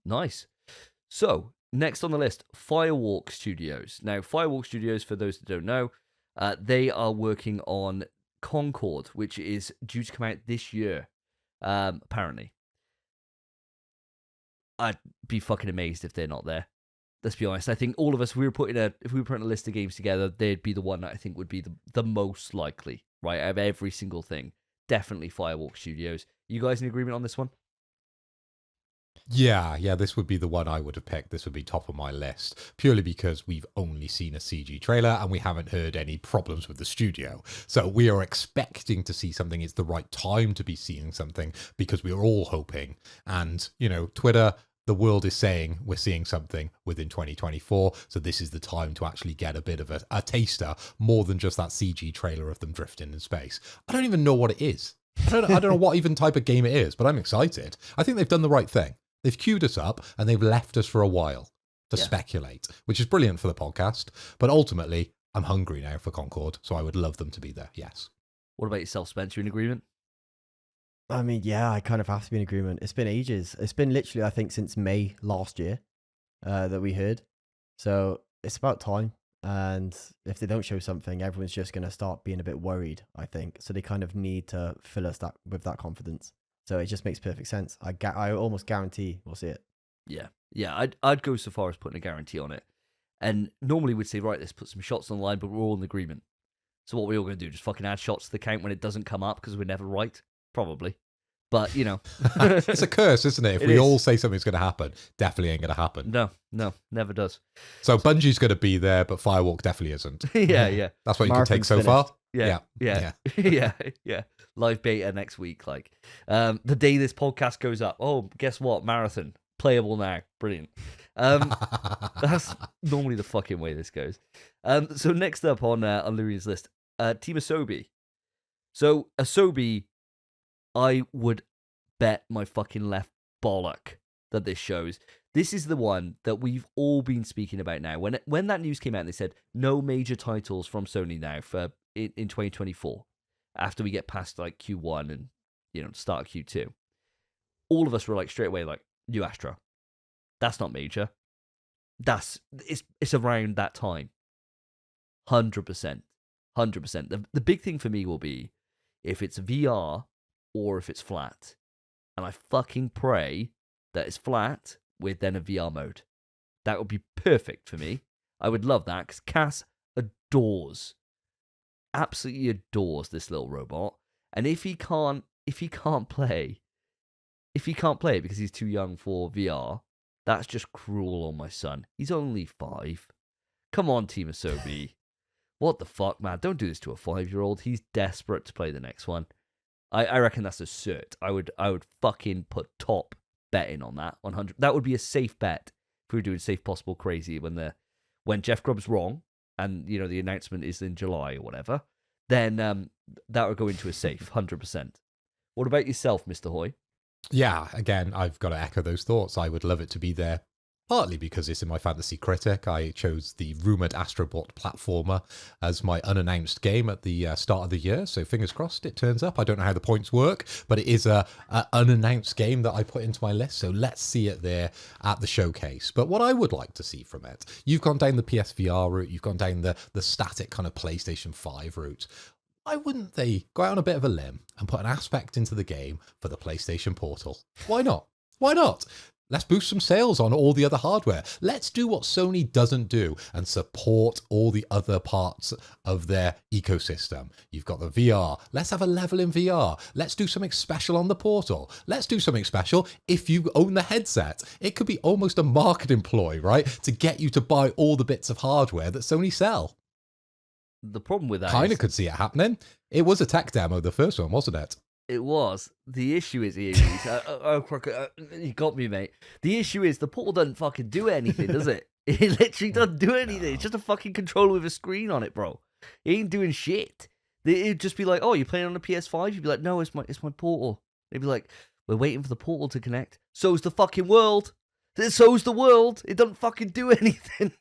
Nice. So, next on the list, Firewalk Studios. Now, Firewalk Studios, for those that don't know, they are working on Concord, which is due to come out this year, apparently. I'd be fucking amazed if they're not there. Let's be honest. I think all of us, if we were putting a list of games together, they'd be the one that I think would be the most likely, right? Out of every single thing. Definitely Firewalk Studios. You guys in agreement on this one? Yeah, this would be the one I would have picked. This would be top of my list, purely because we've only seen a CG trailer and we haven't heard any problems with the studio. So we are expecting to see something. It's the right time to be seeing something because we are all hoping. And, Twitter, the world is saying we're seeing something within 2024. So this is the time to actually get a bit of a taster, more than just that CG trailer of them drifting in space. I don't even know what it is. I don't know what even type of game it is, but I'm excited. I think they've done the right thing. They've queued us up and they've left us for a while to speculate, which is brilliant for the podcast. But ultimately, I'm hungry now for Concord, so I would love them to be there. Yes. What about yourself, Spence? You in agreement? I mean, yeah, I kind of have to be in agreement. It's been ages. It's been literally, I think, since May last year that we heard. So it's about time. And if they don't show something, everyone's just going to start being a bit worried, I think. So they kind of need to fill us with that confidence. So it just makes perfect sense. I almost guarantee we'll see it. Yeah. I'd go so far as putting a guarantee on it. And normally we'd say, right, let's put some shots on the line, but we're all in agreement. So what are we all going to do? Just fucking add shots to the count when it doesn't come up because we're never right? Probably. But, It's a curse, isn't it? If we all say something's going to happen, definitely ain't going to happen. No, never does. So Bungie's going to be there, but Firewalk definitely isn't. Yeah. That's what you can take so far. Yeah. Live beta next week. The day this podcast goes up. Oh, guess what? Marathon. Playable now. Brilliant. That's normally the fucking way this goes. So next up on Lurian's list, Team Asobi. So Asobi, I would bet my fucking left bollock that this shows. This is the one that we've all been speaking about now. When that news came out and they said no major titles from Sony now for in 2024, after we get past Q1 and start of Q2, all of us were straight away new Astra. That's not major. It's around that time. 100%. The big thing for me will be if it's VR or if it's flat. And I fucking pray that it's flat with then a VR mode. That would be perfect for me. I would love that because Cass absolutely adores this little robot. And if he can't play it because he's too young for VR, that's just cruel on my son. He's only 5. Come on, Team Asobi. What the fuck, man? Don't do this to a 5-year-old. He's desperate to play the next one. I reckon that's a cert. I would fucking put top betting on that 100. That would be a safe bet if we were doing safe possible crazy when Jeff Grubb's wrong and the announcement is in July or whatever. Then that would go into a safe 100%. What about yourself, Mr. Hoy? Yeah, again, I've got to echo those thoughts. I would love it to be there. Partly because it's in my Fantasy Critic. I chose the rumoured Astrobot platformer as my unannounced game at the start of the year. So fingers crossed it turns up. I don't know how the points work, but it is a unannounced game that I put into my list. So let's see it there at the showcase. But what I would like to see from it, you've gone down the PSVR route. You've gone down the static kind of PlayStation 5 route. Why wouldn't they go out on a bit of a limb and put an aspect into the game for the PlayStation Portal? Why not? Why not? Let's boost some sales on all the other hardware. Let's do what Sony doesn't do and support all the other parts of their ecosystem. You've got the VR. Let's have a level in VR. Let's do something special on the Portal. Let's do something special if you own the headset. It could be almost a marketing ploy, right? To get you to buy all the bits of hardware that Sony sell. The problem with that Kind of could see it happening. It was a tech demo, the first one, wasn't it? It was. The issue is, you got me, mate. The issue is the Portal doesn't fucking do anything, does it? It literally doesn't do anything. No. It's just a fucking controller with a screen on it, bro. It ain't doing shit. It'd just be like, oh, you're playing on the PS5? You'd be like, no, it's my Portal. They'd be like, we're waiting for the Portal to connect. So's the fucking world. So's the world. It doesn't fucking do anything.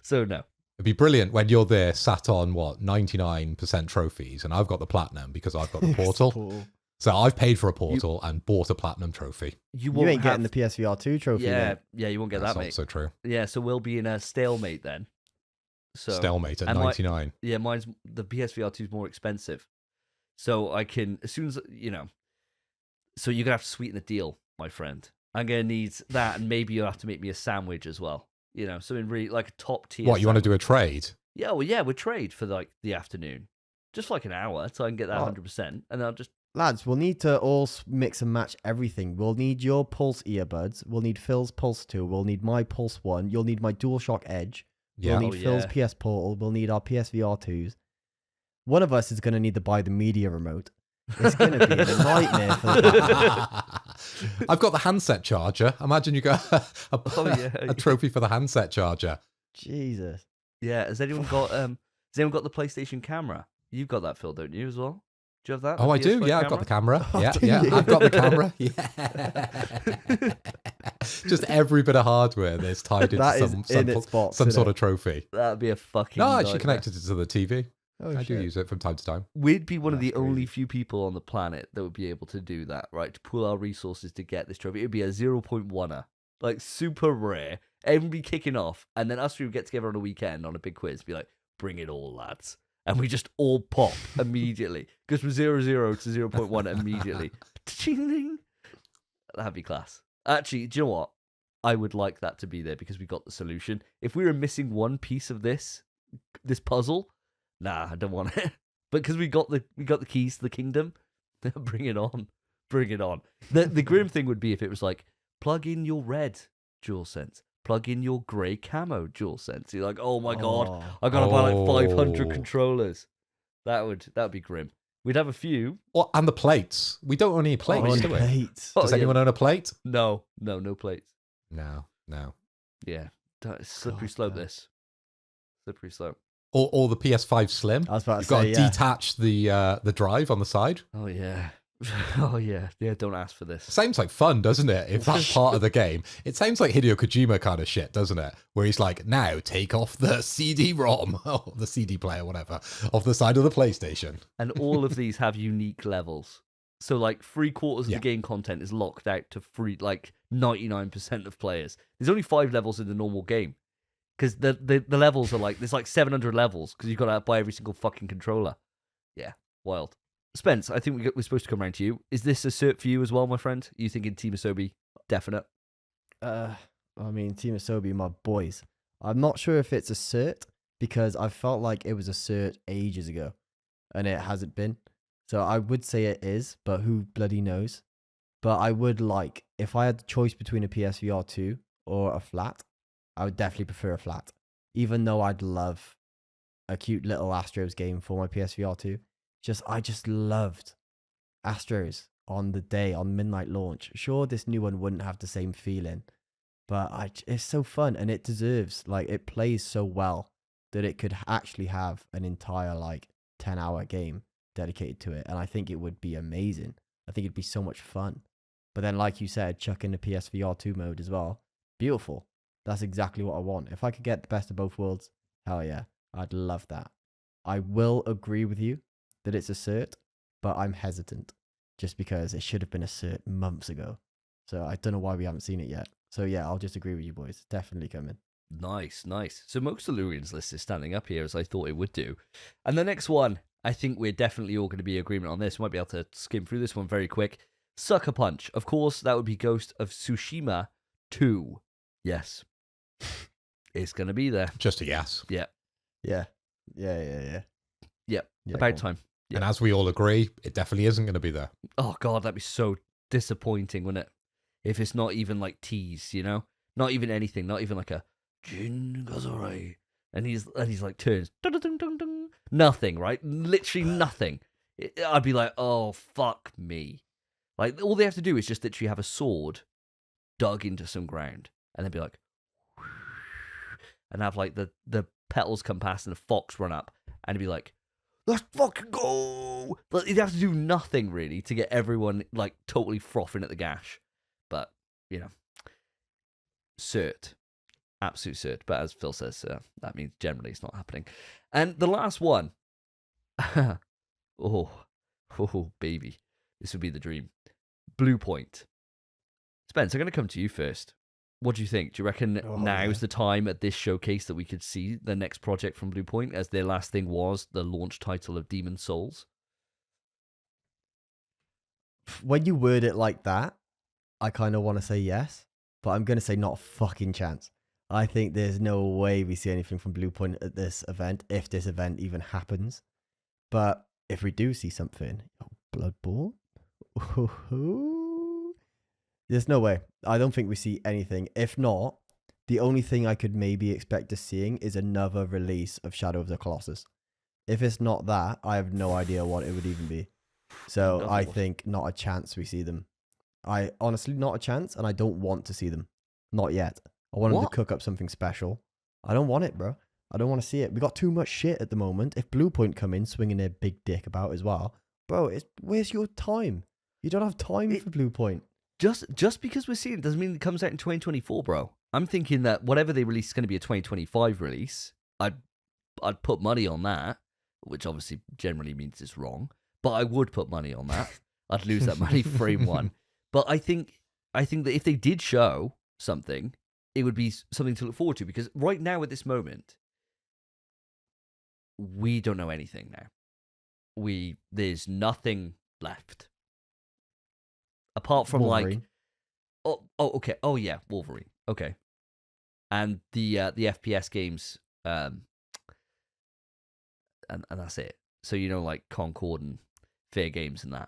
So, no. It'd be brilliant when you're there sat on 99% trophies, and I've got the platinum because I've got the portal. So I've paid for a portal and bought a platinum trophy. You ain't getting the PSVR 2 trophy. Yeah, then. yeah, you won't get That's that, mate. also true. Yeah, so we'll be in a stalemate then. So Stalemate at 99. Mine's the PSVR 2 is more expensive. So I can, as soon as, so you're going to have to sweeten the deal, my friend. I'm going to need that, and maybe you'll have to make me a sandwich as well. Something really like a top tier. What, you want to do a trade? Yeah, well, yeah, we'll trade for like the afternoon. Just for like an hour, so I can get that 100%. And then I'll just... Lads, we'll need to all mix and match everything. We'll need your Pulse earbuds. We'll need Phil's Pulse 2. We'll need my Pulse 1. You'll need my DualShock Edge. Yeah. We'll need Phil's PS Portal. We'll need our PSVR 2s. One of us is going to need to buy the media remote. It's going to be a nightmare for the I've got the handset charger. Imagine you got a trophy for the handset charger. Jesus. Yeah, has anyone got the PlayStation camera? You've got that, Phil, don't you, as well? Do you have that? Oh, I do. Yeah, I've got the camera. Yeah, I've got the camera. Yeah. Just every bit of hardware that's tied into some sort of trophy. That'd be a fucking No, I actually connected it to the TV. I do use it from time to time. We'd be one of the only few people on the planet that would be able to do that, right? To pool our resources to get this trophy. It'd be a 0.1er. Like, super rare. Everyone would be kicking off, and then us three would get together on a weekend on a big quiz, be like, bring it all, lads. And we just all pop immediately. Goes from 0.0 to 0.1 immediately. Ching-ding. That'd be class. Actually, do you know what? I would like that to be there because we got the solution. If we were missing one piece of this puzzle, nah, I don't want it. But because we got the keys to the kingdom, bring it on. Bring it on. The grim thing would be if it was like, plug in your red DualSense. Plug in your grey camo DualSense. You're like, oh my god, I gotta buy like 500 controllers. That would be grim. We'd have a few. Well, and the plates. We don't own any plates, do we? Does anyone own a plate? No plates. No. Yeah, slippery slope. This slippery slope. Or the PS5 Slim. I was about to You've say, got to detach the drive on the side. Oh yeah. Oh yeah. Don't ask for this. Sounds like fun, doesn't it? If that's part of the game, it sounds like Hideo Kojima kind of shit, doesn't it? Where he's like, now take off the CD-ROM or the CD player, whatever, off the side of the PlayStation. And all of these have unique levels. So like 3/4 of the game content is locked out to free, like 99% of players. There's only 5 levels in the normal game because the levels are like there's like 700 levels because you've got to buy every single fucking controller. Yeah, wild. Spence, I think we're supposed to come around to you. Is this a cert for you as well, my friend? You thinking Team Asobi? Definite. I mean, Team Asobi, my boys. I'm not sure if it's a cert because I felt like it was a cert ages ago, and it hasn't been. So I would say it is, but who bloody knows? But I would like, if I had the choice between a PSVR 2 or a flat, I would definitely prefer a flat. Even though I'd love a cute little Astros game for my PSVR 2. I just loved Astros on midnight launch. Sure, this new one wouldn't have the same feeling, but it's so fun and it deserves, like, it plays so well that it could actually have an entire, like, 10-hour game dedicated to it. And I think it would be amazing. I think it'd be so much fun. But then, like you said, chuck in the PSVR 2 mode as well. Beautiful. That's exactly what I want. If I could get the best of both worlds, hell yeah, I'd love that. I will agree with you that it's a cert, but I'm hesitant just because it should have been a cert months ago. So I don't know why we haven't seen it yet. So yeah, I'll just agree with you boys. Definitely coming. Nice. So most of Lurian's list is standing up here as I thought it would do. And the next one, I think we're definitely all going to be in agreement on this. We might be able to skim through this one very quick. Sucker Punch. Of course, that would be Ghost of Tsushima 2. Yes. It's going to be there. Just a yes. Yeah. Yeah. About time. Yeah. And as we all agree, it definitely isn't going to be there. Oh, God, that'd be so disappointing, wouldn't it? If it's not even like tease, you know? Not even anything. Not even like a Jin Gazore. And he's like turns. Dun, dun, dun, dun, dun. Nothing, right? Literally nothing. I'd be like, oh, fuck me. Like, all they have to do is just literally have a sword dug into some ground. And then be like, and have like the petals come past and the fox run up. And be like, let's fucking go. But you'd have to do nothing really to get everyone like totally frothing at the gash. But, you know, cert. absolute cert. But as Phil says, that means generally it's not happening. And the last one, oh, baby, this would be the dream. Blue Point. Spence, I'm going to come to you first. What do you think? Do you reckon now's the time at this showcase that we could see the next project from Blue Point, as their last thing was the launch title of Demon's Souls? When you word it like that, I kind of want to say yes, but I'm going to say not a fucking chance. I think there's no way we see anything from Blue Point at this event, if this event even happens. But if we do see something, Bloodborne? There's no way. I don't think we see anything. If not, the only thing I could maybe expect to seeing is another release of Shadow of the Colossus. If it's not that, I have no idea what it would even be. So I think not a chance we see them. I honestly, not a chance, and I don't want to see them. Not yet. I want them to cook up something special. I don't want it, bro. I don't want to see it. We got too much shit at the moment. If Blue Point come in swinging their big dick about as well, bro, where's your time? You don't have time for Blue Point. Just because we're seeing it doesn't mean it comes out in 2024, bro. I'm thinking that whatever they release is going to be a 2025 release. I'd put money on that, which obviously generally means it's wrong, but I would put money on that. I'd lose that money frame one. But I think that if they did show something, it would be something to look forward to, because right now at this moment, we don't know anything now. There's nothing left. Apart from Wolverine. okay. Oh yeah, Wolverine. Okay. And the FPS games, and that's it. So like Concord and Fair Games and that.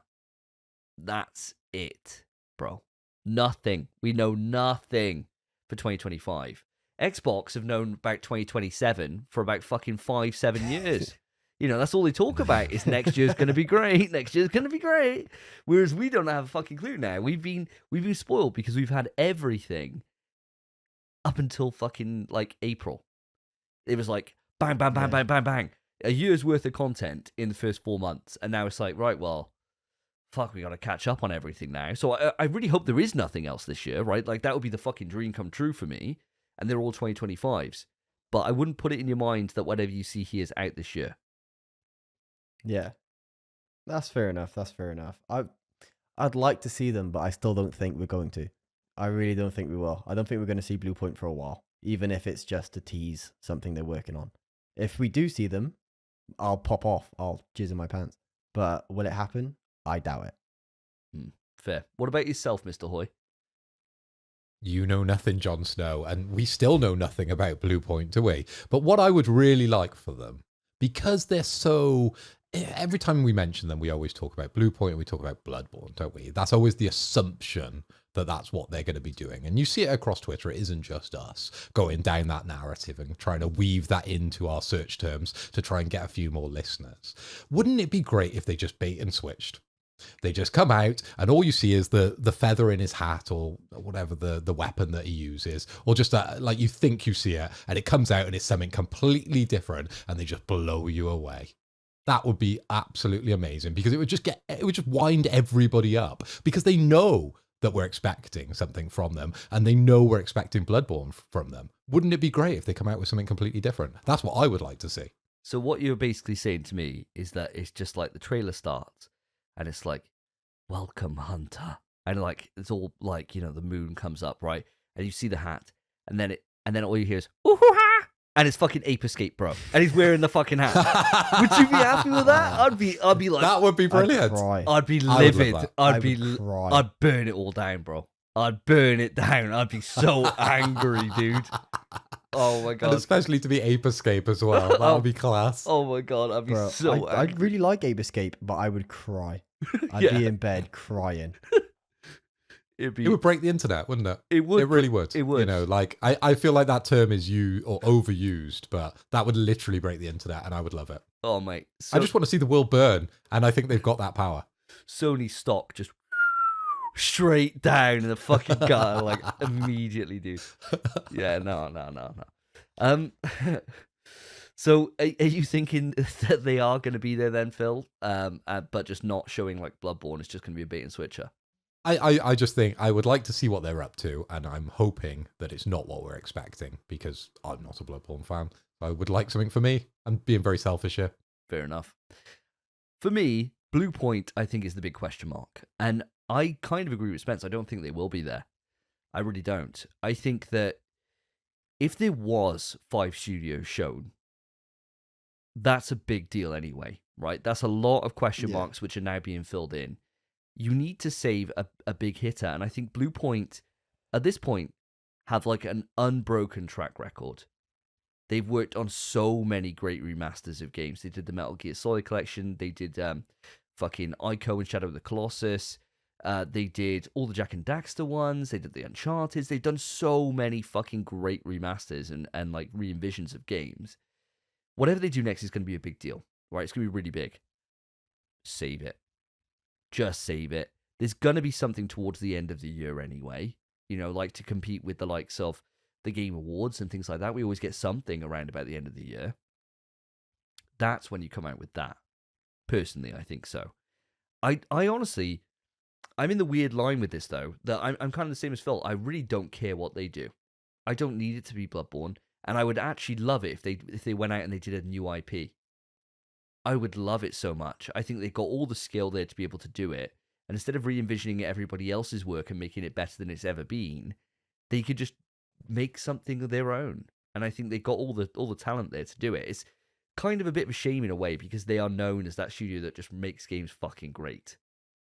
That's it, bro. Nothing. We know nothing for 2025. Xbox have known about 2027 for about fucking 5-7 years. That's all they talk about is next year's going to be great. Next year's going to be great. Whereas we don't have a fucking clue now. We've been spoiled because we've had everything up until fucking like April. It was like bang, bang, bang, bang, bang, bang. A year's worth of content in the first 4 months. And now it's like, right, well, fuck, we got to catch up on everything now. So I really hope there is nothing else this year, right? Like that would be the fucking dream come true for me. And they're all 2025s. But I wouldn't put it in your mind that whatever you see here is out this year. Yeah, that's fair enough. I'd like to see them, but I still don't think we're going to. I really don't think we will. I don't think we're going to see Blue Point for a while, even if it's just to tease something they're working on. If we do see them, I'll pop off. I'll jizz in my pants. But will it happen? I doubt it. Fair. What about yourself, Mr. Hoy? You know nothing, Jon Snow, and we still know nothing about Blue Point, do we? But what I would really like for them, because they're so... Every time we mention them, we always talk about Blue Point and we talk about Bloodborne, don't we? That's always the assumption that that's what they're going to be doing. And you see it across Twitter. It isn't just us going down that narrative and trying to weave that into our search terms to try and get a few more listeners. Wouldn't it be great if they just bait and switched? They just come out and all you see is the feather in his hat or whatever the weapon that he uses, or just like you think you see it and it comes out and it's something completely different and they just blow you away. That would be absolutely amazing, because it would just wind everybody up, because they know that we're expecting something from them and they know we're expecting Bloodborne from them. Wouldn't it be great if they come out with something completely different? That's what I would like to see. So what you're basically saying to me is that it's just like the trailer starts and it's like, welcome Hunter. And like, it's all like, the moon comes up, right? And you see the hat and then all you hear is, ooh-hoo-ha! And it's fucking Ape Escape, bro. And he's wearing the fucking hat. Would you be happy with that? I'd be like... That would be brilliant. I'd be livid. I'd burn it all down, bro. I'd burn it down. I'd be so angry, dude. Oh my God. And especially to be Ape Escape as well. That would be class. Oh my God. I'd be so angry. I'd really like Ape Escape, but I would cry. I'd be in bed crying. It would break the internet, wouldn't it? It would. It really would. It would. I feel like that term is overused, but that would literally break the internet, and I would love it. Oh, mate. I just want to see the world burn, and I think they've got that power. Sony stock just straight down in the fucking gutter, like immediately, dude. Yeah, no. So, are you thinking that they are going to be there then, Phil? But just not showing like Bloodborne? It's just going to be a bait and switcher. I just think I would like to see what they're up to, and I'm hoping that it's not what we're expecting, because I'm not a Bloodborne fan. I would like something for me. I'm being very selfish here. Fair enough. For me, Blue Point, I think, is the big question mark. And I kind of agree with Spence. I don't think they will be there. I really don't. I think that if there was 5 studios shown, that's a big deal anyway, right? That's a lot of question marks which are now being filled in. You need to save a big hitter. And I think Blue Point, at this point, have like an unbroken track record. They've worked on so many great remasters of games. They did the Metal Gear Solid collection. They did fucking Ico and Shadow of the Colossus. They did all the Jak and Daxter ones. They did the Uncharted. They've done so many fucking great remasters and like re-envisions of games. Whatever they do next is going to be a big deal, right? It's going to be really big. Save it. Just save it. There's going to be something towards the end of the year anyway, you know, like to compete with the likes of the Game Awards and things like that. We always get something around about the end of the year. That's when you come out with that. Personally, I think so. I honestly, I'm in the weird line with this though, that I'm kind of the same as Phil. I really don't care what they do. I don't need it to be Bloodborne, and I would actually love it if they went out and they did a new IP. I would love it so much. I think they've got all the skill there to be able to do it, and instead of re-envisioning everybody else's work and making it better than it's ever been, they could just make something of their own. And I think they've got all the talent there to do it. It's kind of a bit of a shame in a way, because they are known as that studio that just makes games fucking great,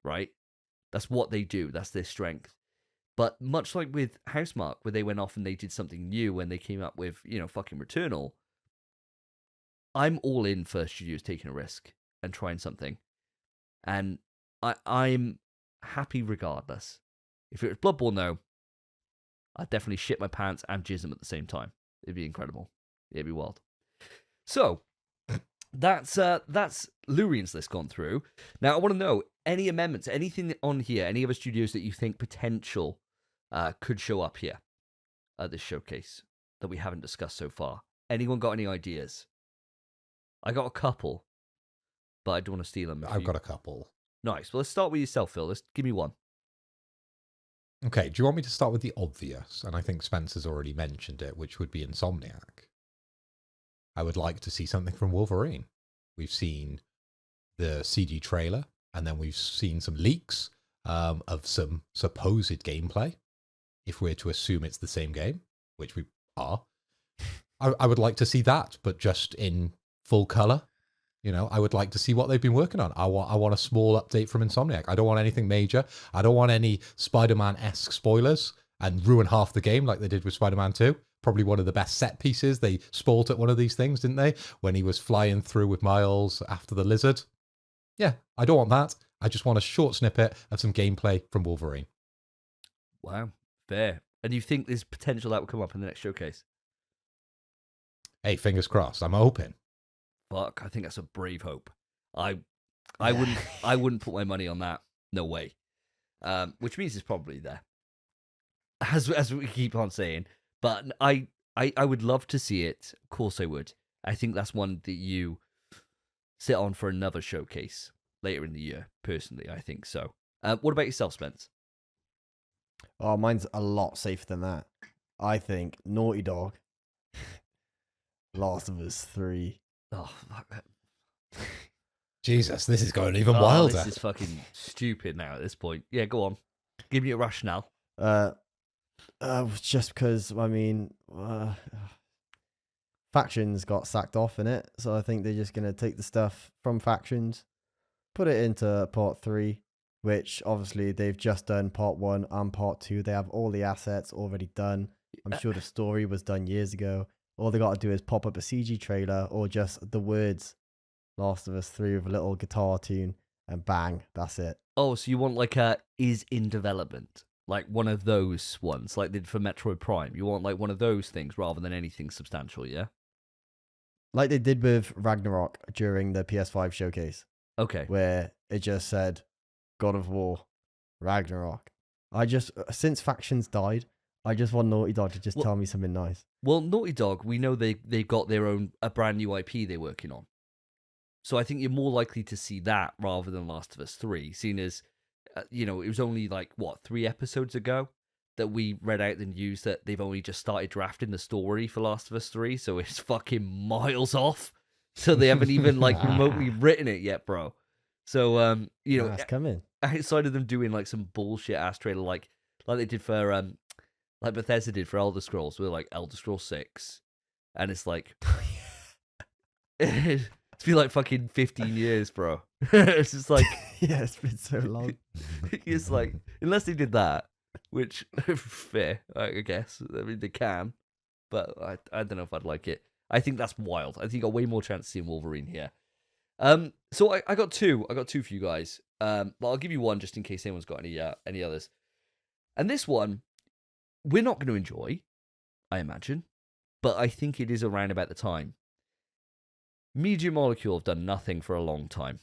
right? That's what they do. That's their strength. But much like with Housemarque, where they went off and they did something new when they came up with, you know, fucking Returnal, I'm all in for studios taking a risk and trying something. And I'm happy regardless. If it was Bloodborne, though, I'd definitely shit my pants and jizz them at the same time. It'd be incredible. It'd be wild. So, that's Lurian's list gone through. Now, I want to know, any amendments, anything on here, any other studios that you think potential could show up here at this showcase that we haven't discussed so far? Anyone got any ideas? I got a couple, but I don't want to steal them. I've got a couple. Nice. Well, let's start with yourself, Phil. Give me one. Okay, do you want me to start with the obvious? And I think Spencer's already mentioned it, which would be Insomniac. I would like to see something from Wolverine. We've seen the CG trailer, and then we've seen some leaks of some supposed gameplay, if we're to assume it's the same game, which we are. I would like to see that, but just in full color. You know, I would like to see what they've been working on. I want a small update from Insomniac. I don't want anything major. I don't want any Spider-Man-esque spoilers and ruin half the game like they did with Spider-Man 2. Probably one of the best set pieces. They spoiled at one of these things, didn't they? When he was flying through with Miles after the lizard. Yeah, I don't want that. I just want a short snippet of some gameplay from Wolverine. Wow, fair. And you think there's potential that will come up in the next showcase? Hey, fingers crossed. I'm hoping. Fuck, I think that's a brave hope. I wouldn't put my money on that. No way. Which means it's probably there. As we keep on saying. But I would love to see it. Of course I would. I think that's one that you sit on for another showcase later in the year, personally. I think so. What about yourself, Spence? Oh, mine's a lot safer than that. I think Naughty Dog, Last of Us 3. Oh, fuck that. Jesus, this is going even wilder. This is fucking stupid now at this point. Yeah, go on. Give me a rationale. Just because, I mean, Factions got sacked off in it, so I think they're just going to take the stuff from Factions, put it into Part 3, which obviously they've just done Part 1 and Part 2. They have all the assets already done. I'm sure the story was done years ago. All they got to do is pop up a CG trailer or just the words Last of Us 3 with a little guitar tune and bang, that's it. Oh, so you want like a is in development? Like one of those ones, like they did for Metroid Prime. You want like one of those things rather than anything substantial, yeah? Like they did with Ragnarok during the PS5 showcase. Okay. Where it just said God of War, Ragnarok. Since Factions died, I just want Naughty Dog to just tell me something nice. Well, Naughty Dog, we know they've got a brand new IP they're working on. So I think you're more likely to see that rather than Last of Us 3, seeing as it was only like, 3 episodes ago that we read out the news that they've only just started drafting the story for Last of Us 3, so it's fucking miles off. So they haven't even like remotely written it yet, bro. So It's coming. outside of them doing like some bullshit ass trailer like they did for like Bethesda did for Elder Scrolls with like Elder Scrolls 6, and it's like it's been like fucking 15 years, bro. It's just like Yeah, it's been so long. it's like, unless they did that, which fair, I guess. I mean, they can, but I don't know if I'd like it. I think that's wild. I think you got way more chance of seeing Wolverine here. So I got two. I got two for you guys. But I'll give you one just in case anyone's got any others. And this one, we're not going to enjoy, I imagine, but I think it is around about the time. Media Molecule have done nothing for a long time.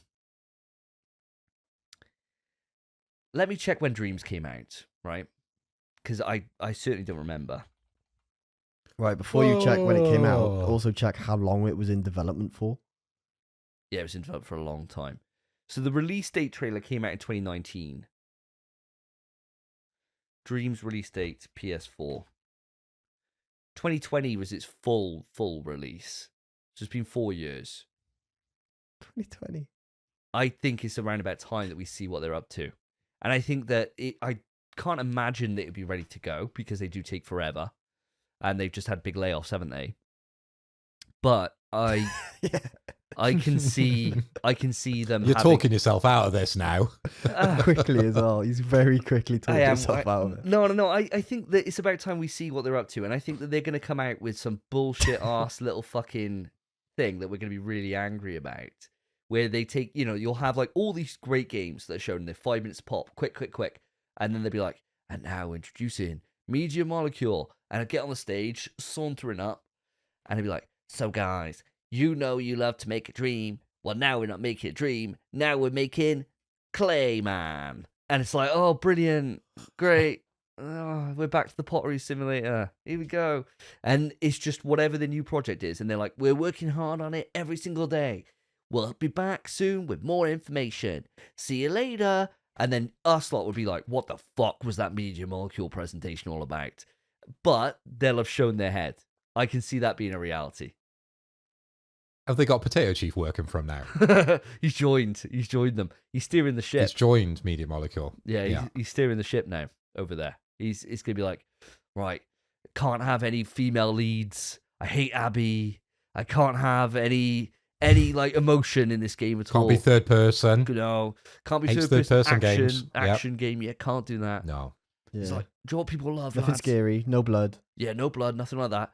Let me check when Dreams came out, right? Because I certainly don't remember. Right, before you check when it came out, also check how long it was in development for. Yeah, it was in development for a long time. So the release date trailer came out in 2019. Dreams release date, PS4. 2020 was its full release. So it's been 4 years. 2020. I think it's around about time that we see what they're up to. And I think that I can't imagine that it would be ready to go because they do take forever. And they've just had big layoffs, haven't they? But I can see them. You're talking yourself out of this now. Quickly as well. He's very quickly talking himself out of it. No. I think that it's about time we see what they're up to. And I think that they're going to come out with some bullshit ass little fucking thing that we're going to be really angry about. Where they take, you'll have like all these great games that are shown in their 5 minutes pop, quick. And then they'll be like, and now introducing Media Molecule. And I'd get on the stage, sauntering up, and I'd be like, so guys, you love to make a dream. Well, now we're not making a dream. Now we're making Clayman. And it's like, oh, brilliant. Great. Oh, we're back to the pottery simulator. Here we go. And it's just whatever the new project is. And they're like, we're working hard on it every single day. We'll be back soon with more information. See you later. And then us lot would be like, what the fuck was that Media Molecule presentation all about? But they'll have shown their head. I can see that being a reality. Have they got Potato Chief working from now? He's joined them. He's steering the ship. He's joined Media Molecule. Yeah, he's steering the ship now over there. He's going to be like, right, can't have any female leads. I hate Abby. I can't have any like emotion in this game at all. Can't be third person. No, can't be Hates third person games. action game. Yeah, can't do that. No. Yeah. It's like, do you know what people love? Nothing lads? scary, no blood. Yeah, no blood, nothing like that.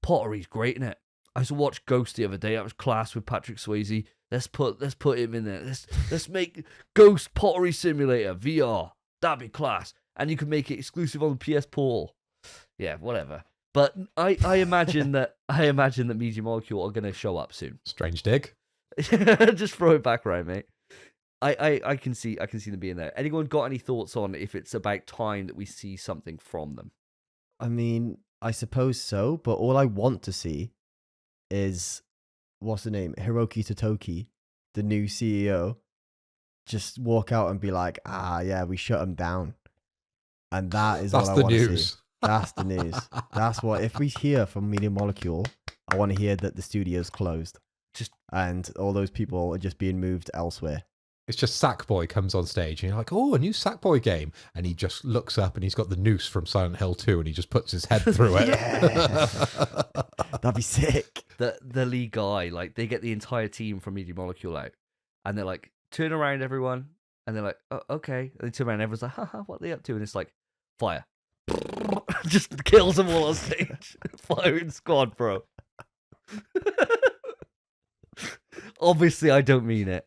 Pottery's great, innit? I used to watch Ghost the other day. That was class with Patrick Swayze. Let's put him in there. Let's make Ghost Pottery Simulator VR. That'd be class. And you can make it exclusive on the PS Portal. Yeah, whatever. But I imagine that Media Molecule are gonna show up soon. Strange dig. Just throw it back right, mate. I can see them being there. Anyone got any thoughts on if it's about time that we see something from them? I mean, I suppose so, but all I want to see is, what's the name? Hiroki Totoki, the new CEO, just walk out and be like, yeah, we shut him down. And that is That's all I the want to news. see. That's the news. That's what, if we hear from Media Molecule, I want to hear that the studio's closed. And all those people are just being moved elsewhere. It's just Sackboy comes on stage and you're like, oh, a new Sackboy game. And he just looks up and he's got the noose from Silent Hill 2 and he just puts his head through it. That'd be sick. The lead guy, like, they get the entire team from Media Molecule out and they're like, turn around, everyone. And they're like, oh, okay. And they turn around and everyone's like, haha, what are they up to? And it's like, fire. Just kills them all on stage. Firing squad, bro. Obviously, I don't mean it.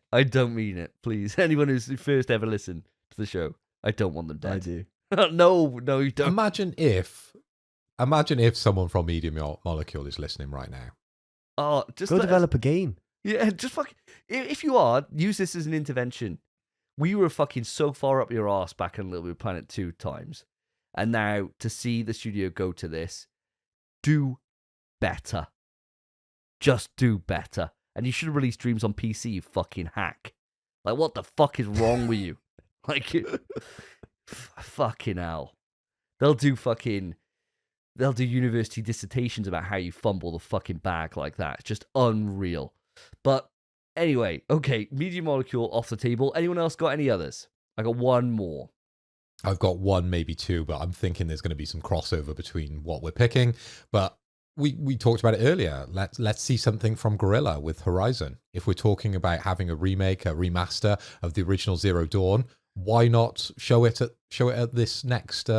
Please, anyone who's first ever listened to the show, I don't want them dead. I do. No, you don't. Imagine if someone from Media Molecule is listening right now. Oh, just go develop a game. Yeah, just fuck. If you are, use this as an intervention. We were fucking so far up your ass back in Little Big Planet 2 times, and now to see the studio go to this, do better. Just do better. And you should have released Dreams on PC, you fucking hack. Like, what the fuck is wrong with you? Like, fucking hell. They'll do university dissertations about how you fumble the fucking bag like that. It's just unreal. But anyway, okay, Media Molecule off the table. Anyone else got any others? I got one more. I've got one, maybe two, but I'm thinking there's going to be some crossover between what we're picking. But we talked about it earlier. Let's see something from Guerrilla with Horizon. If we're talking about having a remake, a remaster of the original Zero Dawn, why not show it at this next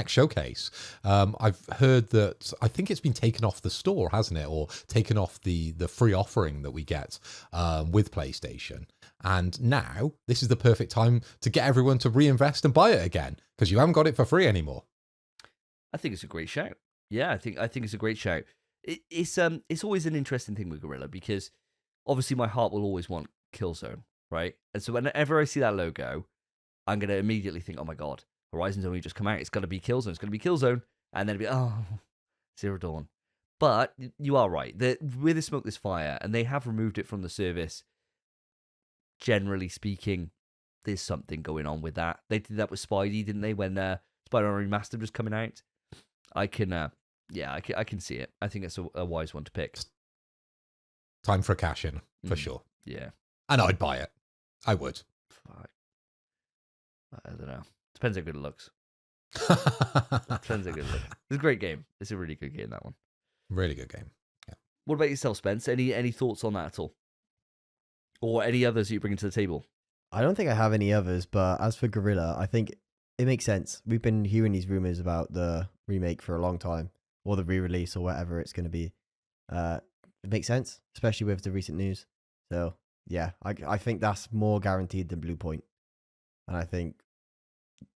showcase? I've heard that I think it's been taken off the store, hasn't it, or taken off the free offering that we get with PlayStation. And now this is the perfect time to get everyone to reinvest and buy it again because you haven't got it for free anymore. I think it's a great shout. Yeah, I think it's a great shout. It's always an interesting thing with Guerrilla because obviously my heart will always want Killzone, right? And so whenever I see that logo, I'm gonna immediately think, oh my god, Horizon's only just come out. It's got to be Killzone. It's going to be Killzone, and then it'll be Zero Dawn. But you are right. With the Smoke This Fire, and they have removed it from the service. Generally speaking, there's something going on with that. They did that with Spidey, didn't they? When Spider-Man Remastered was coming out, I can see it. I think it's a wise one to pick. Time for a cash in for sure. Yeah, and I'd buy it. I would. Fuck. I don't know. Depends how good it looks. Depends how good it looks. It's a great game. It's a really good game, that one. Really good game. Yeah. What about yourself, Spence? Any thoughts on that at all? Or any others that you bring to the table? I don't think I have any others, but as for Guerrilla, I think it makes sense. We've been hearing these rumors about the remake for a long time, or the re-release, or whatever it's going to be. It makes sense, especially with the recent news. So, yeah, I think that's more guaranteed than Blue Point. And I think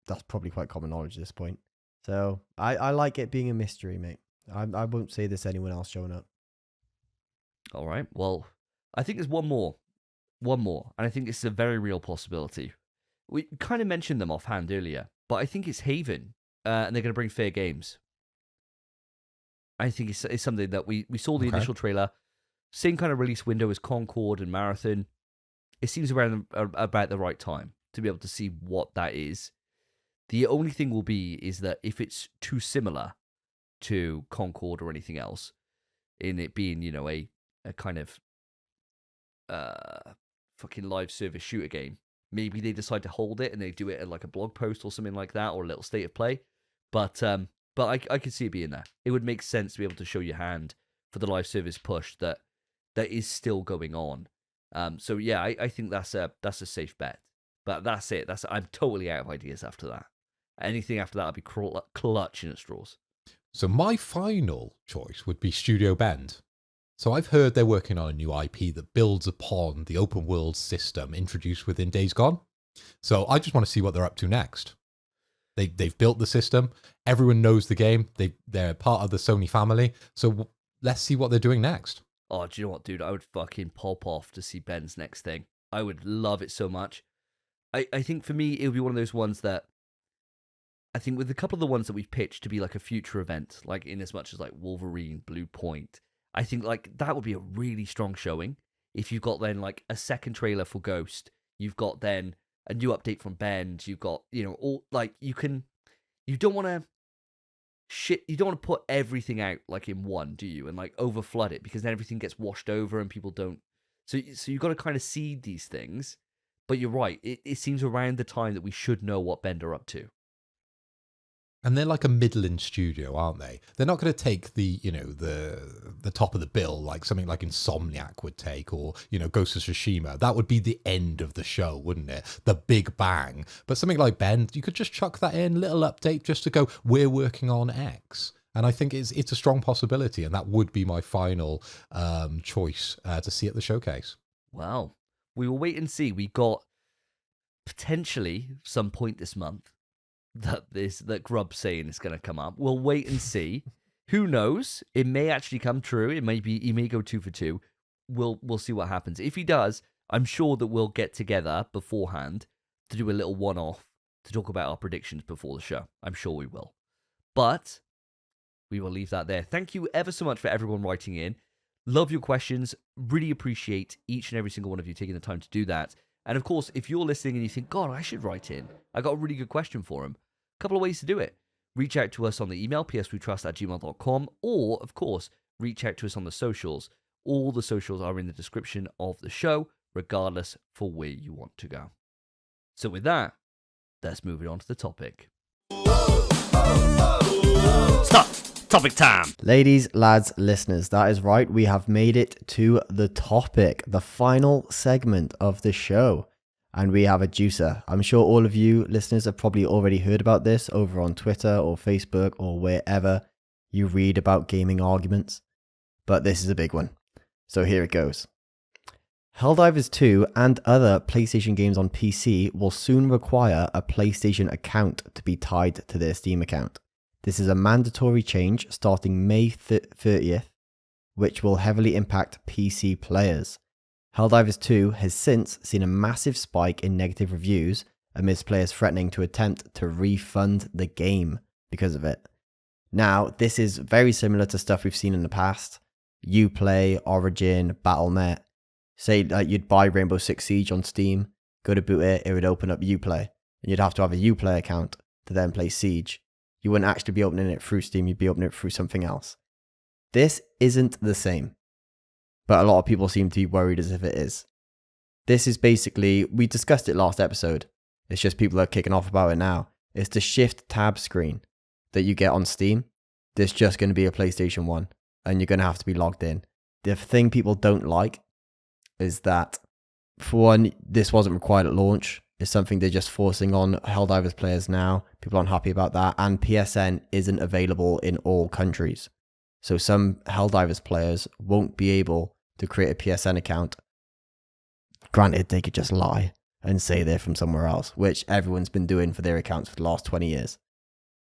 that's probably quite common knowledge at this point. So I like it being a mystery, mate. I won't say this to anyone else showing up. All right. Well, I think there's one more. And I think it's a very real possibility. We kind of mentioned them offhand earlier, but I think it's Haven, and they're going to bring Fair Games. I think it's something that we saw the initial trailer, same kind of release window as Concord and Marathon. It seems around about the right time to be able to see what that is. The only thing will be is that if it's too similar to Concord or anything else, in it being, a kind of fucking live service shooter game, maybe they decide to hold it and they do it at like a blog post or something like that, or a little state of play. But I could see it being there. It would make sense to be able to show your hand for the live service push that is still going on. So yeah, I think that's a safe bet. But that's it. I'm totally out of ideas after that. Anything after that, I'll be clutching at straws. So my final choice would be Studio Bend. So I've heard they're working on a new IP that builds upon the open world system introduced within Days Gone. So I just want to see what they're up to next. They've built the system. Everyone knows the game. They're part of the Sony family. So let's see what they're doing next. Oh, do you know what, dude? I would fucking pop off to see Ben's next thing. I would love it so much. I think for me, it would be one of those ones that I think with a couple of the ones that we've pitched to be like a future event, like in as much as like Wolverine, Blue Point, I think like that would be a really strong showing. If you've got then like a second trailer for Ghost, you've got then a new update from Bend, you've got, all like you don't want to put everything out like in one, do you? And like over flood it because then everything gets washed over and people don't. So you've got to kind of seed these things. But you're right. It seems around the time that we should know what Bend are up to. And they're like a middling studio, aren't they? They're not going to take the top of the bill like something like Insomniac would take, or Ghost of Tsushima. That would be the end of the show, wouldn't it? The big bang. But something like Bend, you could just chuck that in, little update, just to go, we're working on X. And I think it's a strong possibility, and that would be my final choice to see at the showcase. Wow. We will wait and see. We got potentially some point this month that Grub's saying is going to come up. We'll wait and see. Who knows? It may actually come true. He may go 2 for 2. We'll see what happens. If he does, I'm sure that we'll get together beforehand to do a little one-off to talk about our predictions before the show. I'm sure we will. But we will leave that there. Thank you ever so much for everyone writing in. Love your questions. Really appreciate each and every single one of you taking the time to do that. And of course, if you're listening and you think, God, I should write in, I got a really good question for him, a couple of ways to do it. Reach out to us on the email, pswetrust@gmail.com, or, of course, reach out to us on the socials. All the socials are in the description of the show, regardless for where you want to go. So with that, let's move it on to the topic. Stop! Topic time! Ladies, lads, listeners, that is right. We have made it to the topic, the final segment of the show. And we have a juicer. I'm sure all of you listeners have probably already heard about this over on Twitter or Facebook or wherever you read about gaming arguments. But this is a big one. So here it goes. Helldivers 2 and other PlayStation games on PC will soon require a PlayStation account to be tied to their Steam account. This is a mandatory change starting May 30th, which will heavily impact PC players. Helldivers 2 has since seen a massive spike in negative reviews amidst players threatening to attempt to refund the game because of it. Now, this is very similar to stuff we've seen in the past. Uplay, Origin, Battle.net. Say like you'd buy Rainbow Six Siege on Steam, go to boot it, it would open up Uplay, and you'd have to have a Uplay account to then play Siege. You wouldn't actually be opening it through Steam, you'd be opening it through something else. This isn't the same, but a lot of people seem to be worried as if it is. This is basically, we discussed it last episode, it's just people are kicking off about it now. It's the shift tab screen that you get on Steam. There's just going to be a PlayStation 1, and you're going to have to be logged in. The thing people don't like is that, for one, this wasn't required at launch. It's something they're just forcing on Helldivers players now. People aren't happy about that. And PSN isn't available in all countries. So some Helldivers players won't be able to create a PSN account. Granted, they could just lie and say they're from somewhere else, which everyone's been doing for their accounts for the last 20 years.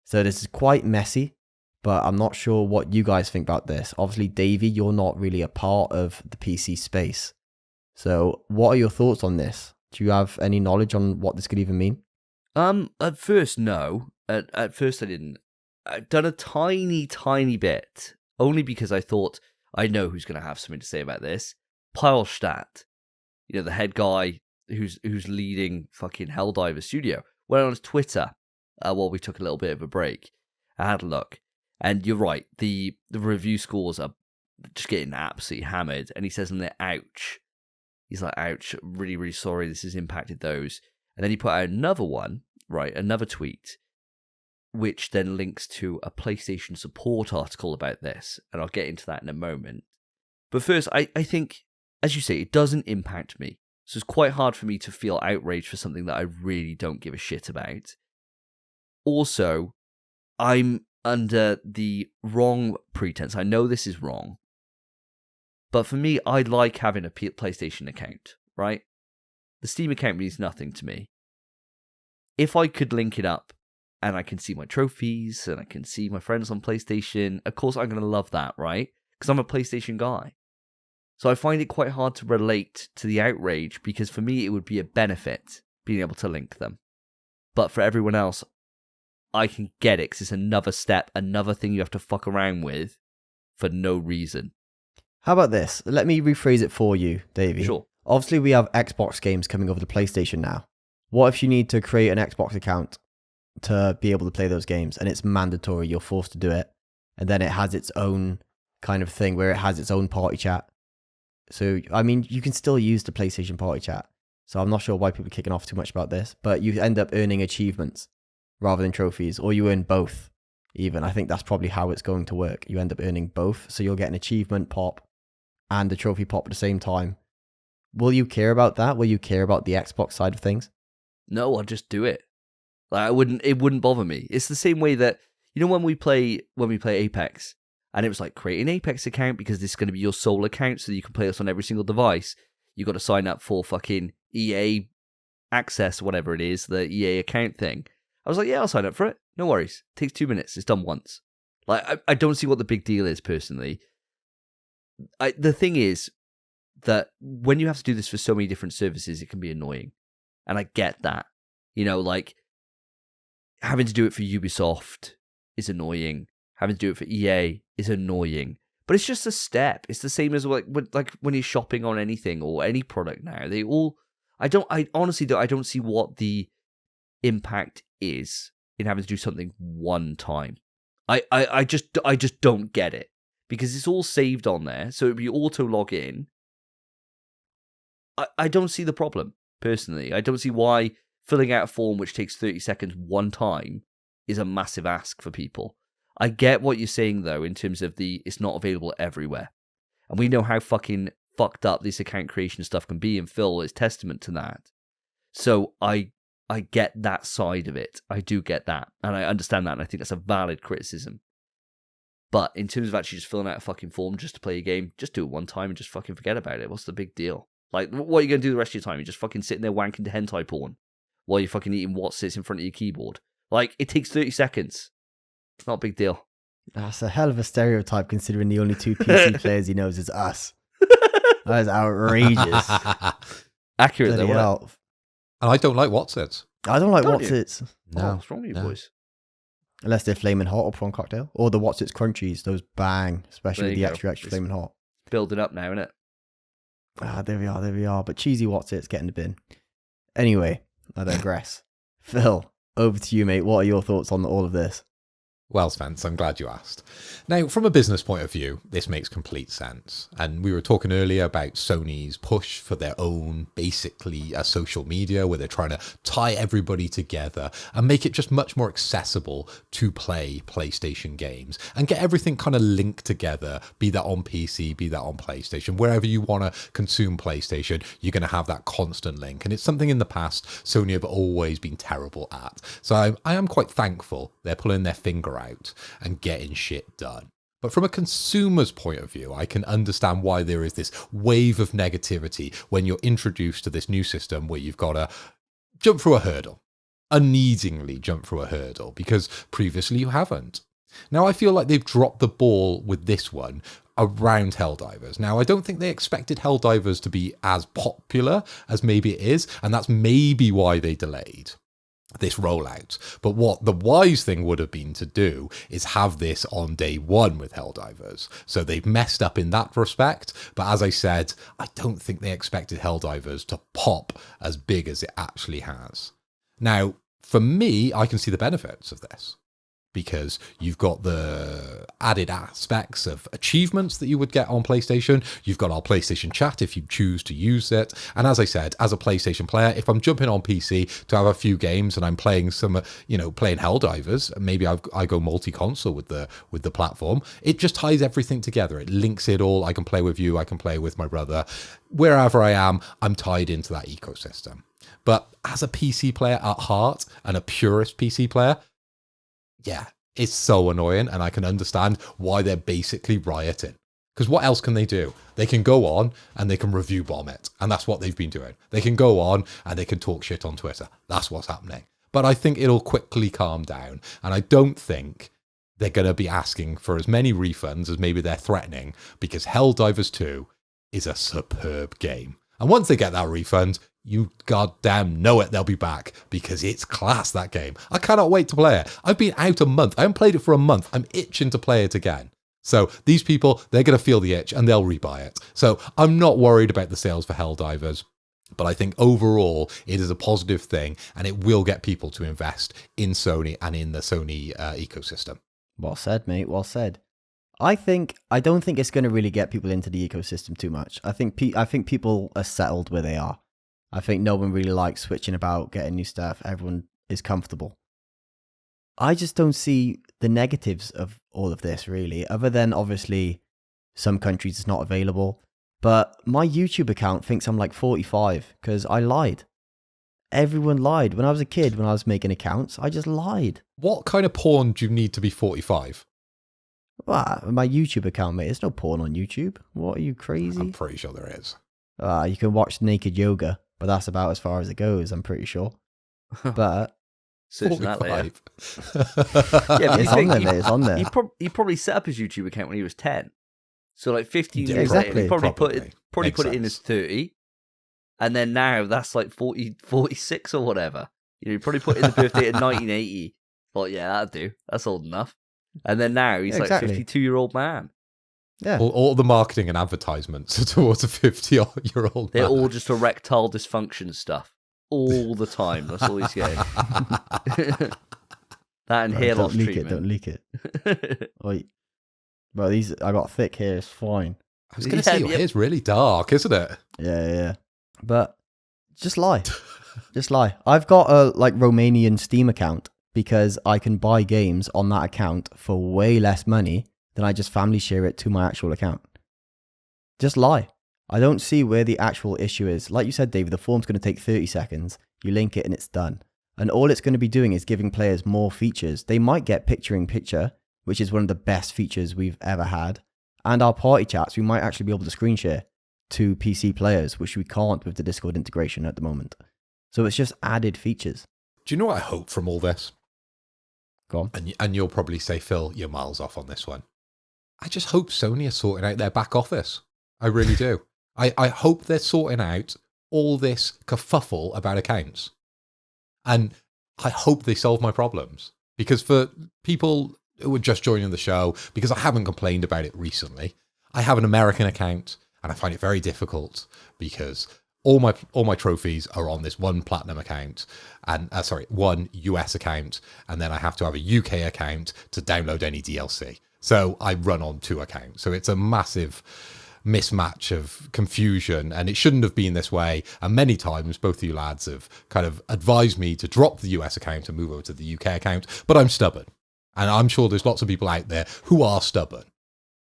So this is quite messy, but I'm not sure what you guys think about this. Obviously, Davey, you're not really a part of the PC space. So what are your thoughts on this? Do you have any knowledge on what this could even mean? At first, no. At first, I didn't. I've done a tiny bit, only because I thought I know who's going to have something to say about this. Pilestadt, you know, the head guy who's leading fucking Helldiver Studio, went on his Twitter while we took a little bit of a break. I had a look, and you're right. The review scores are just getting absolutely hammered, and he says in there, "Ouch." He's like, ouch, really, really sorry, this has impacted those. And then he put out another one, right, another tweet, which then links to a PlayStation support article about this. And I'll get into that in a moment. But first, I think, as you say, it doesn't impact me. So it's quite hard for me to feel outraged for something that I really don't give a shit about. Also, I'm under the wrong pretense. I know this is wrong. But for me, I like having a PlayStation account, right? The Steam account means nothing to me. If I could link it up and I can see my trophies and I can see my friends on PlayStation, of course I'm going to love that, right? Because I'm a PlayStation guy. So I find it quite hard to relate to the outrage because for me it would be a benefit being able to link them. But for everyone else, I can get it because it's another step, another thing you have to fuck around with for no reason. How about this? Let me rephrase it for you, Davey. Sure. Obviously, we have Xbox games coming over to PlayStation now. What if you need to create an Xbox account to be able to play those games, and it's mandatory, you're forced to do it, and then it has its own kind of thing where it has its own party chat. So, I mean, you can still use the PlayStation party chat. So I'm not sure why people are kicking off too much about this, but you end up earning achievements rather than trophies, or you earn both even. I think that's probably how it's going to work. You end up earning both, so you'll get an achievement pop and a trophy pop at the same time. Will you care about that? Will you care about the Xbox side of things? No, I'll just do it. Like it wouldn't bother me. It's the same way that, you know, when we play Apex, and it was like, create an Apex account because this is going to be your sole account so that you can play this on every single device. You got to sign up for fucking EA access, whatever it is, the EA account thing. I was like, yeah, I'll sign up for it. No worries. It takes 2 minutes. It's done once. Like, I don't see what the big deal is personally. The thing is that when you have to do this for so many different services, it can be annoying. And I get that. You know, like, having to do it for Ubisoft is annoying. Having to do it for EA is annoying. But it's just a step. It's the same as like when you're shopping on anything or any product now. They all I honestly though, I don't see what the impact is in having to do something one time. I just don't get it, because it's all saved on there, so it'd be auto log in. I don't see the problem, personally. I don't see why filling out a form which takes 30 seconds one time is a massive ask for people. I get what you're saying, though, in terms of it's not available everywhere. And we know how fucking fucked up this account creation stuff can be, and Phil is testament to that. So I get that side of it. I do get that. And I understand that, and I think that's a valid criticism. But in terms of actually just filling out a fucking form just to play a game, just do it one time and just fucking forget about it. What's the big deal? Like, what are you going to do the rest of your time? You're just fucking sitting there wanking to hentai porn while you're fucking eating what sits in front of your keyboard. Like, it takes 30 seconds. It's not a big deal. That's a hell of a stereotype, considering the only two PC players he knows is us. That is outrageous. Accurate, though. Hell. And I don't like What's-Its. I don't like Don't What's-Its. No. Oh, what's wrong with you boys? Unless they're flaming hot or prawn cocktail. Or the What's-Its crunchies. Those bang. Especially There with you the go. extra flaming hot. Building up now, innit? There we are. But cheesy What's-Its get in the bin. Anyway, I digress. Phil, over to you, mate. What are your thoughts on all of this? Well, Spence, I'm glad you asked. Now, from a business point of view, this makes complete sense. And we were talking earlier about Sony's push for their own, basically, social media, where they're trying to tie everybody together and make it just much more accessible to play PlayStation games and get everything kind of linked together, be that on PC, be that on PlayStation. Wherever you want to consume PlayStation, you're going to have that constant link. And it's something in the past Sony have always been terrible at. So I am quite thankful they're pulling their finger out and getting shit done. But from a consumer's point of view, I can understand why there is this wave of negativity when you're introduced to this new system where you've got to jump through a hurdle, unneedingly jump through a hurdle, because previously you haven't. Now, I feel like they've dropped the ball with this one around Helldivers. Now, I don't think they expected Helldivers to be as popular as maybe it is, and that's maybe why they delayed this rollout. But what the wise thing would have been to do is have this on day one with Helldivers. So they've messed up in that respect. But as I said, I don't think they expected Helldivers to pop as big as it actually has. Now, for me, I can see the benefits of this, because you've got the added aspects of achievements that you would get on PlayStation. You've got our PlayStation chat if you choose to use it. And as I said, as a PlayStation player, if I'm jumping on PC to have a few games and I'm playing playing Helldivers, maybe I go multi-console with the platform, it just ties everything together. It links it all. I can play with you. I can play with my brother. Wherever I am, I'm tied into that ecosystem. But as a PC player at heart and a purist PC player, yeah, it's so annoying, and I can understand why they're basically rioting. Because what else can they do? They can go on and they can review bomb it, and that's what they've been doing. They can go on and they can talk shit on Twitter. That's what's happening. But I think it'll quickly calm down, and I don't think they're going to be asking for as many refunds as maybe they're threatening, because Helldivers 2 is a superb game. And once they get that refund, you goddamn know it, they'll be back, because it's class, that game. I cannot wait to play it. I've been out a month. I haven't played it for a month. I'm itching to play it again. So these people, they're going to feel the itch and they'll rebuy it. So I'm not worried about the sales for Helldivers, but I think overall it is a positive thing, and it will get people to invest in Sony and in the Sony ecosystem. Well said, mate. Well said. I don't think it's going to really get people into the ecosystem too much. I think people are settled where they are. I think no one really likes switching about, getting new stuff. Everyone is comfortable. I just don't see the negatives of all of this, really, other than obviously some countries it's not available. But my YouTube account thinks I'm like 45 because I lied. Everyone lied. When I was a kid, when I was making accounts, I just lied. What kind of porn do you need to be 45? Well, my YouTube account, mate, there's no porn on YouTube. What, are you crazy? I'm pretty sure there is. You can watch naked yoga, but that's about as far as it goes, I'm pretty sure. But Search that later. yeah, but it's on there, mate. It's on there. He probably set up his YouTube account when he was 10. So like 15 Yeah, years exactly. later, he probably Makes put it in sense. as 30. And then now that's like 46 or whatever. You know, he probably put in the birthday in 1980. Thought, yeah, that'll do. That's old enough. And then now he's like exactly. a 52-year-old man. Yeah. All the marketing and advertisements are towards a 50-year-old They're man. all just erectile dysfunction stuff all the time. That's all he's getting. That and hair loss treatment. Don't leak it. Wait. Bro, I got thick hair. It's fine. I was going to say, your hair's really dark, isn't it? Yeah. But just lie. Just lie. I've got a Romanian Steam account because I can buy games on that account for way less money than I just family share it to my actual account. Just lie. I don't see where the actual issue is. Like you said, David, the form's going to take 30 seconds. You link it and it's done. And all it's going to be doing is giving players more features. They might get picture-in-picture, which is one of the best features we've ever had. And our party chats, we might actually be able to screen share to PC players, which we can't with the Discord integration at the moment. So it's just added features. Do you know what I hope from all this? Go on. And you'll probably say, Phil, you're miles off on this one. I just hope Sony are sorting out their back office. I really do. I hope they're sorting out all this kerfuffle about accounts. And I hope they solve my problems. Because for people who are just joining the show, because I haven't complained about it recently, I have an American account and I find it very difficult because all my trophies are on this one platinum account and one US account, and then I have to have a UK account to download any DLC. So I run on 2 accounts. So it's a massive mismatch of confusion, and it shouldn't have been this way. And many times both of you lads have kind of advised me to drop the US account and move over to the UK account, but I'm stubborn. And I'm sure there's lots of people out there who are stubborn,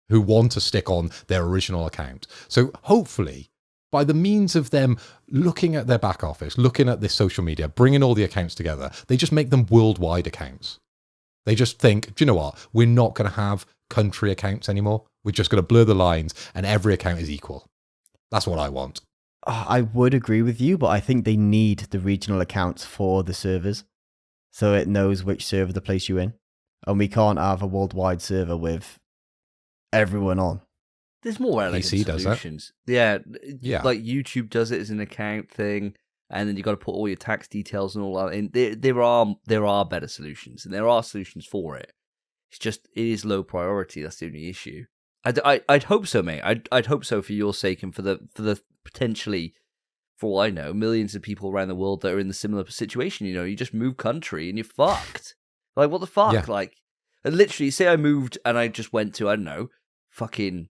who want to stick on their original account. So hopefully, by the means of them looking at their back office, looking at this social media, bringing all the accounts together, they just make them worldwide accounts. They just think, do you know what? We're not going to have country accounts anymore. We're just going to blur the lines and every account is equal. That's what I want. I would agree with you, but I think they need the regional accounts for the servers so it knows which server to place you in. And we can't have a worldwide server with everyone on. There's more elegant PC does solutions. that. Yeah, like YouTube does it as an account thing, and then you got to put all your tax details and all that in. There are better solutions, and there are solutions for it. It's just it is low priority. That's the only issue. I'd hope so, mate. I'd hope so for your sake and for the potentially, for all I know, millions of people around the world that are in the similar situation. You know, you just move country and you're fucked. Like, what the fuck? Yeah. Like, and literally, say I moved and I just went to, I don't know, fucking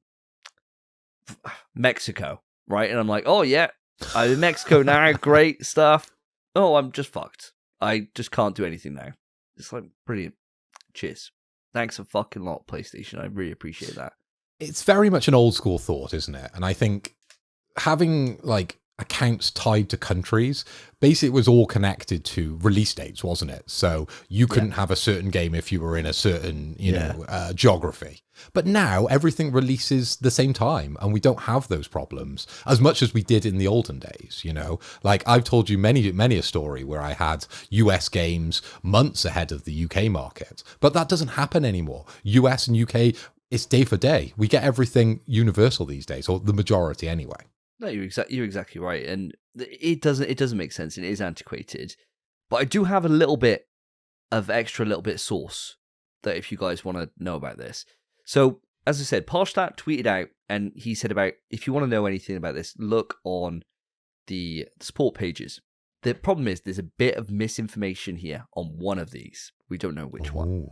Mexico, right? And I'm like, oh yeah, I'm in Mexico now, great stuff. Oh, I'm just fucked. I just can't do anything now. It's like, brilliant. Cheers. Thanks a fucking lot, PlayStation. I really appreciate that. It's very much an old school thought, isn't it? And I think having like accounts tied to countries, basically it was all connected to release dates, wasn't it? So you couldn't have a certain game if you were in a certain, geography. But now everything releases the same time and we don't have those problems as much as we did in the olden days, you know? Like I've told you many a story where I had US games months ahead of the UK market, but that doesn't happen anymore. US and UK, it's day for day. We get everything universal these days, or the majority anyway. No, you're exactly right, and it doesn't make sense. And it is antiquated, but I do have a little bit of extra source that if you guys want to know about this. So as I said, Parstat tweeted out, and he said about if you want to know anything about this, look on the support pages. The problem is there's a bit of misinformation here on one of these. We don't know which one.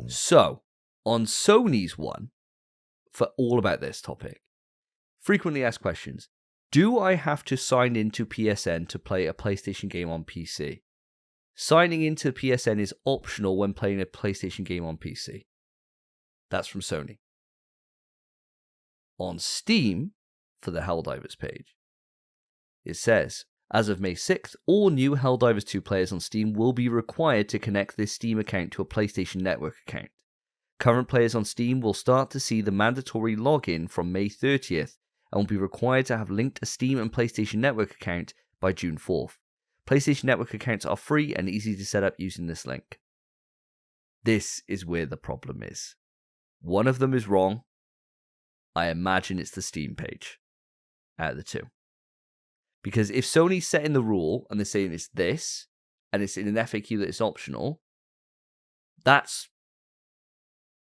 So on Sony's one, for all about this topic, frequently asked questions. Do I have to sign into PSN to play a PlayStation game on PC? Signing into PSN is optional when playing a PlayStation game on PC. That's from Sony. On Steam, for the Helldivers page, it says, as of May 6th, all new Helldivers 2 players on Steam will be required to connect their Steam account to a PlayStation Network account. Current players on Steam will start to see the mandatory login from May 30th, and will be required to have linked a Steam and PlayStation Network account by June 4th. PlayStation Network accounts are free and easy to set up using this link. This is where the problem is. One of them is wrong. I imagine it's the Steam page out of the two. Because if Sony's setting the rule and they're saying it's this, and it's in an FAQ that it's optional, that's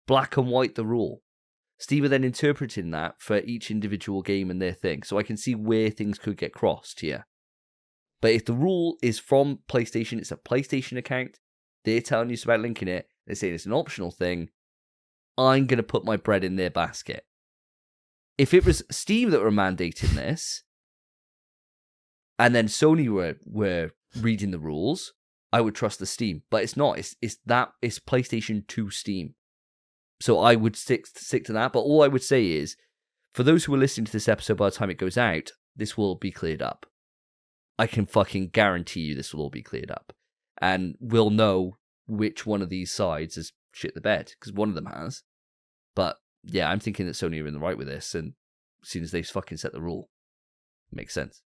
black and white the rule. Steam are then interpreting that for each individual game and their thing. So I can see where things could get crossed here. But if the rule is from PlayStation, it's a PlayStation account, they're telling you about linking it, they're saying it's an optional thing, I'm going to put my bread in their basket. If it was Steam that were mandating this, and then Sony were reading the rules, I would trust the Steam. But it's not. It's PlayStation to Steam. So I would stick to that. But all I would say is, for those who are listening to this episode by the time it goes out, this will be cleared up. I can fucking guarantee you this will all be cleared up. And we'll know which one of these sides has shit the bed, because one of them has. But yeah, I'm thinking that Sony are in the right with this, and as soon as they fucking set the rule, it makes sense.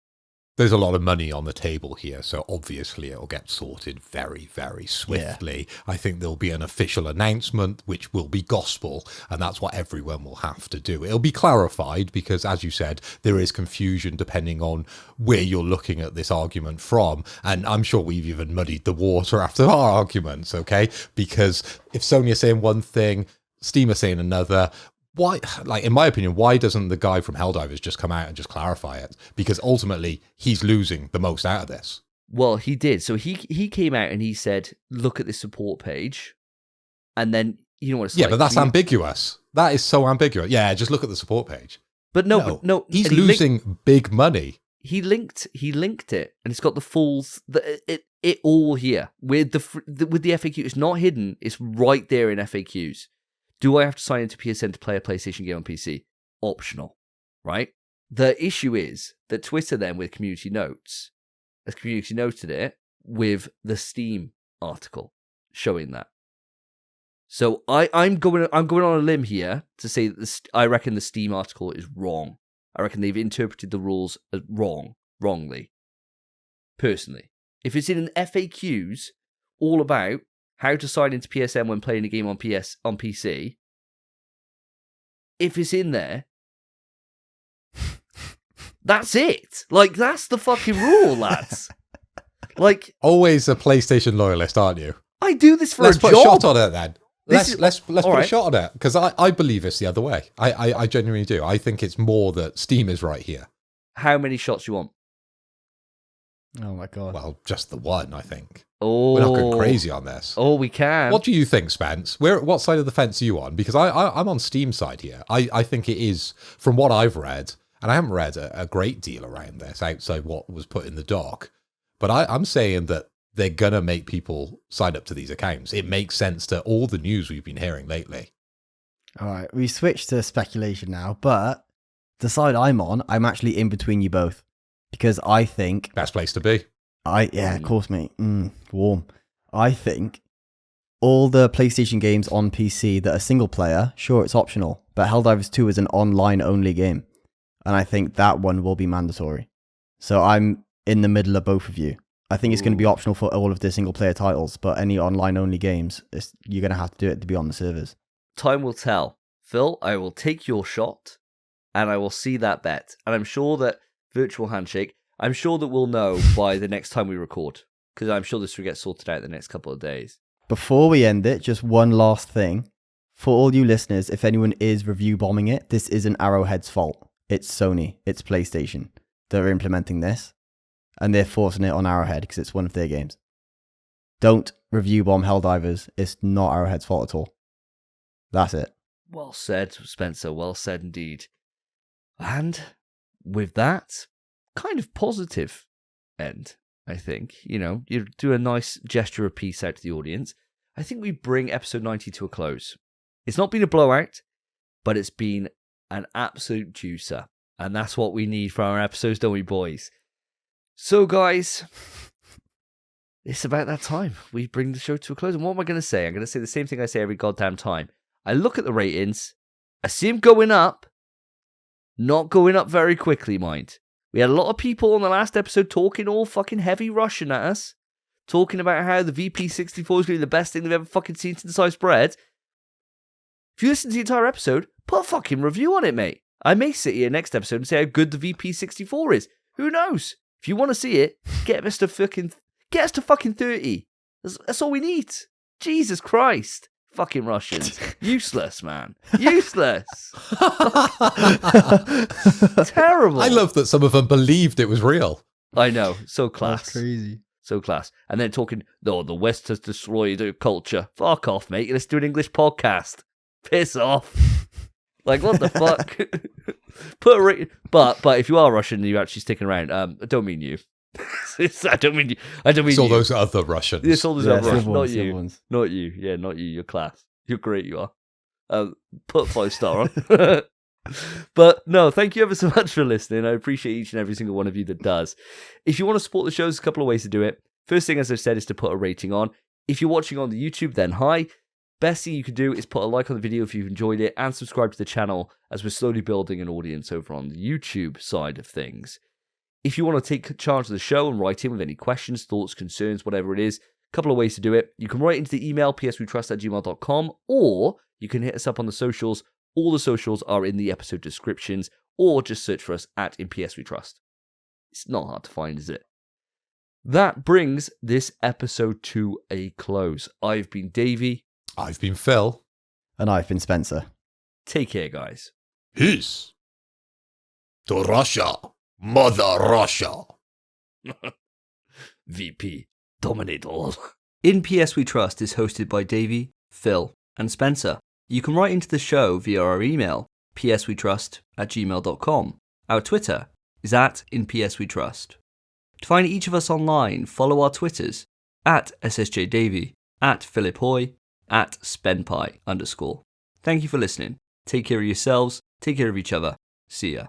There's a lot of money on the table here, so obviously it'll get sorted very, very swiftly. Yeah. I think there'll be an official announcement, which will be gospel, and that's what everyone will have to do. It'll be clarified because, as you said, there is confusion depending on where you're looking at this argument from, and I'm sure we've even muddied the water after our arguments, okay? Because if Sony are saying one thing, Steam are saying another. Why, like, in my opinion, why doesn't the guy from Helldivers just come out and just clarify it? Because ultimately, he's losing the most out of this. Well, he did. So he came out and he said, look at this support page. And then, you know what it's like. Yeah, but that's ambiguous. That is so ambiguous. Yeah, just look at the support page. But no. He's losing big money. He linked it, and it's got the full, it all here. With the FAQ, it's not hidden. It's right there in FAQs. Do I have to sign into PSN to play a PlayStation game on PC? Optional, right? The issue is that Twitter then, with community notes, has community noted it with the Steam article showing that. So I'm going on a limb here to say that I reckon the Steam article is wrong. I reckon they've interpreted the rules as wrongly. Personally, if it's in an FAQs all about how to sign into PSN when playing a game on PC. If it's in there, that's it. Like, that's the fucking rule, lads. Like, always a PlayStation loyalist, aren't you? I do this for let's a job. Let's put a shot on it then. Let's put right. a shot on it, because I believe it's the other way. I genuinely do. I think it's more that Steam is right here. How many shots you want? Oh my god. Well, just the one, I think. Oh, we're not going crazy on this. Oh, we can. What do you think, Spence? What side of the fence are you on? Because I'm on Steam side here. I think it is, from what I've read, and I haven't read a great deal around this outside what was put in the doc, but I'm saying that they're going to make people sign up to these accounts. It makes sense to all the news we've been hearing lately. All right, we switched to speculation now, but the side I'm on, I'm actually in between you both. Because I think... Best place to be. Of course, mate. Warm. I think all the PlayStation games on PC that are single player, sure, it's optional, but Helldivers 2 is an online-only game. And I think that one will be mandatory. So I'm in the middle of both of you. I think it's going to be optional for all of the single-player titles, but any online-only games, you're going to have to do it to be on the servers. Time will tell. Phil, I will take your shot, and I will see that bet. And I'm sure that virtual handshake, I'm sure that we'll know by the next time we record, because I'm sure this will get sorted out the next couple of days. Before we end it, just one last thing. For all you listeners, if anyone is review bombing it, this isn't Arrowhead's fault. It's Sony, it's PlayStation that are implementing this, and they're forcing it on Arrowhead because it's one of their games. Don't review bomb Helldivers. It's not Arrowhead's fault at all. That's it. Well said, Spencer. Well said indeed. And with that kind of positive end, I think, you do a nice gesture of peace out to the audience. I think we bring episode 90 to a close. It's not been a blowout, but it's been an absolute juicer. And that's what we need for our episodes, don't we, boys? So, guys, it's about that time. We bring the show to a close. And what am I going to say? I'm going to say the same thing I say every goddamn time. I look at the ratings. I see them going up. Not going up very quickly, mind. We had a lot of people on the last episode talking all fucking heavy Russian at us. Talking about how the VP64 is going to be the best thing they've ever fucking seen since sliced bread. If you listen to the entire episode, put a fucking review on it, mate. I may sit here next episode and say how good the VP64 is. Who knows? If you want to see it, get us to fucking 30. That's all we need. Jesus Christ. Fucking Russians. Useless, man. Useless. Terrible. I love that some of them believed it was real. I know. So class. That's crazy. So class. And then talking, no, the West has destroyed our culture. Fuck off, mate. Let's do an English podcast. Piss off. Like, what the fuck? Put a rate. But if you are Russian and you're actually sticking around, I don't mean you. I don't mean you. It's all you. those other Russians. It's all those other Russians. civil Not you. ones. Not you. Yeah, not you. You're class. You're great, you are. Put 5-star on. But no, thank you ever so much for listening. I appreciate each and every single one of you that does. If you want to support the show, there's a couple of ways to do it. First thing, as I've said, is to put a rating on. If you're watching on the YouTube, then hi. Best thing you could do is put a like on the video if you've enjoyed it and subscribe to the channel as we're slowly building an audience over on the YouTube side of things. If you want to take charge of the show and write in with any questions, thoughts, concerns, whatever it is, a couple of ways to do it. You can write into the email pswetrust@gmail.com, or you can hit us up on the socials. All the socials are in the episode descriptions, or just search for us at @PSWeTrust. It's not hard to find, is it? That brings this episode to a close. I've been Davey. I've been Phil. And I've been Spencer. Take care, guys. Peace. To Russia. Mother Russia. VP, dominate all. In PS We Trust is hosted by Davey, Phil, and Spencer. You can write into the show via our email, pswetrust@gmail.com. Our Twitter is @InPSWeTrust. To find each of us online, follow our Twitters, @SSJDavey, @PhilipHoy, @SpenPie_. Thank you for listening. Take care of yourselves, take care of each other. See ya.